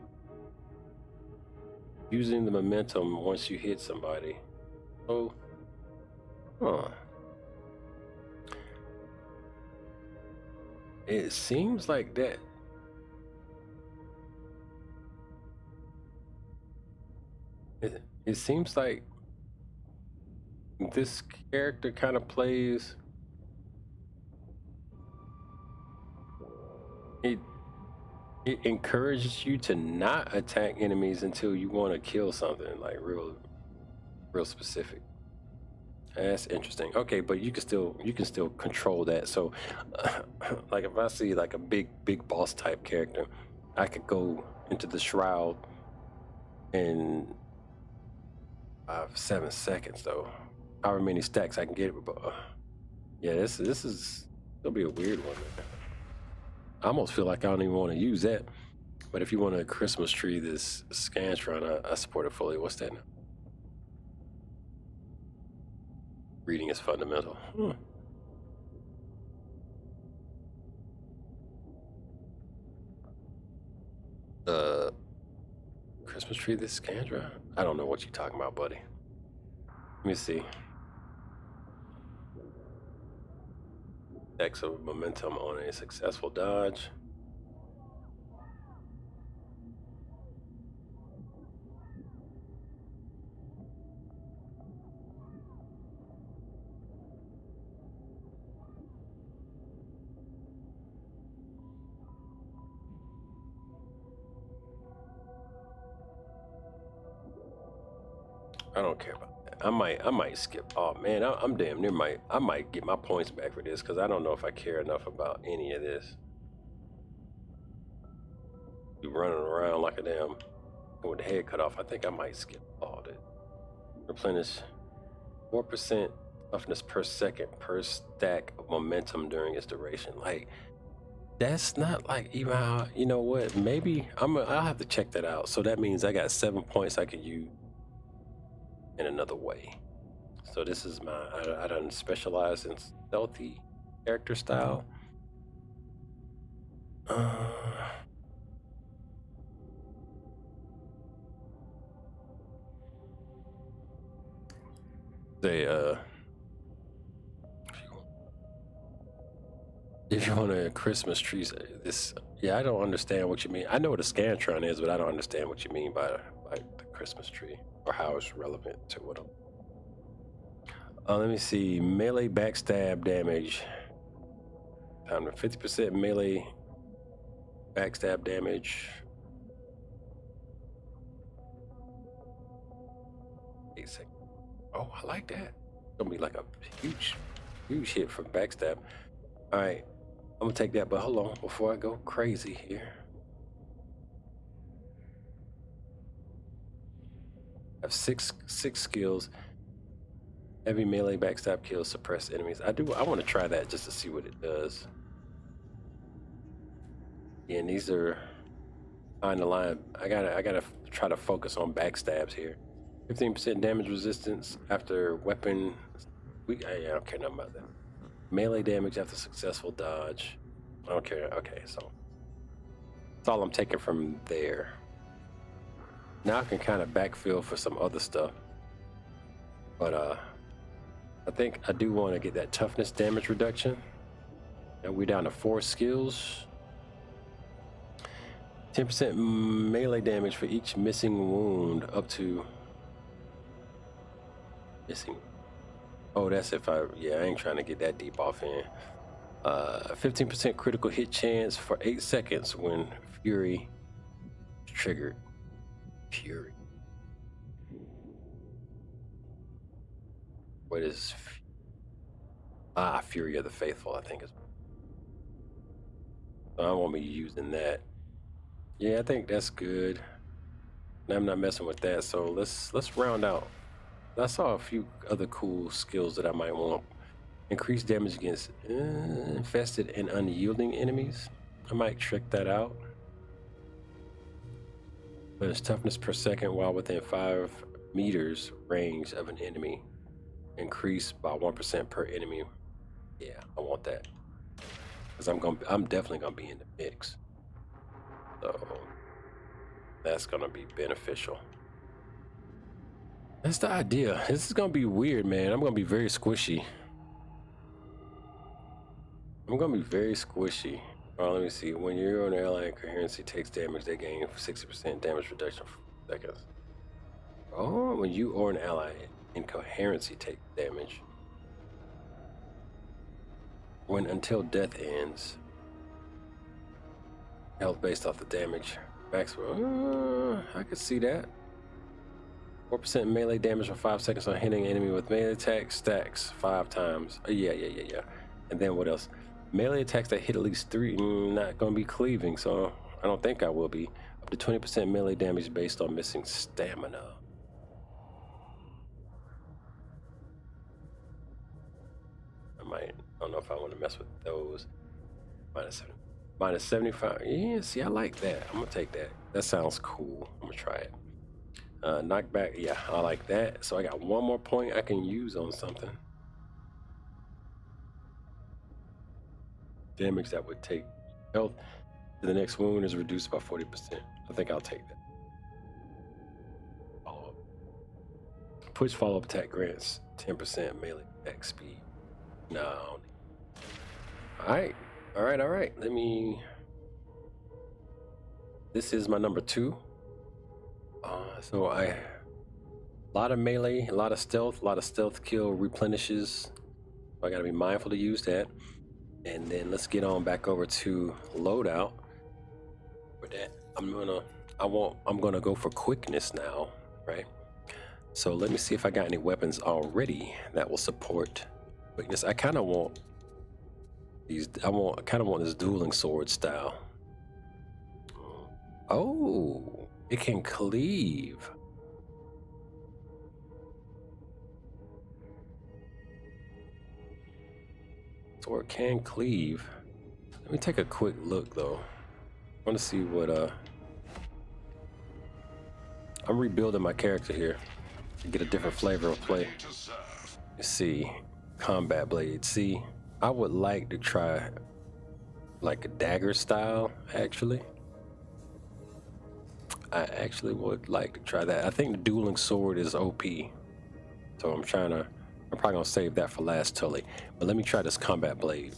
using the momentum once you hit somebody. So, it seems like that. It seems like this character kind of plays. It encourages you to not attack enemies until you want to kill something, like real specific. That's interesting. Okay, but you can still control that. So, like if I see like a big boss type character, I could go into the shroud in 7 seconds though. However many stacks I can get. But yeah, this is gonna be a weird one. I almost feel like I don't even want to use that. But if you want a Christmas tree, this Scantron, I support it fully. What's that now? Reading is fundamental. Christmas tree, this Scandra? I don't know what you're talking about, buddy. Let me see. X of momentum on a successful dodge. I don't care about that. I might skip. Oh man, I'm damn near I might get my points back for this because I don't know if I care enough about any of this. You running around like a damn with the head cut off. I think I might skip all that. Replenish 4% toughness per second per stack of momentum during its duration. Like that's not like even how, you know what? Maybe I'll have to check that out. So that means I got 7 points I could use in another way. So this is I done specialize in stealthy character style. If you want a Christmas tree, I don't understand what you mean. I know what a Scantron is, but I don't understand what you mean by the Christmas tree or how it's relevant to what I'm. Let me see. Melee backstab damage. 50% melee backstab damage. 8 seconds. Oh, I like that. It's gonna be like a huge hit from backstab. All right, I'm gonna take that, but hold on before I go crazy here. I have six skills. Heavy melee backstab kills suppress enemies. I want to try that just to see what it does. Yeah, and these are on the line. I gotta try to focus on backstabs here. 15% damage resistance after weapon. I don't care nothing about that. Melee damage after successful dodge. I don't care. Okay, so that's all I'm taking from there. Now I can kind of backfill for some other stuff. But I think I do want to get that toughness damage reduction. And we're down to 4 skills. 10% melee damage for each missing wound up to missing. Oh, that's if I ain't trying to get that deep off in. 15% critical hit chance for 8 seconds when Fury is triggered. Fury. What is Fury of the Faithful, I think is. So I won't be using that. Yeah, I think that's good. I'm not messing with that. So let's round out. I saw a few other cool skills that I might want. Increase damage against infested and unyielding enemies. I might trick that out. But it's toughness per second while within 5 meters range of an enemy. Increase by 1% per enemy. Yeah, I want that. Because I'm definitely gonna be in the mix. So that's gonna be beneficial. That's the idea. This is gonna be weird, man. I'm gonna be very squishy. I'm gonna be very squishy. Oh, let me see. When you're on ally coherency takes damage, they gain 60% damage reduction for seconds. Oh, when you or an ally in coherency take damage. When until death ends. Health based off the damage. Maximum. I could see that. 4% melee damage for 5 seconds on hitting an enemy with melee attack stacks 5 times. Yeah. And then what else? Melee attacks that hit at least 3. Not gonna be cleaving, so I don't think I will be. Up to 20% melee damage based on missing stamina. I don't know if I want to mess with those. Minus 75. Yeah, see, I like that. I'm gonna take that. That sounds cool. I'm gonna try it. Knockback. Yeah, I like that. So I got one more point I can use on something. Damage that would take health to the next wound is reduced by 40%. I think I'll take that. Follow up. Push follow-up attack grants 10% melee attack speed. No. Alright. Let me. This is my number 2. So a lot of melee, a lot of stealth kill replenishes. I gotta be mindful to use that. And then let's get on back over to loadout. For that, I'm gonna go for quickness now, right? So let me see if I got any weapons already that will support quickness. I kind of want these. I kind of want this dueling sword style. Oh, it can cleave. Sword can cleave. Let me take a quick look though. I want to see what I'm rebuilding my character here to get a different flavor of play. Let's see. Combat blade. See, I would like to try like a dagger style, actually. I actually would like to try that. I think the dueling sword is OP. So I'm probably gonna save that for last Tully. But let me try this combat blade.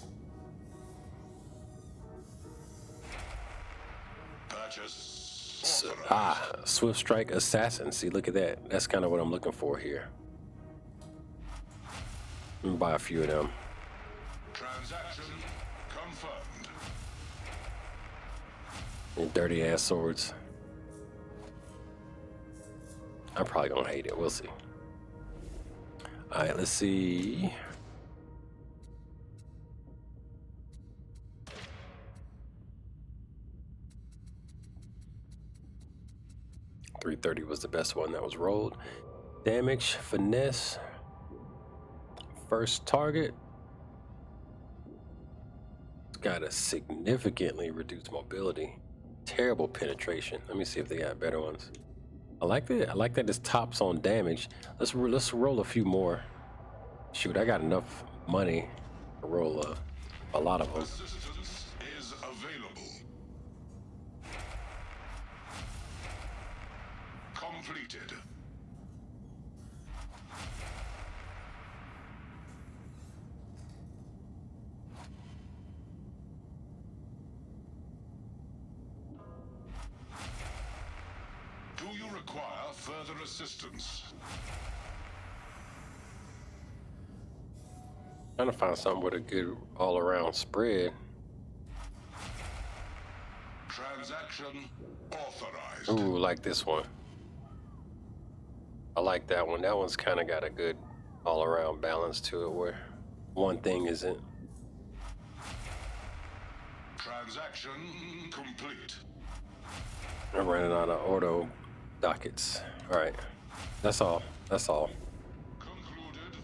Swift Strike Assassin. See, look at that. That's kind of what I'm looking for here. Let me buy a few of them. Transaction confirmed. And dirty ass swords. I'm probably gonna hate it. We'll see. All right, let's see. .330 was the best one that was rolled. Damage, finesse. First target. It's got a significantly reduced mobility. Terrible penetration. Let me see if they got better ones. I like that this tops on damage. Let's roll a few more. Shoot, I got enough money to roll a lot of them. Assistance is available. Completed. further assistance. Trying to find something with a good all-around spread. Transaction authorized. Ooh, like this one. I like that one. That one's kind of got a good all-around balance to it where one thing isn't. Transaction complete. I'm running out of auto dockets. All right. That's all. That's all. Concluded.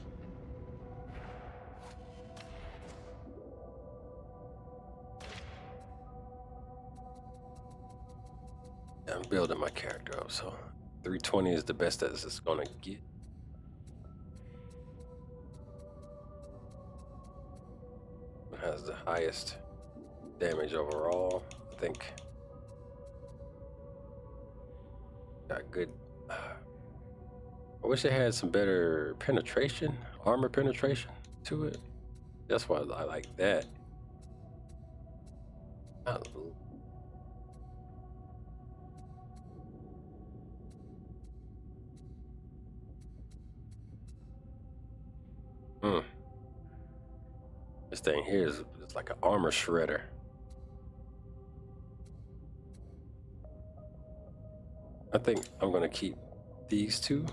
I'm building my character up, so 320 is the best that it's gonna get. It has the highest damage overall, I think. Got good. I wish it had some better penetration, armor penetration to it. That's why I like that. This thing here is like an armor shredder. I think I'm gonna keep these two.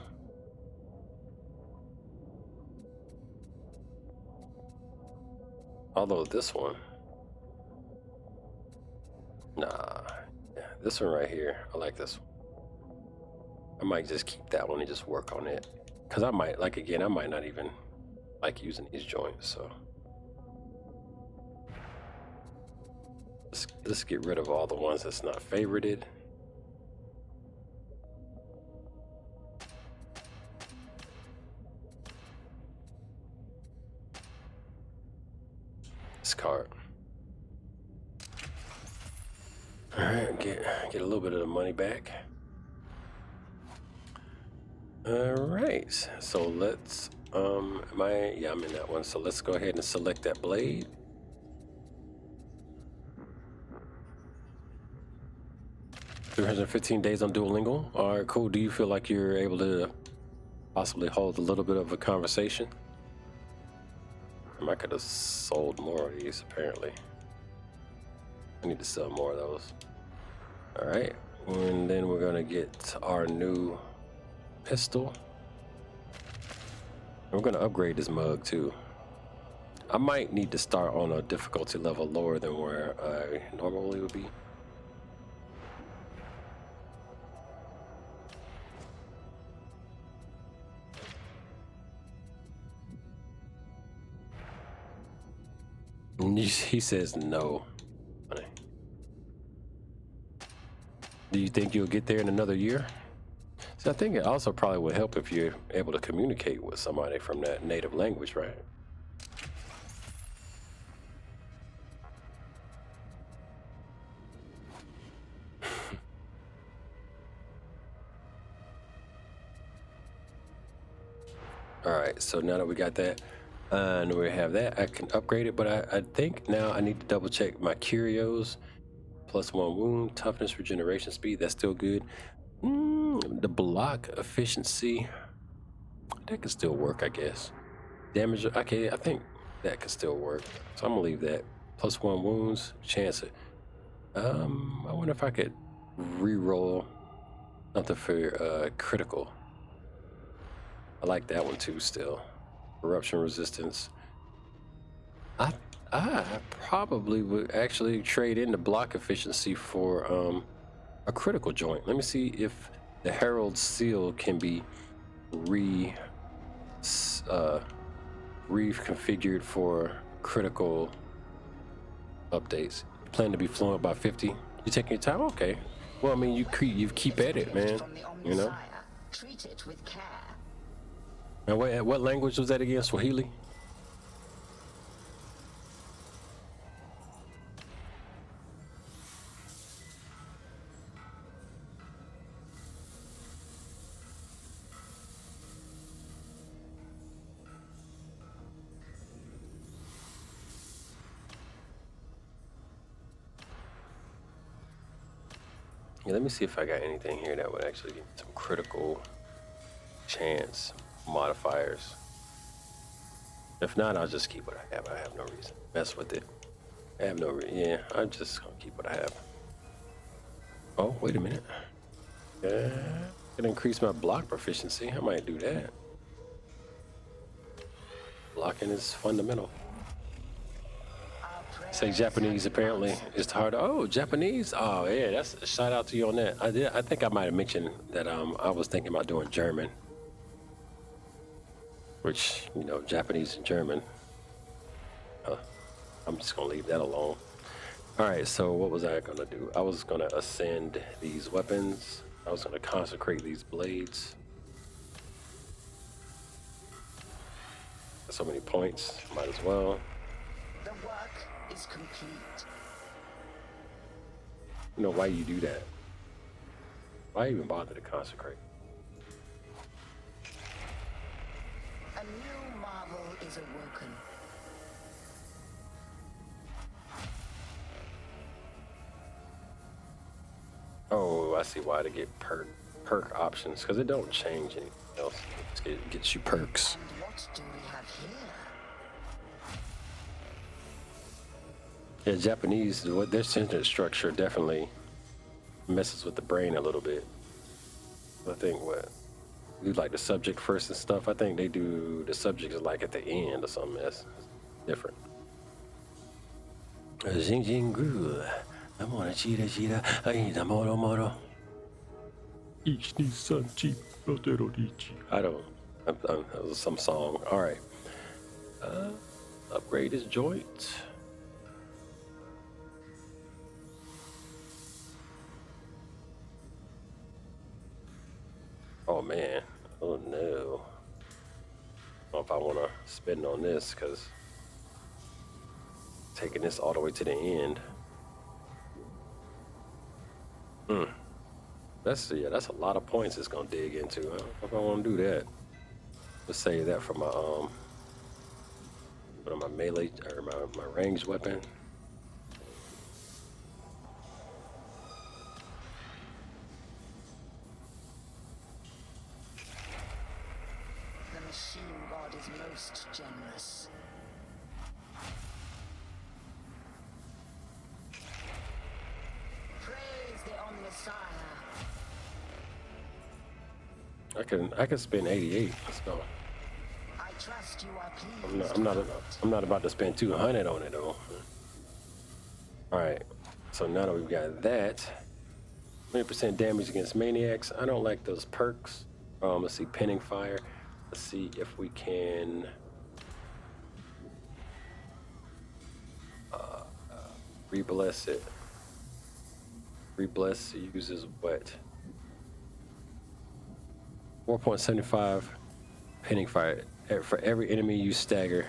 Although this one, nah, yeah, this one right here, I like this one. I might just keep that one and just work on it. Cause I might, like again, I might not even like using these joints, so. Let's get rid of all the ones that's not favorited. This card. All right, get a little bit of the money back. All right, so let's I'm in that one. So let's go ahead and select that blade. $315 days on Duolingo. All right, cool. Do you feel like you're able to possibly hold a little bit of a conversation? I could have sold more of these, apparently. I need to sell more of those. All right, and then we're gonna get our new pistol. We're gonna upgrade this mug too. I might need to start on a difficulty level lower than where I normally would be. He says no. Do you think you'll get there in another year? So I think it also probably would help if you're able to communicate with somebody from that native language, right? All right, so now that we got that, and we have that, I can upgrade it, but I think now I need to double check my curios. +1 wound, toughness, regeneration speed, that's still good. The block efficiency, that could still work, I guess. Damage, okay, I think that could still work. So I'm gonna leave that. +1 wounds, chance it. I wonder if I could re-roll something for critical. I like that one too still. Corruption resistance. I probably would actually trade in the block efficiency for a critical joint. Let me see if the Herald Seal can be reconfigured for critical updates. Plan to be fluent by 50. You taking your time? Okay. Well, I mean, you keep at it, man. You know. Treat it with care. And what language was that again? Swahili? Yeah, let me see if I got anything here that would actually give me some critical chance modifiers. If not, I'll just keep what I have. I have no reason to mess with it. I have no yeah, I'm just gonna keep what I have. Oh, wait a minute. Yeah, gonna increase my block proficiency. I might do that. Blocking is fundamental. Say Japanese apparently is hard. Oh, Japanese. Oh yeah, that's a shout out to you on that. I think I might have mentioned that I was thinking about doing German. Which, you know, Japanese and German. I'm just gonna leave that alone. Alright, so what was I gonna do? I was gonna ascend these weapons. I was gonna consecrate these blades. So many points, might as well. The work is complete. You know, why you do that? Why even bother to consecrate? A new marvel is awoken. Oh, I see why to get perk options, because it don't change anything else. It gets you perks. And what do we have here? Yeah, Japanese, what their sentence structure definitely messes with the brain a little bit. I think what do like the subject first and stuff. I think they do the subject is like at the end or something. That's different. Jing Jing Gru. I'm on a cheetah. I need a moro. Each needs some cheap. I don't. That was some song. All right. Upgrade his joint. Oh man. Oh no. I don't know if I want to spend on this because taking this all the way to the end. That's a lot of points it's gonna dig into. I don't know if I want to do that. Let's save that for my my melee or my ranged weapon. The machine god is most generous. Praise the Omnissiah. I can spend 88. Let's go. I trust you are pleased. I'm not about to spend 200 on it though. All right. So now that we've got that, 20% damage against maniacs. I don't like those perks. Let's see, pinning fire. Let's see if we can rebless it. Rebless uses what? 4.75 pinning fire. For every enemy you stagger.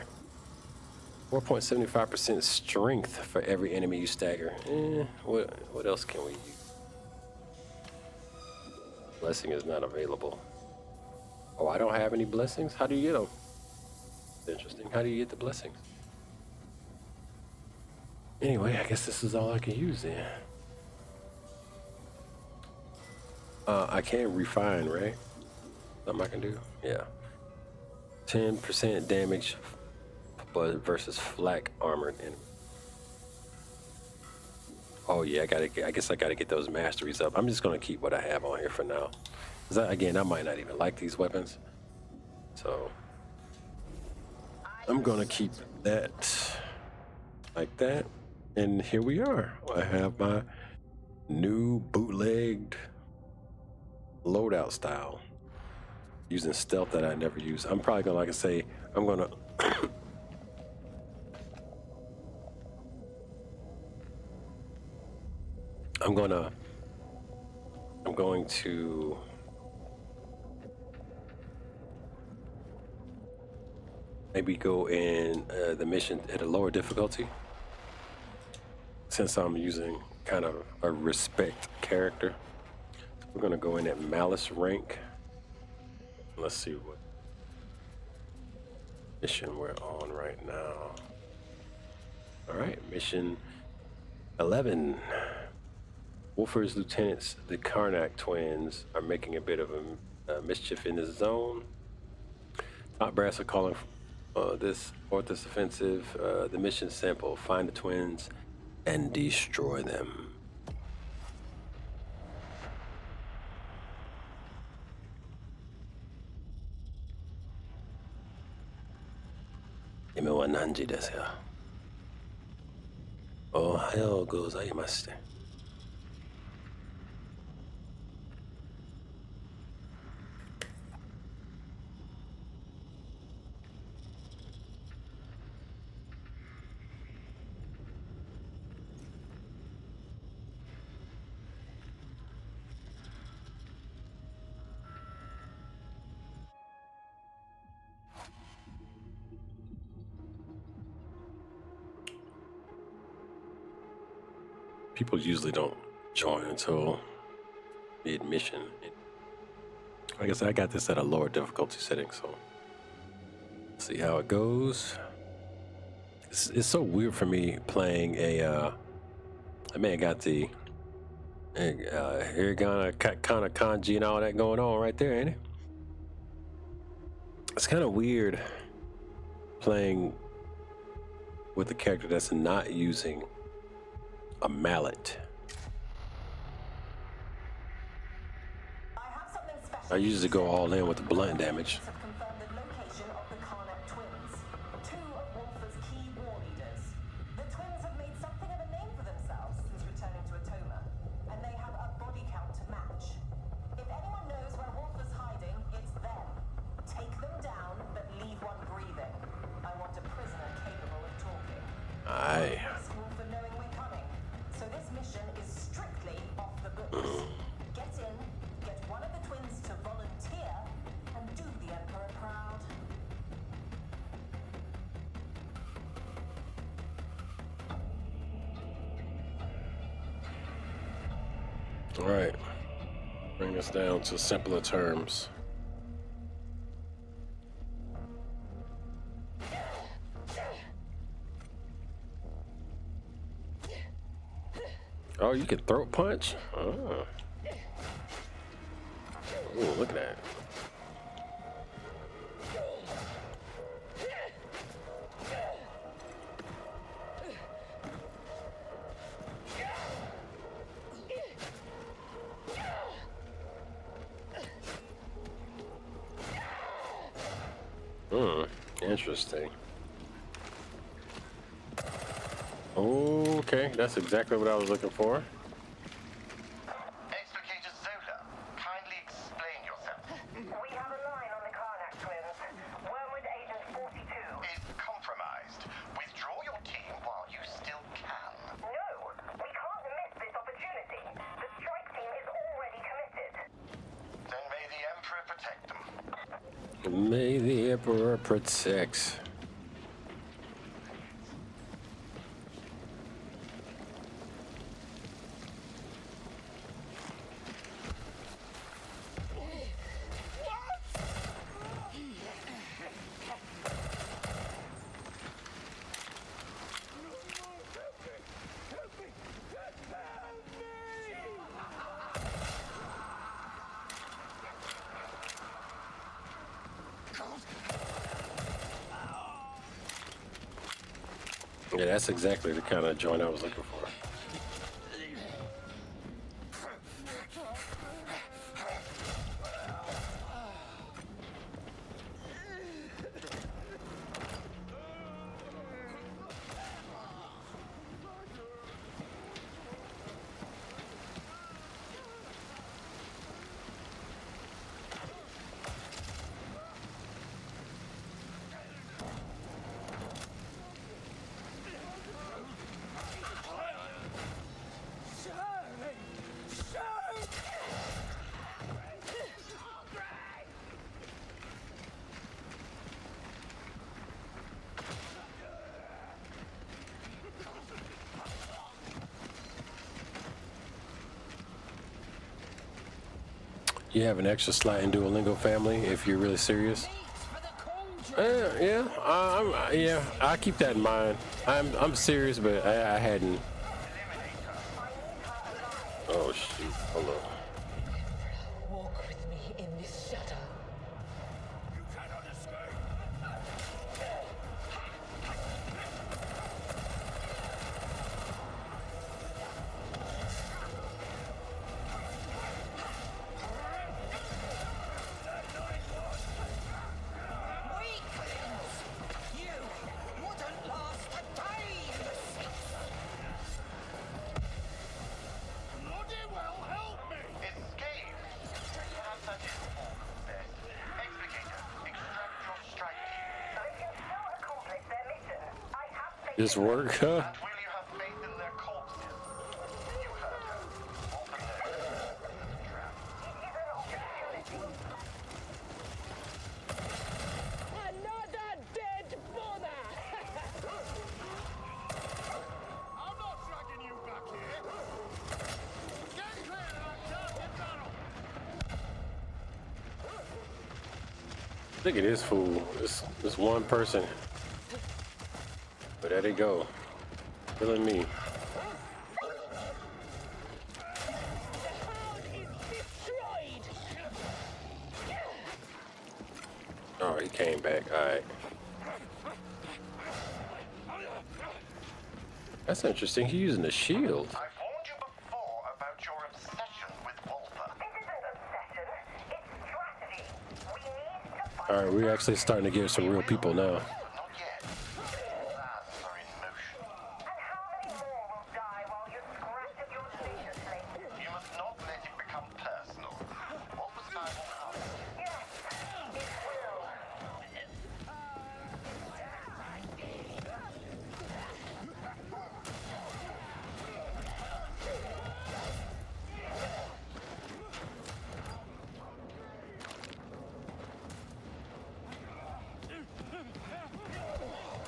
4.75% strength for every enemy you stagger. What else can we use? Blessing is not available. Oh, I don't have any blessings? How do you get them? Interesting. How do you get the blessings? Anyway, I guess this is all I can use then. I can refine, right? Something I can do? Yeah. 10% damage but versus flak armored enemy. Oh yeah, I guess I gotta get those masteries up. I'm just gonna keep what I have on here for now. Again, I might not even like these weapons. So I'm gonna keep that like that. And here we are. I have my new bootlegged loadout style. Using stealth that I never use. I'm probably gonna, like I say, I'm gonna I'm going to maybe go in the mission at a lower difficulty since I'm using kind of a respect character. We're gonna go in at malice rank. Let's see what mission we're on right now. All right, mission 11. Wolfer's lieutenants, the Karnak twins, are making a bit of a mischief in this zone. Top brass are calling this Orthus offensive. The mission simple: find the twins and destroy them. Nanji desu yo. Ohayou gozaimashite. People usually don't join until mid-mission. Like I said, I got this at a lower difficulty setting, so let's see how it goes. It's so weird for me playing a. I mean, I got the Hiragana kind of kanji and all that going on right there, ain't it? It's kind of weird playing with a character that's not using a mallet. I usually go all in with the blunt damage. All right, bring this down to simpler terms. Oh, you can throat punch? Oh. Ooh, look at that. Interesting. Okay, that's exactly what I was looking for. Explicator Zola, kindly explain yourself. We have a line on the Karnak twins. Wormwood Agent 42 is compromised. Withdraw your team while you still can. No, we can't miss this opportunity. The strike team is already committed. Then may the Emperor protect them. May the Emperor protect. Yeah, that's exactly the kind of joint I was looking for. You have an extra slot in Duolingo family if you're really serious. Yeah, I keep that in mind. I'm serious, but I hadn't. Oh This work, huh? And will you have faith in their corpses? You heard her. Open the trap. Another dead mother! I'm not dragging you back here! Get clear of that dirty barrel! Look at this fool. This one person. But there they go. Killing me. Oh, he came back. Alright. That's interesting. He's using a shield. I've warned you before about your obsession with Walther. Alright, we're actually starting to get some real people now. Not yet. Plans are in motion. And how many more will die while you scratch at your viciously? You must not let it become personal. Walther's time will come. Yes, it will.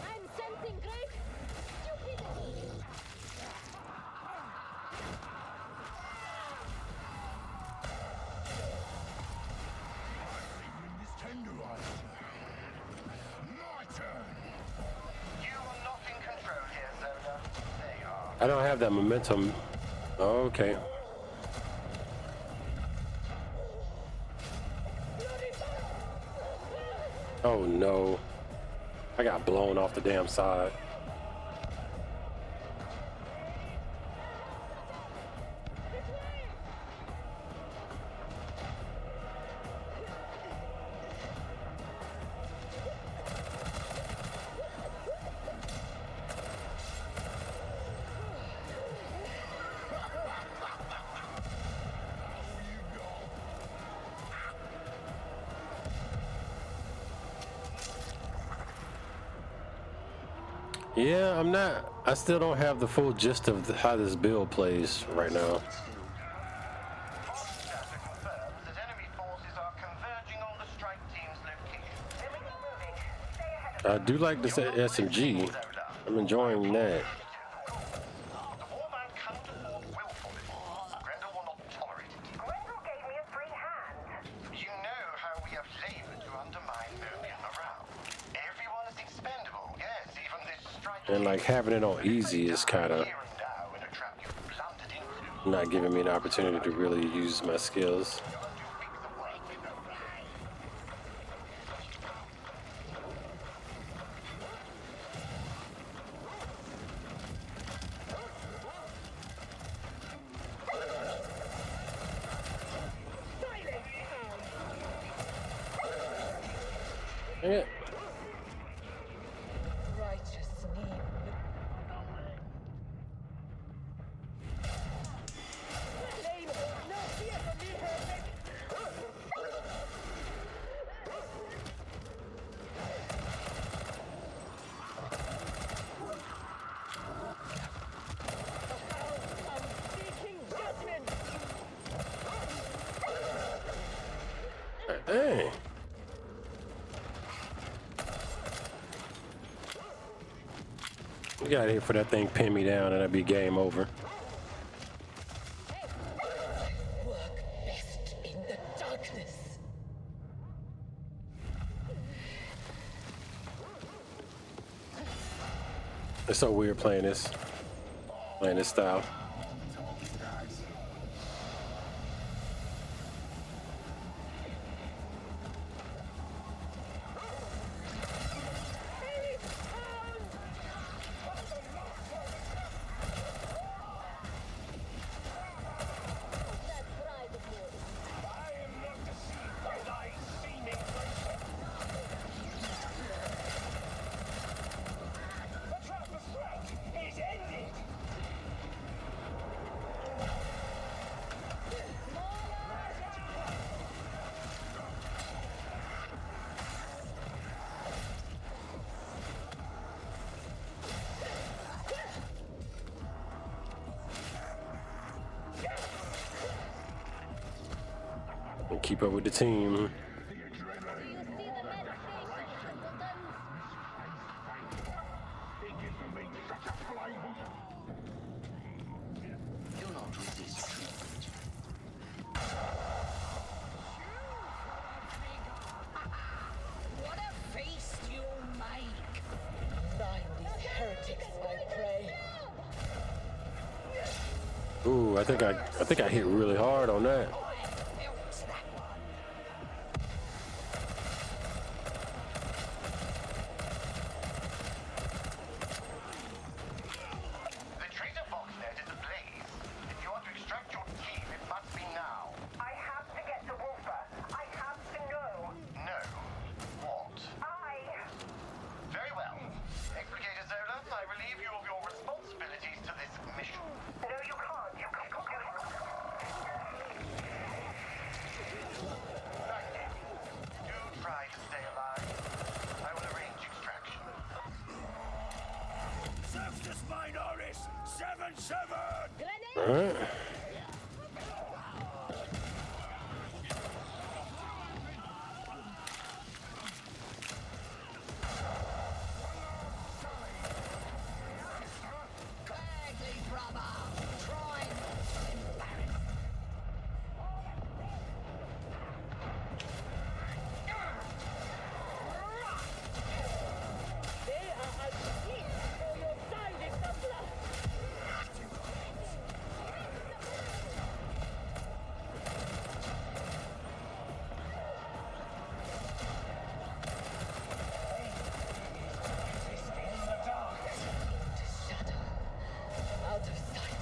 I'm sensing great stupidity! You are not in control here, Zoda. They are. I don't have that momentum. Oh, okay. Oh no. I got blown off the damn side. Yeah, I still don't have the full gist of how this build plays right now. That enemy forces are converging on the strike team's location. I do like this SMG. I'm enjoying that. The warman cannot afford willfulness. Grendel will not tolerate it. Grendel gave me a free hand. You know how we have labored to undermine Opium morale. Everyone is expendable, yes, even this strike. And like having it on easy is kind of not giving me an opportunity to really use my skills. Yeah. Righteous name. No fear for me, perfect. I'm seeking judgment. Hey. We got here for that thing pin me down and that'd be game over. Work best in the darkness. It's so weird playing this style. And keep up with the team. What a feast you'll make! Thine these heretics, I pray. Ooh, I think I hit really hard on that. The traitor box net is ablaze. If you want to extract your team, it must be now. I have to get to Wolfer. I have to know. No. What? Very well. Exbrigator Zola, I relieve you of your responsibilities to this mission. No, you can't. You can't. Do try to stay alive. I will arrange extraction. Justice Minoris 7-7! All right. Bagley, brother! Try and embarrass. They are a sheep for your side in the blood! Out of sight.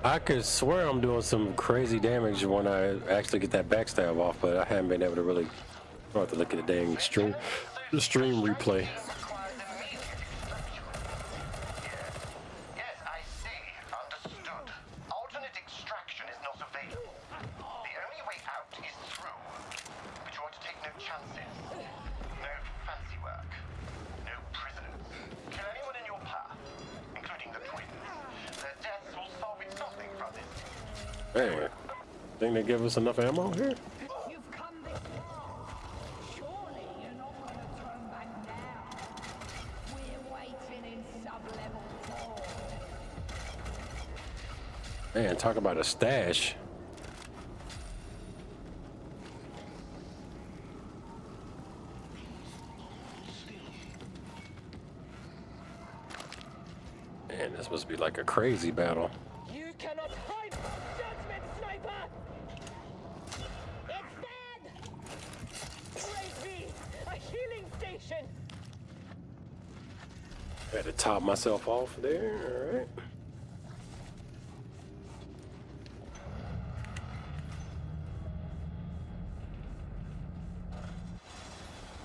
I could swear I'm doing some crazy damage when I actually get that backstab off, but I haven't been able to really. I'll have to look at the dang stream replay. Yes, I see. Understood. Alternate extraction is not available. The only way out is through. But you ought to take no chances. No fancy work. No prisoners. Kill anyone in your path, including the twins. Their deaths will solve something from this. Man, think they give us enough ammo here? You've come this far. Surely you're not going to turn back now. We're waiting in sub-level 4. Man, talk about a stash. Man, this must be like a crazy battle. You cannot hide from judgment, sniper! It's dead! Praise be, a healing station! I had to top myself off there, alright.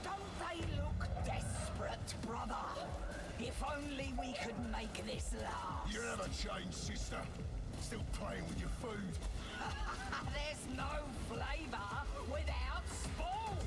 Don't they look desperate, brother? If only we could make this last. You never change, sister. Still playing with your food. There's no flavor without sport.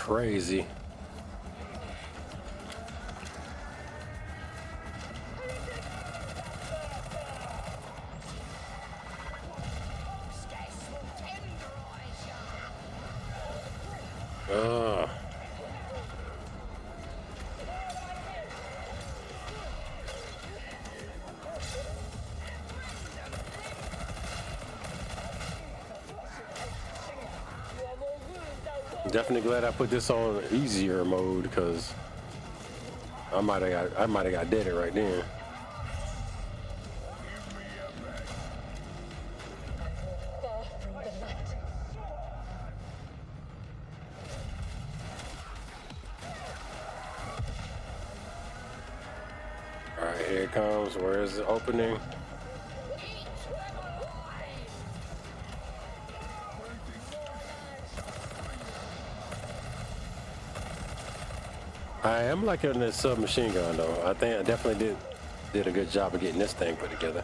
crazy. Definitely glad I put this on easier mode because I might have got dead right then. All right, here it comes. Where is the opening? I am liking this submachine gun though. I think I definitely did a good job of getting this thing put together.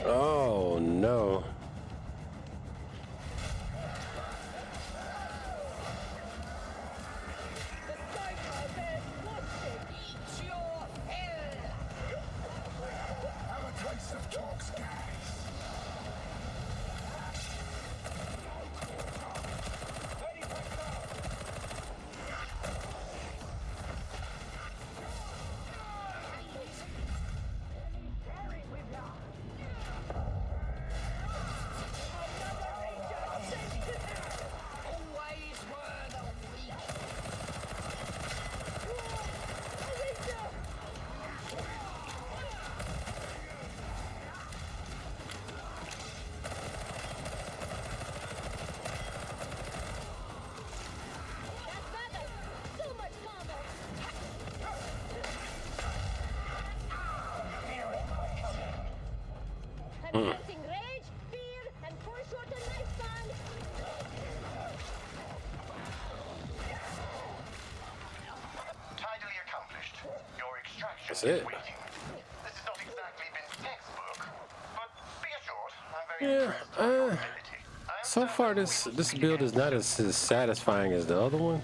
Oh no. That's it. This has not exactly been textbook, but be assured, I'm very Yeah. So far, this build is not as satisfying as the other one.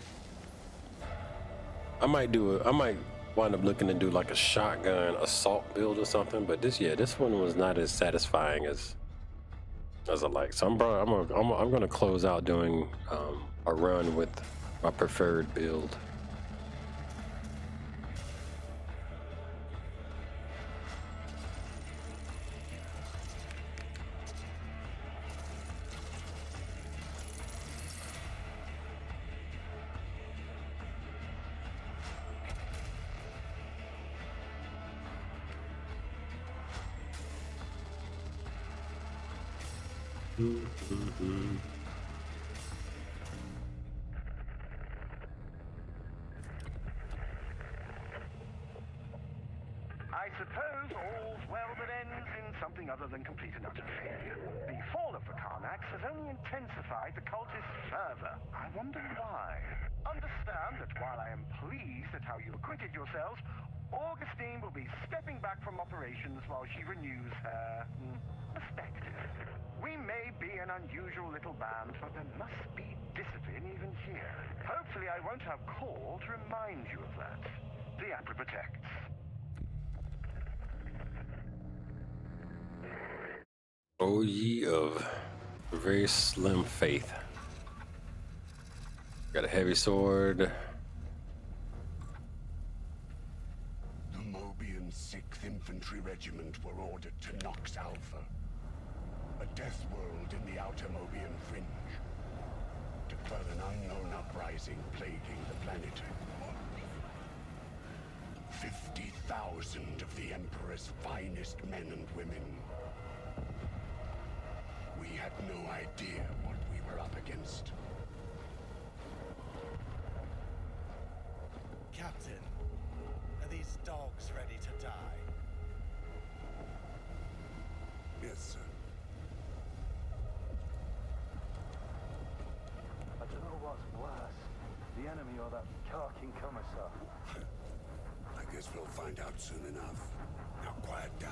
I might wind up looking to do like a shotgun assault build or something. But this one was not as satisfying as I like. So I'm gonna close out doing a run with my preferred build. I suppose all's well that ends in something other than complete and utter failure. The fall of the Karnax has only intensified the cultist fervor. I wonder why. Understand that while I am pleased at how you acquitted yourselves, Augustine will be stepping back from operations while she renews her perspective. We may be an unusual little band, but there must be discipline even here. Hopefully I won't have call to remind you of that. The Emperor protects. O ye of very slim faith. Got a heavy sword. The Mobian 6th Infantry Regiment were ordered to Nox Alpha, a death world in the outer Mobian fringe, to quell an unknown uprising plaguing the planet. 50,000 of the Emperor's finest men and women. We had no idea what we were up against. Captain, are these dogs ready to die? Yes, sir. I don't know what's worse, the enemy or that carking commissar? I guess we'll find out soon enough. Now quiet down.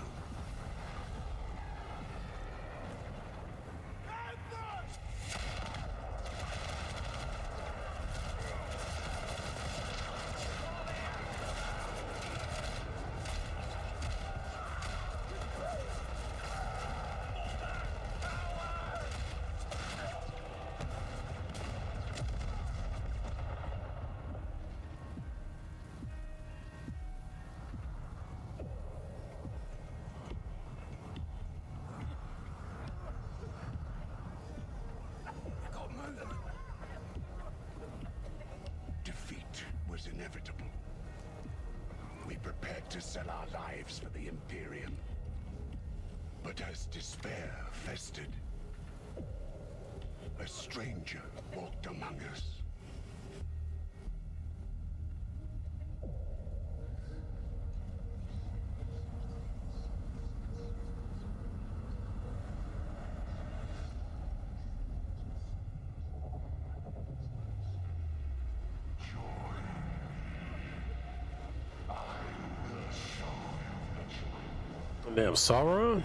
Defeat was inevitable. We prepared to sell our lives for the Imperium. But as despair festered, a stranger walked among us. Damn, Sauron?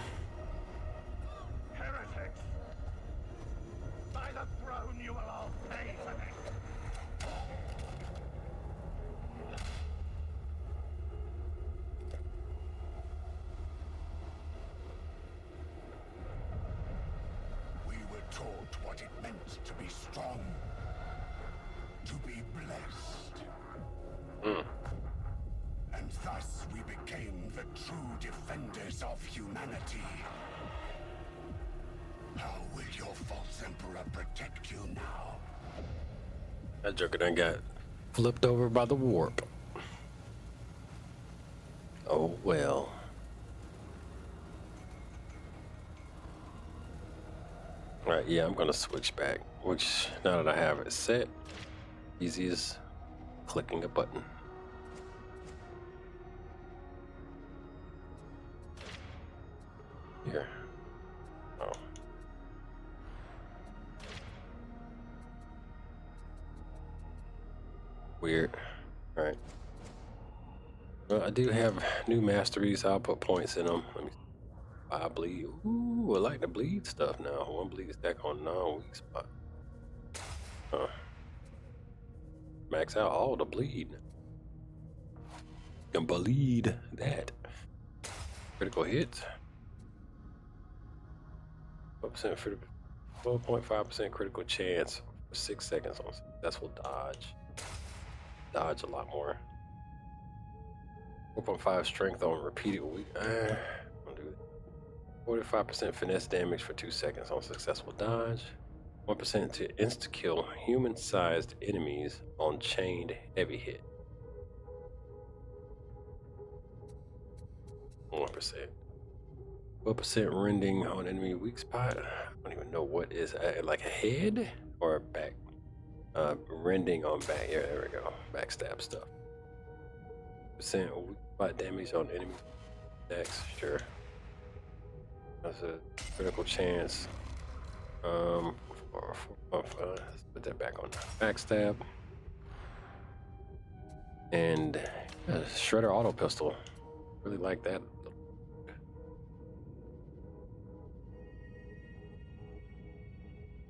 Heretics! By the throne, you will all pay for this! We were taught what it meant to be strong, to be blessed. And thus we became the true defenders of humanity. How will your false emperor protect you now? That joker done got flipped over by the warp. Oh well. Alright, yeah, I'm gonna switch back. Which, now that I have it set, easy as clicking a button. Here. Oh. Weird. Alright. Well, I do have new masteries. I'll put points in them. Let me see. 5 bleed. Ooh, I like the bleed stuff now. 1 bleed stack on non-weak spot. Huh. Max out all the bleed. Can bleed that. Critical hits. 12.5% critical chance for 6 seconds on successful dodge. Dodge a lot more. 4.5 strength on repeated weak. Don't do it. 45% finesse damage for 2 seconds on successful dodge. 1% to insta-kill human-sized enemies on chained heavy hit. 1%. 12% rending on enemy weak spot. I don't even know what is like a head or a back. Rending on back. Yeah, there we go. Backstab stuff. Percent weak spot damage on enemy attacks. Sure. That's a critical chance. Let's put that back on. Backstab. And Shredder auto pistol. Really like that.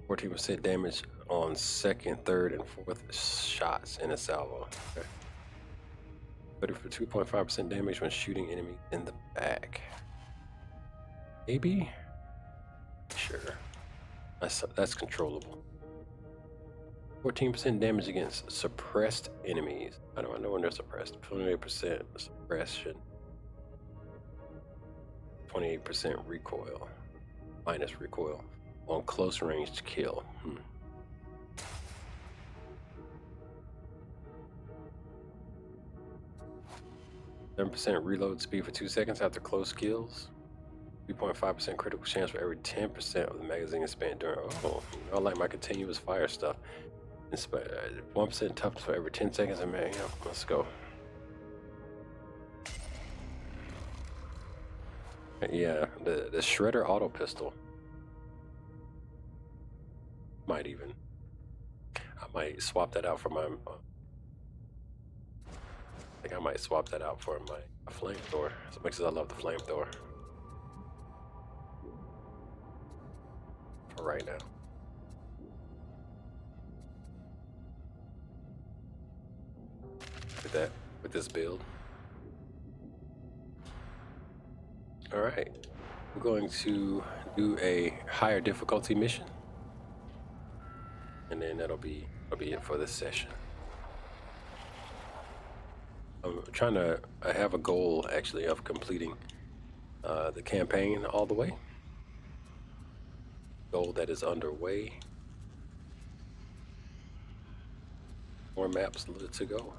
14% damage on second, third, and fourth shots in a salvo. Okay. But for 2.5% damage when shooting enemies in the back. Maybe? Sure. That's controllable. 14% damage against suppressed enemies. I don't know when they're suppressed. 28% suppression. 28% recoil. Minus recoil. On close range to kill. 7% reload speed for 2 seconds after close kills. 3.5% critical chance for every 10% of the magazine is spent during. Oh, I like my continuous fire stuff. 1% toughness for every 10 seconds. And man, let's go. Yeah, the Shredder auto pistol. I might swap that out for my. I think I might swap that out for my flamethrower. As much as I love the flamethrower. For right now. With this build. All right, we're going to do a higher difficulty mission, and then that'll be it for this session. I have a goal actually of completing the campaign all the way. Goal that is underway. More maps to go.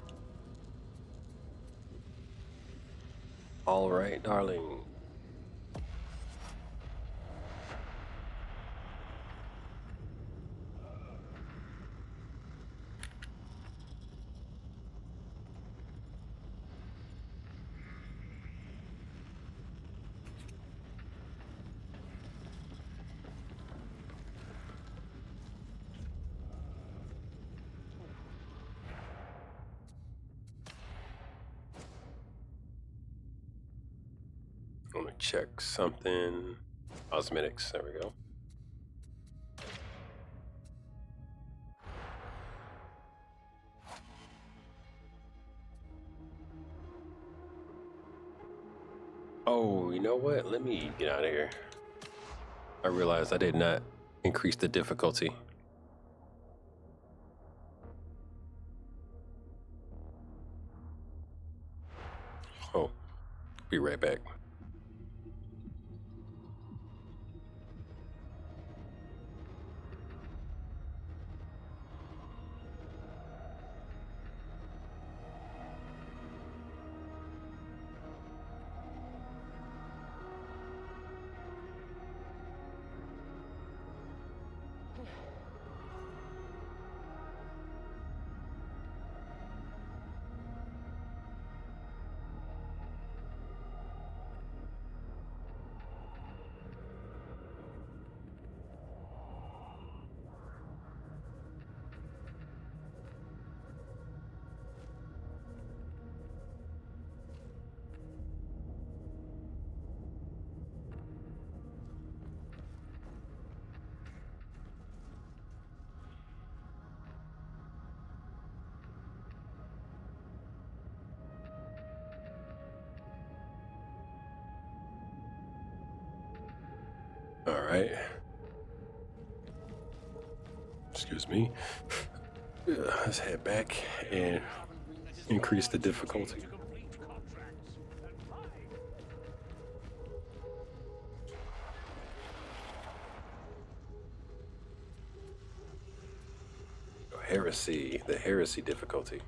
All right, darling. Let me check something. Cosmetics, there we go. Oh, you know what? Let me get out of here. I realized I did not increase the difficulty. Oh, be right back. All right. Excuse me. Let's head back and increase the difficulty. Heresy, the heresy difficulty.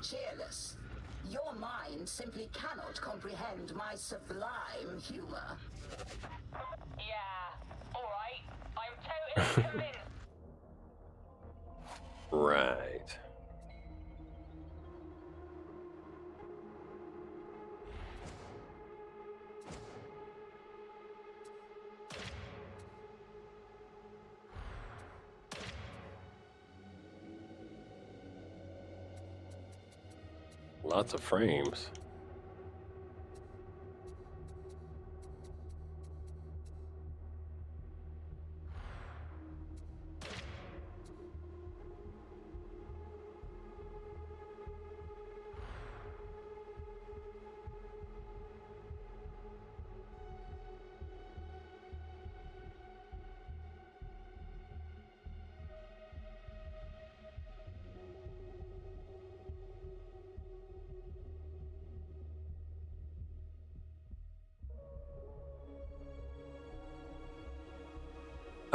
Cheerless. Your mind simply cannot comprehend my sublime humor. Yeah, alright. I'm totally convinced. Right. Lots of frames.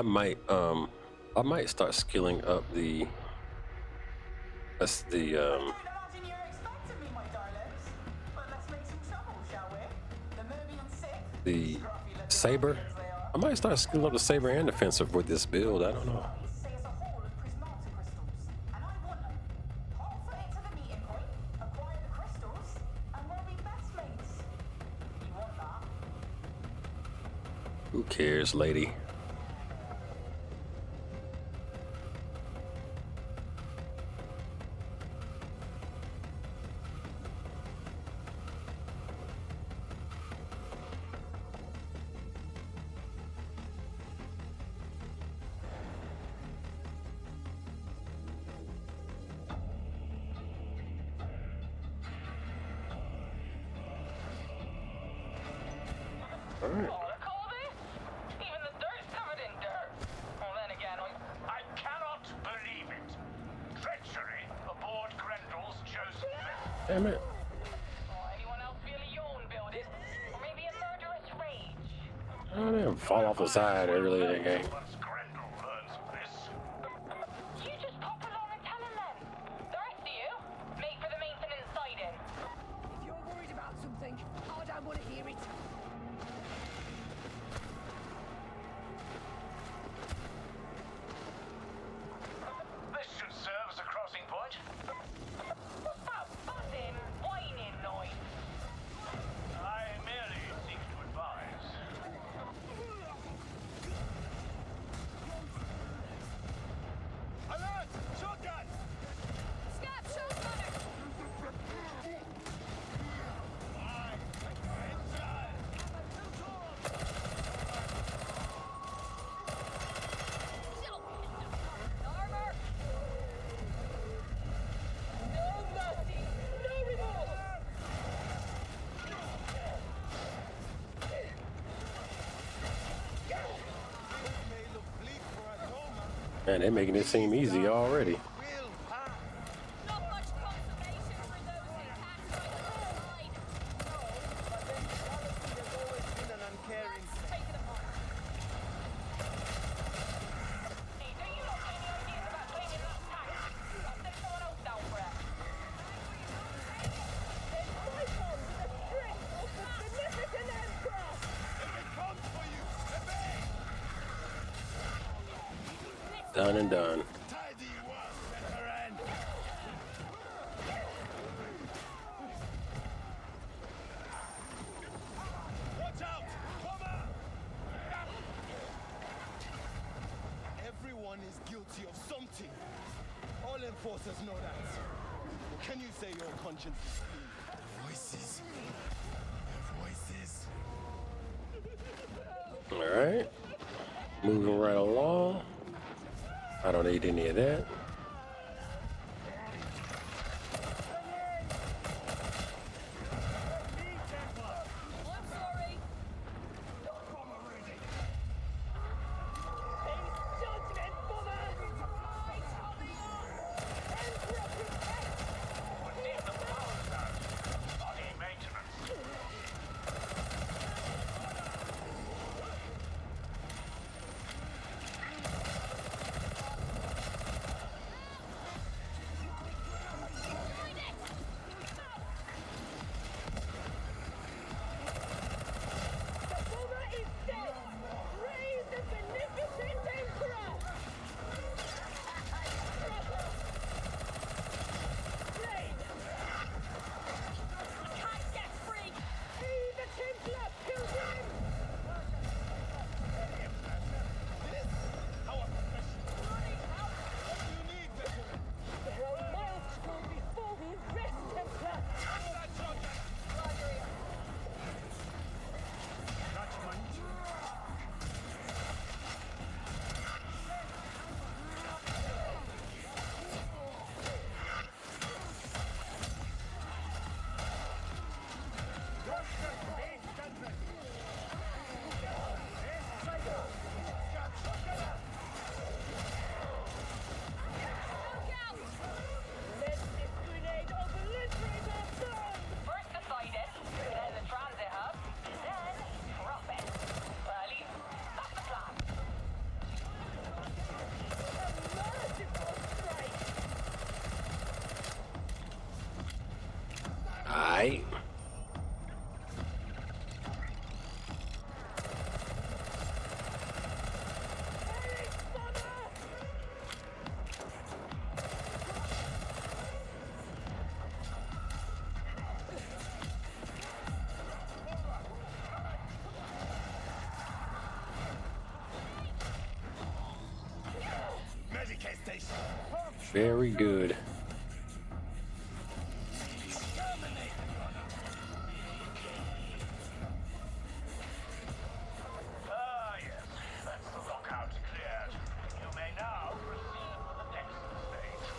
I might start skilling up the the saber. I might start skilling up the saber and defensive with this build. I don't know. Who cares, lady? All right. Damn it. I didn't fall off the side earlier in the game. Man, they're making it seem easy already. Done and done. Everyone is guilty of something. All enforcers know that. Can you say your conscience is clean? Voices. Voices. All right. Moving right along. I don't need any of that. Very good. Ah, yes. That's the lockout cleared. You may now proceed to the next stage.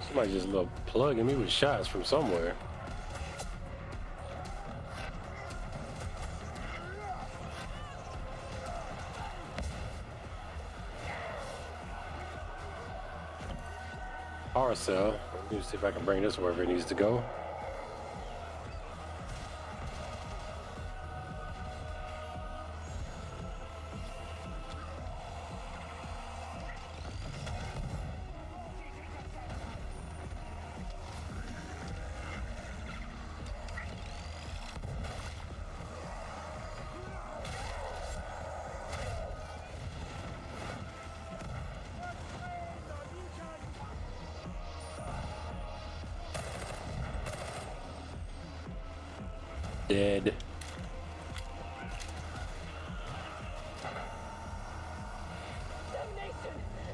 Somebody just little plugging me with shots from somewhere. Power cell. Let me see if I can bring this wherever it needs to go. Dead.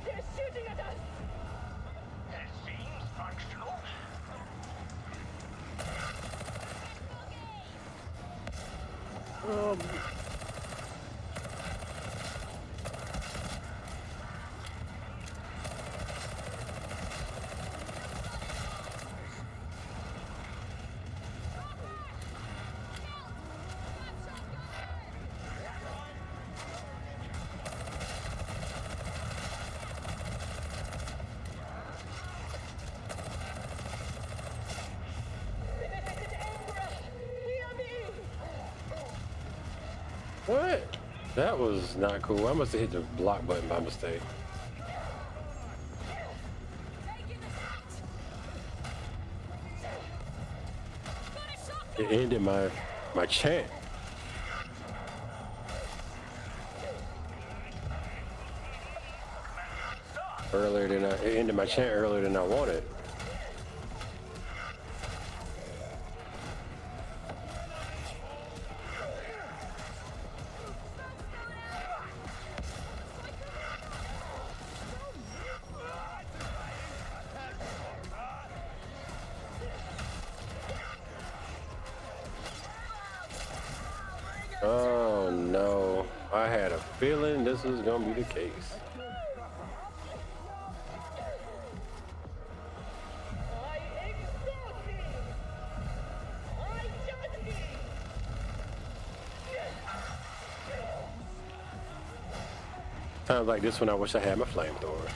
They're shooting at us! It seems functional. What? That was not cool. I must have hit the block button by mistake. It ended my chant. It ended my chant earlier than I wanted. Oh no, I had a feeling this was gonna be the case. Times like this when I wish I had my flamethrower.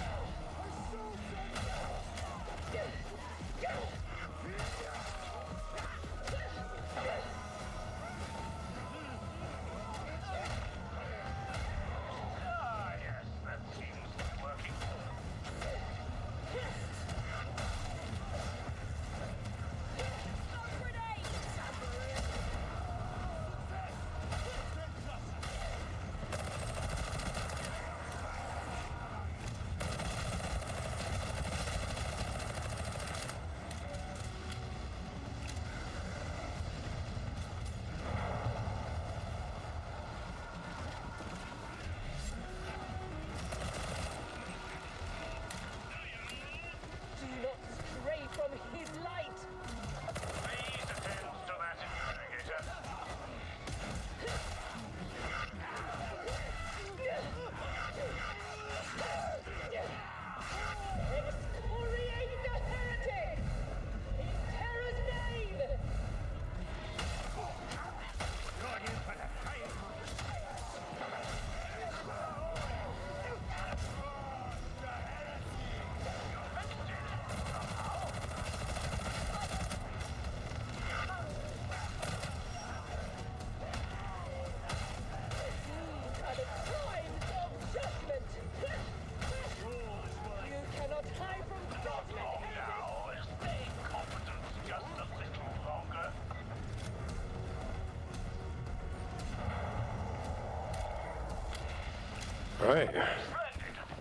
right. Splendid.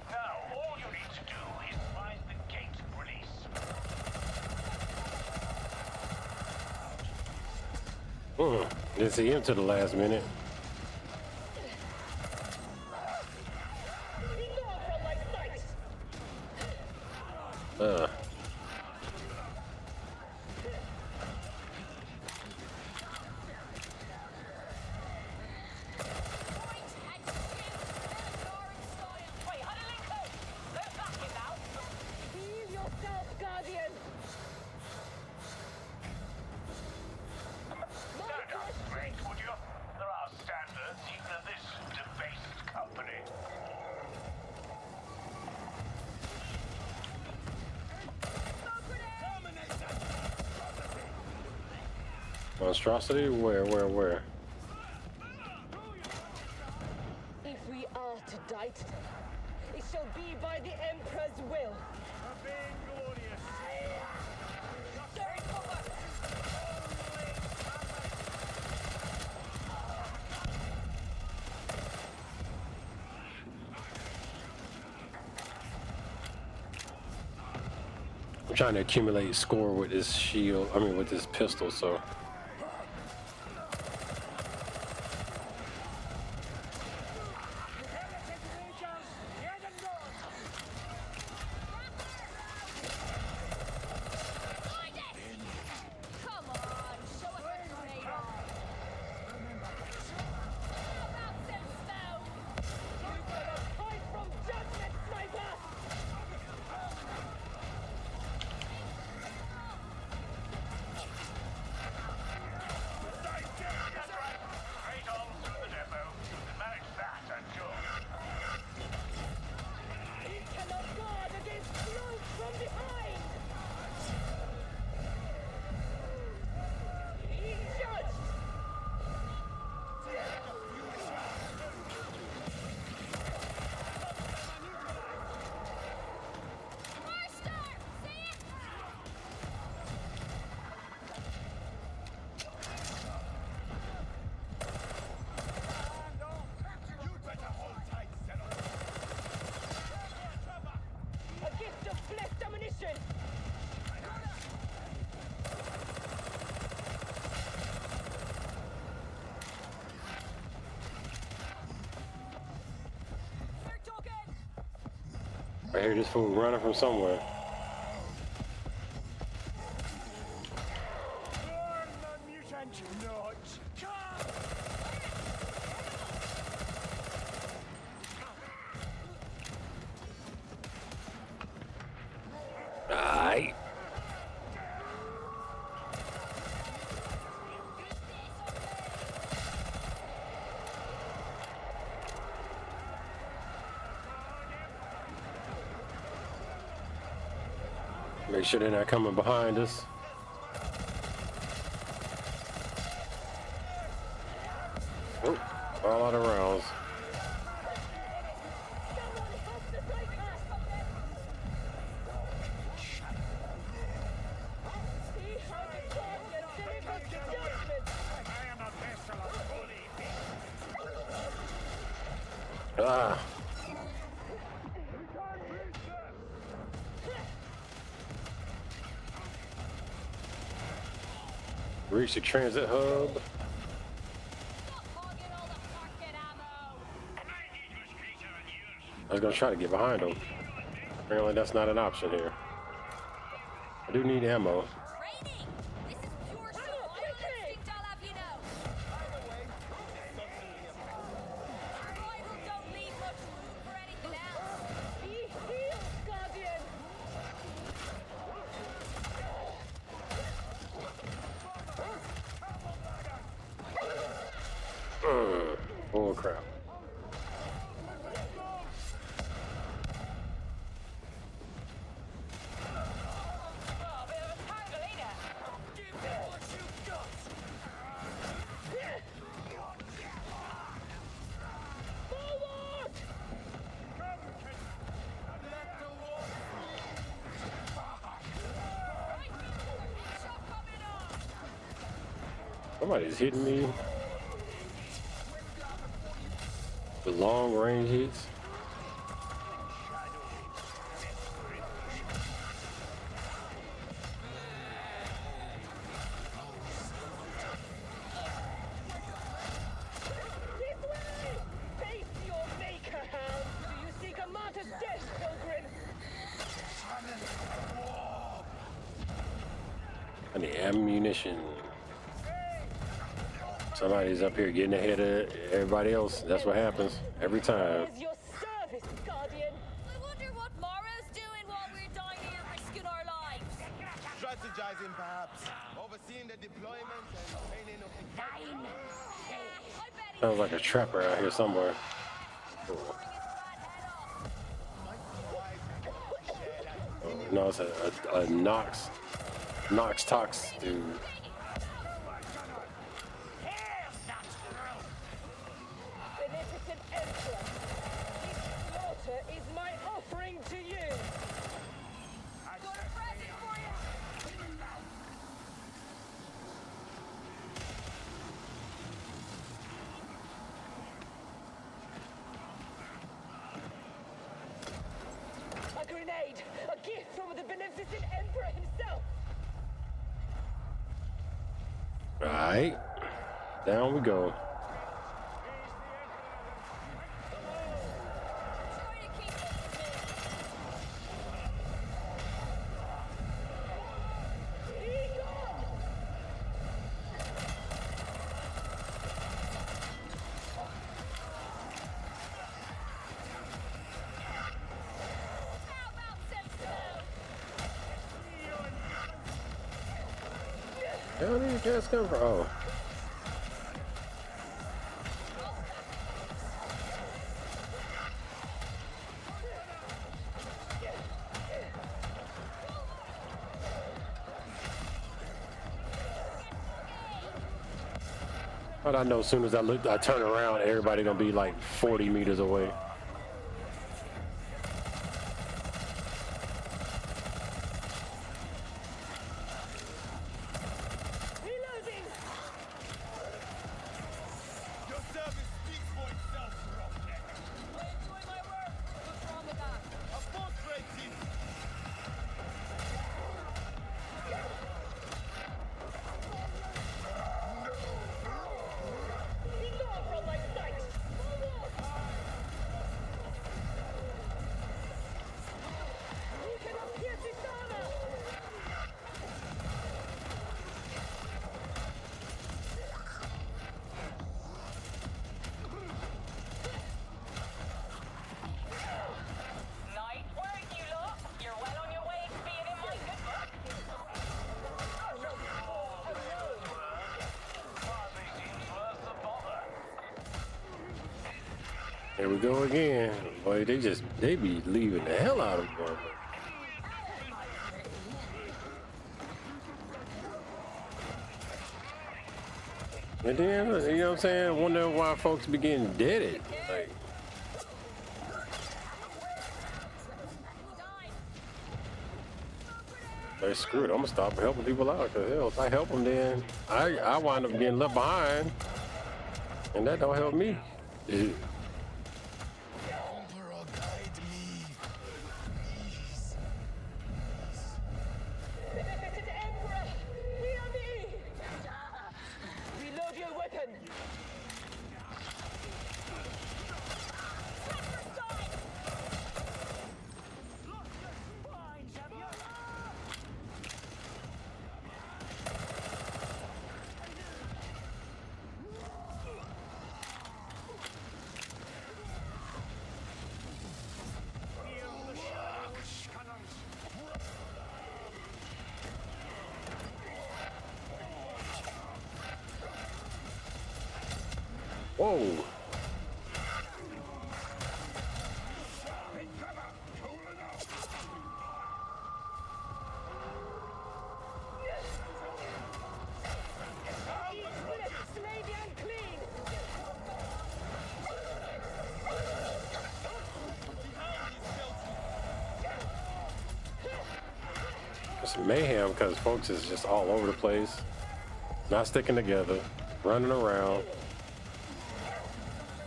Now, all you need to do is find the gate release. Didn't see him to the last minute. Stand up straight, would you? There are standards even in this debased company. Monstrosity? Where? If we are to die today, it shall be by the Emperor's will. I'm trying to accumulate score with this shield. I mean, with this pistol. So. I hear this fool running from somewhere. Aye. Make sure they're not coming behind us. Oh, all out of rounds. Ah. Reach the transit hub. I was gonna try to get behind him. Apparently that's not an option here. I do need ammo. Oh crap. Somebody's hitting me with long range hits. I need ammunition. Somebody's up here getting ahead of everybody else. That's what happens every time. Here's your service, Guardian. I wonder what Mara's doing while we're down here risking our lives. Strategizing, perhaps. Overseeing the deployment and training of the Sounds like a trapper out here somewhere. No, it's a Nox Tox dude. Beneficent Emperor, this slaughter is my offering to you. Got a present for you. A grenade, a gift from the beneficent Emperor himself. Right. Down we go. Where did these guys come from? Oh. But I know as soon as I turn around, everybody gonna be like 40 meters away. Here we go again. Boy, they be leaving the hell out of them. And then, you know what I'm saying? Wonder why folks be getting deaded. Like, they screwed. I'm gonna stop helping people out. Cause hell, if I help them, then I wind up getting left behind, and that don't help me. Whoa. It's mayhem because folks is just all over the place, not sticking together, running around.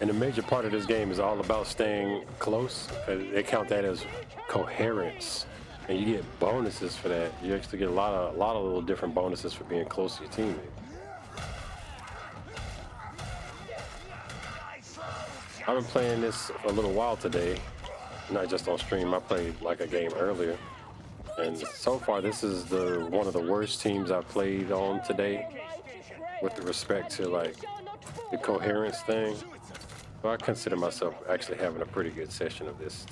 And a major part of this game is all about staying close. They count that as coherence, and you get bonuses for that. You actually get a lot of little different bonuses for being close to your teammate. I've been playing this for a little while today, not just on stream. I played like a game earlier. And so far, this is one of the worst teams I've played on today with respect to like the coherence thing. So I consider myself actually having a pretty good session of this.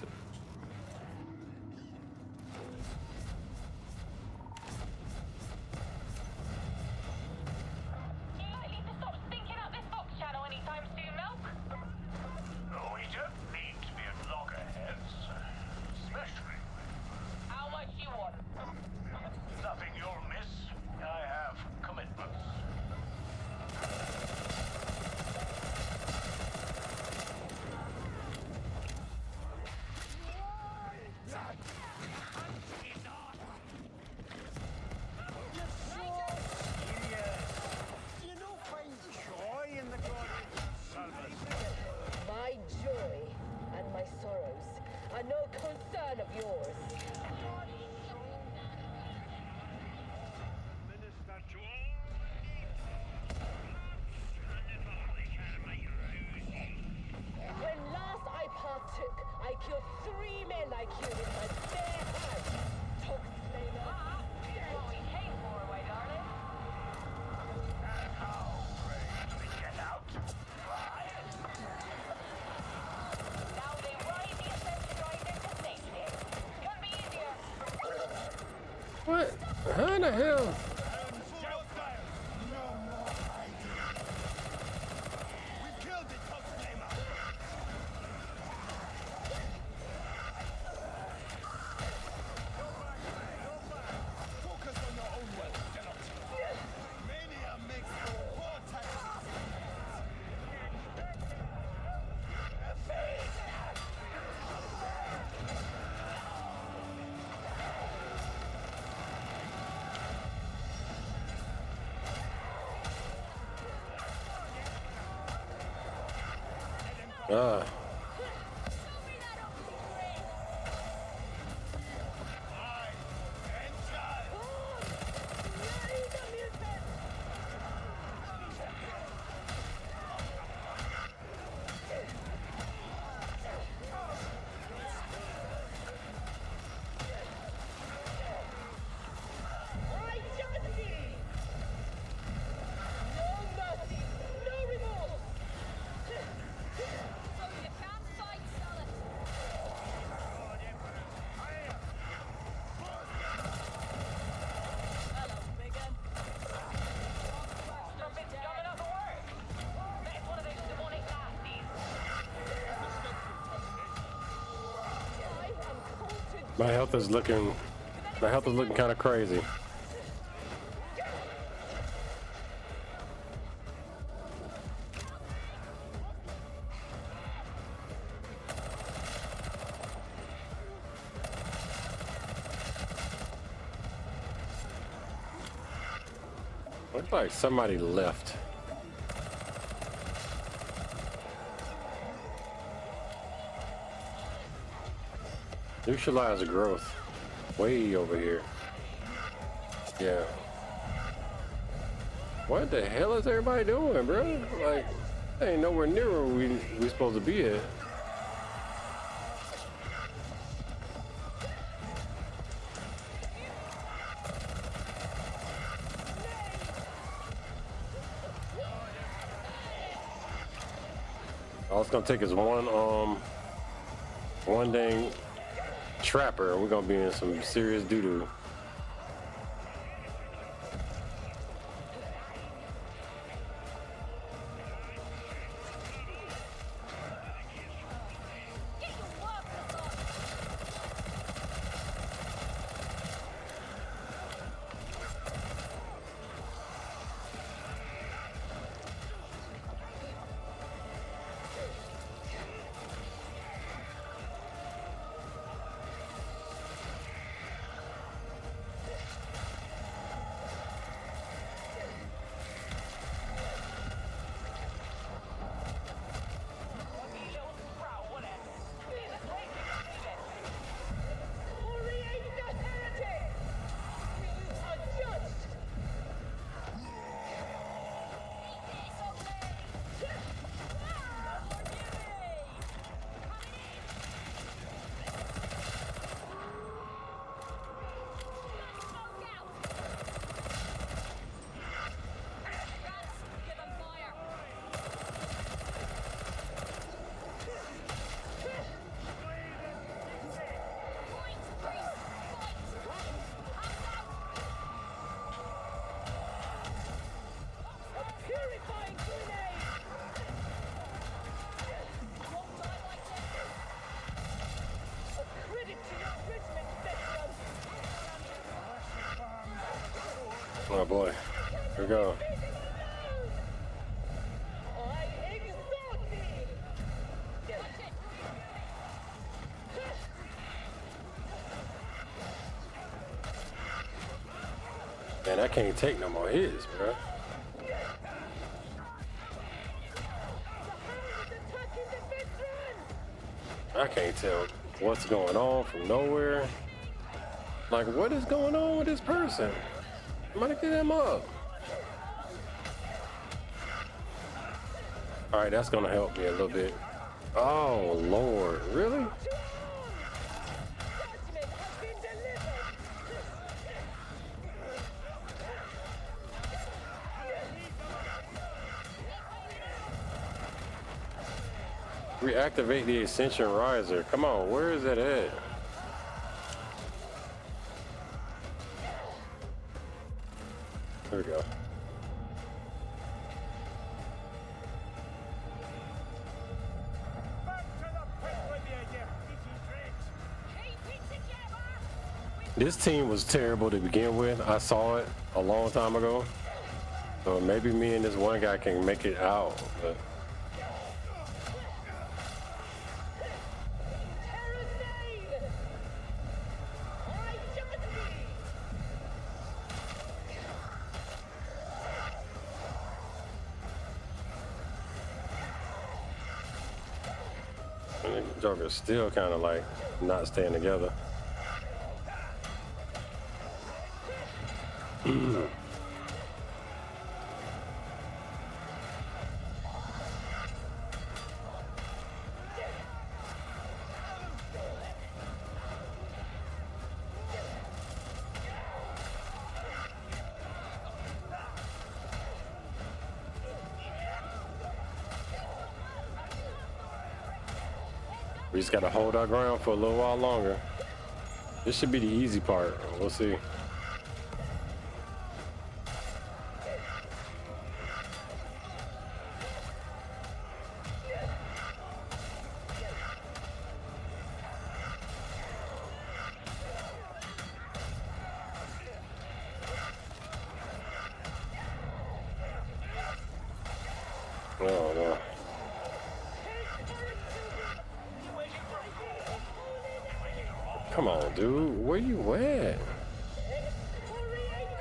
We don't need to be at loggerheads. Especially. How much you want? Nothing you'll miss. I have commitments. My joy and my sorrows are no concern of yours. When last I partook, I killed 3 men like you with my bare hands. Tox flavor. What we came for, my darling. And how brave do we get out? Now they ride the ascension rider to safety. Couldn't be easier. What? How in the hell? Ah. My health is looking kind of crazy. Looks like somebody left. Neutralize growth. Way over here. Yeah. What the hell is everybody doing, bro? Like, ain't nowhere near where we supposed to be at. All it's gonna take is one dang trapper, and we're gonna be in some serious doo-doo. Oh boy. Here we go. Man, I can't take no more hits, bro. I can't tell what's going on from nowhere. Like, what is going on with this person? I'm gonna get him up. All right, that's gonna help me a little bit. Oh, Lord, really? Reactivate the Ascension Riser. Come on, where is that at? There we go. This team was terrible to begin with. I saw it a long time ago. So maybe me and this one guy can make it out. But Joker's still kind of like not staying together. We just gotta hold our ground for a little while longer. This should be the easy part. We'll see. Oh no. Come on, dude. Where you at?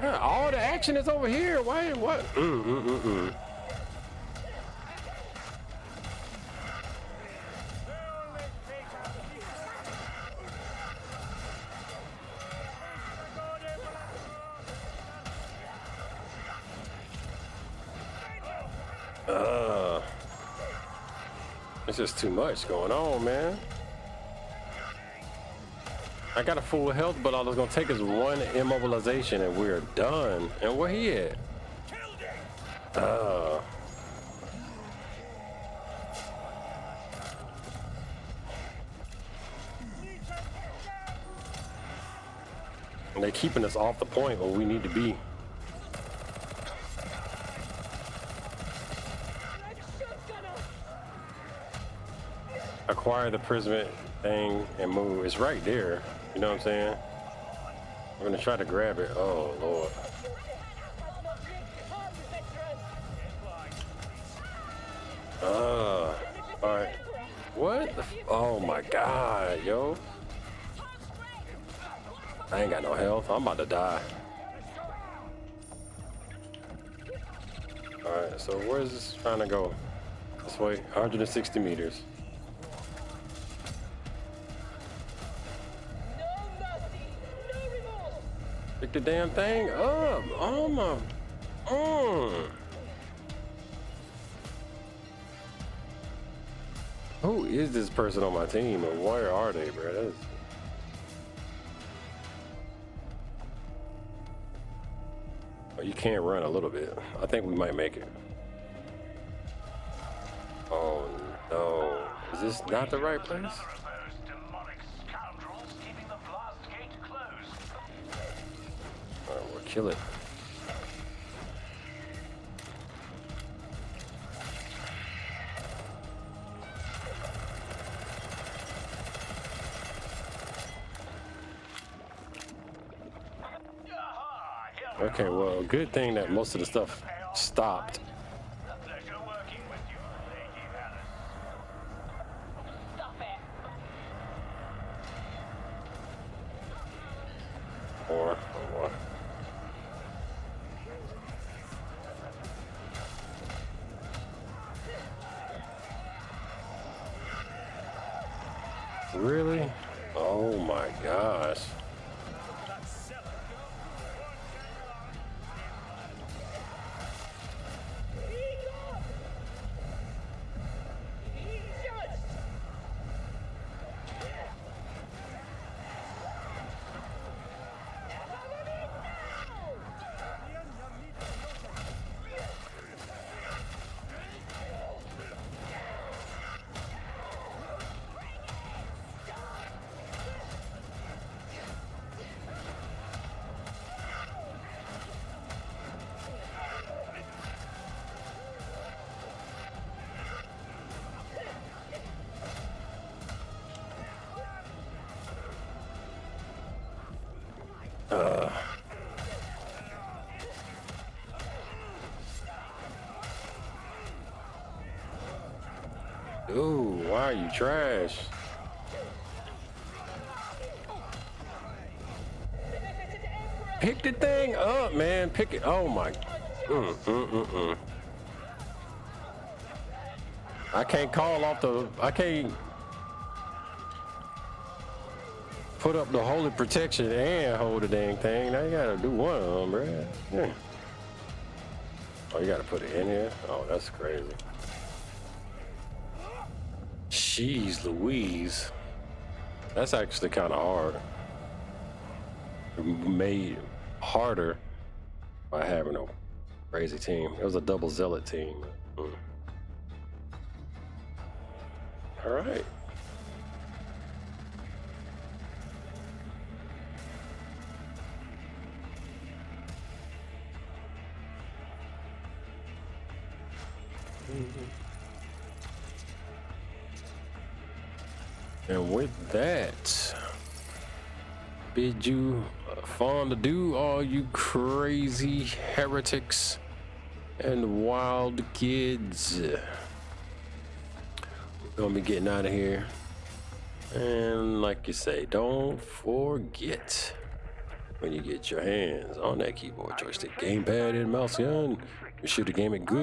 Yeah, all the action is over here. Why? What? It's just too much going on, man. I got a full health, but all it's gonna take is one immobilization and we're done. And where he at? And they're keeping us off the point where we need to be. Acquire the prism thing and move. It's right there. You know what I'm saying? I'm gonna try to grab it. Oh Lord. Alright. What the oh my god, yo. I ain't got no health. I'm about to die. Alright, so where's this trying to go? This way, 160 meters. Pick the damn thing up. Oh my. Who is this person on my team and where are they, bro? That's... Oh, you can't run a little bit. I think we might make it. Oh no. Is this not the right place? Alright, we'll kill it. Okay, well, good thing that most of the stuff stopped. Or what? Really? Oh my gosh. Ooh, why are you trash? Pick the thing up, man. Pick it. Oh my. I can't call off the. I can't put up the holy protection and hold the dang thing. Now you gotta do one of them, bruh. Yeah. Oh, you gotta put it in here? Oh, that's crazy. Jeez Louise. That's actually kind of hard. Made harder by having a crazy team. It was a double zealot team. All right. And with that, bid you fond adieu, all you crazy heretics and wild kids. We're gonna be getting out of here. And like you say, don't forget, when you get your hands on that keyboard, joystick, gamepad, and mouse gun, be sure to game it good.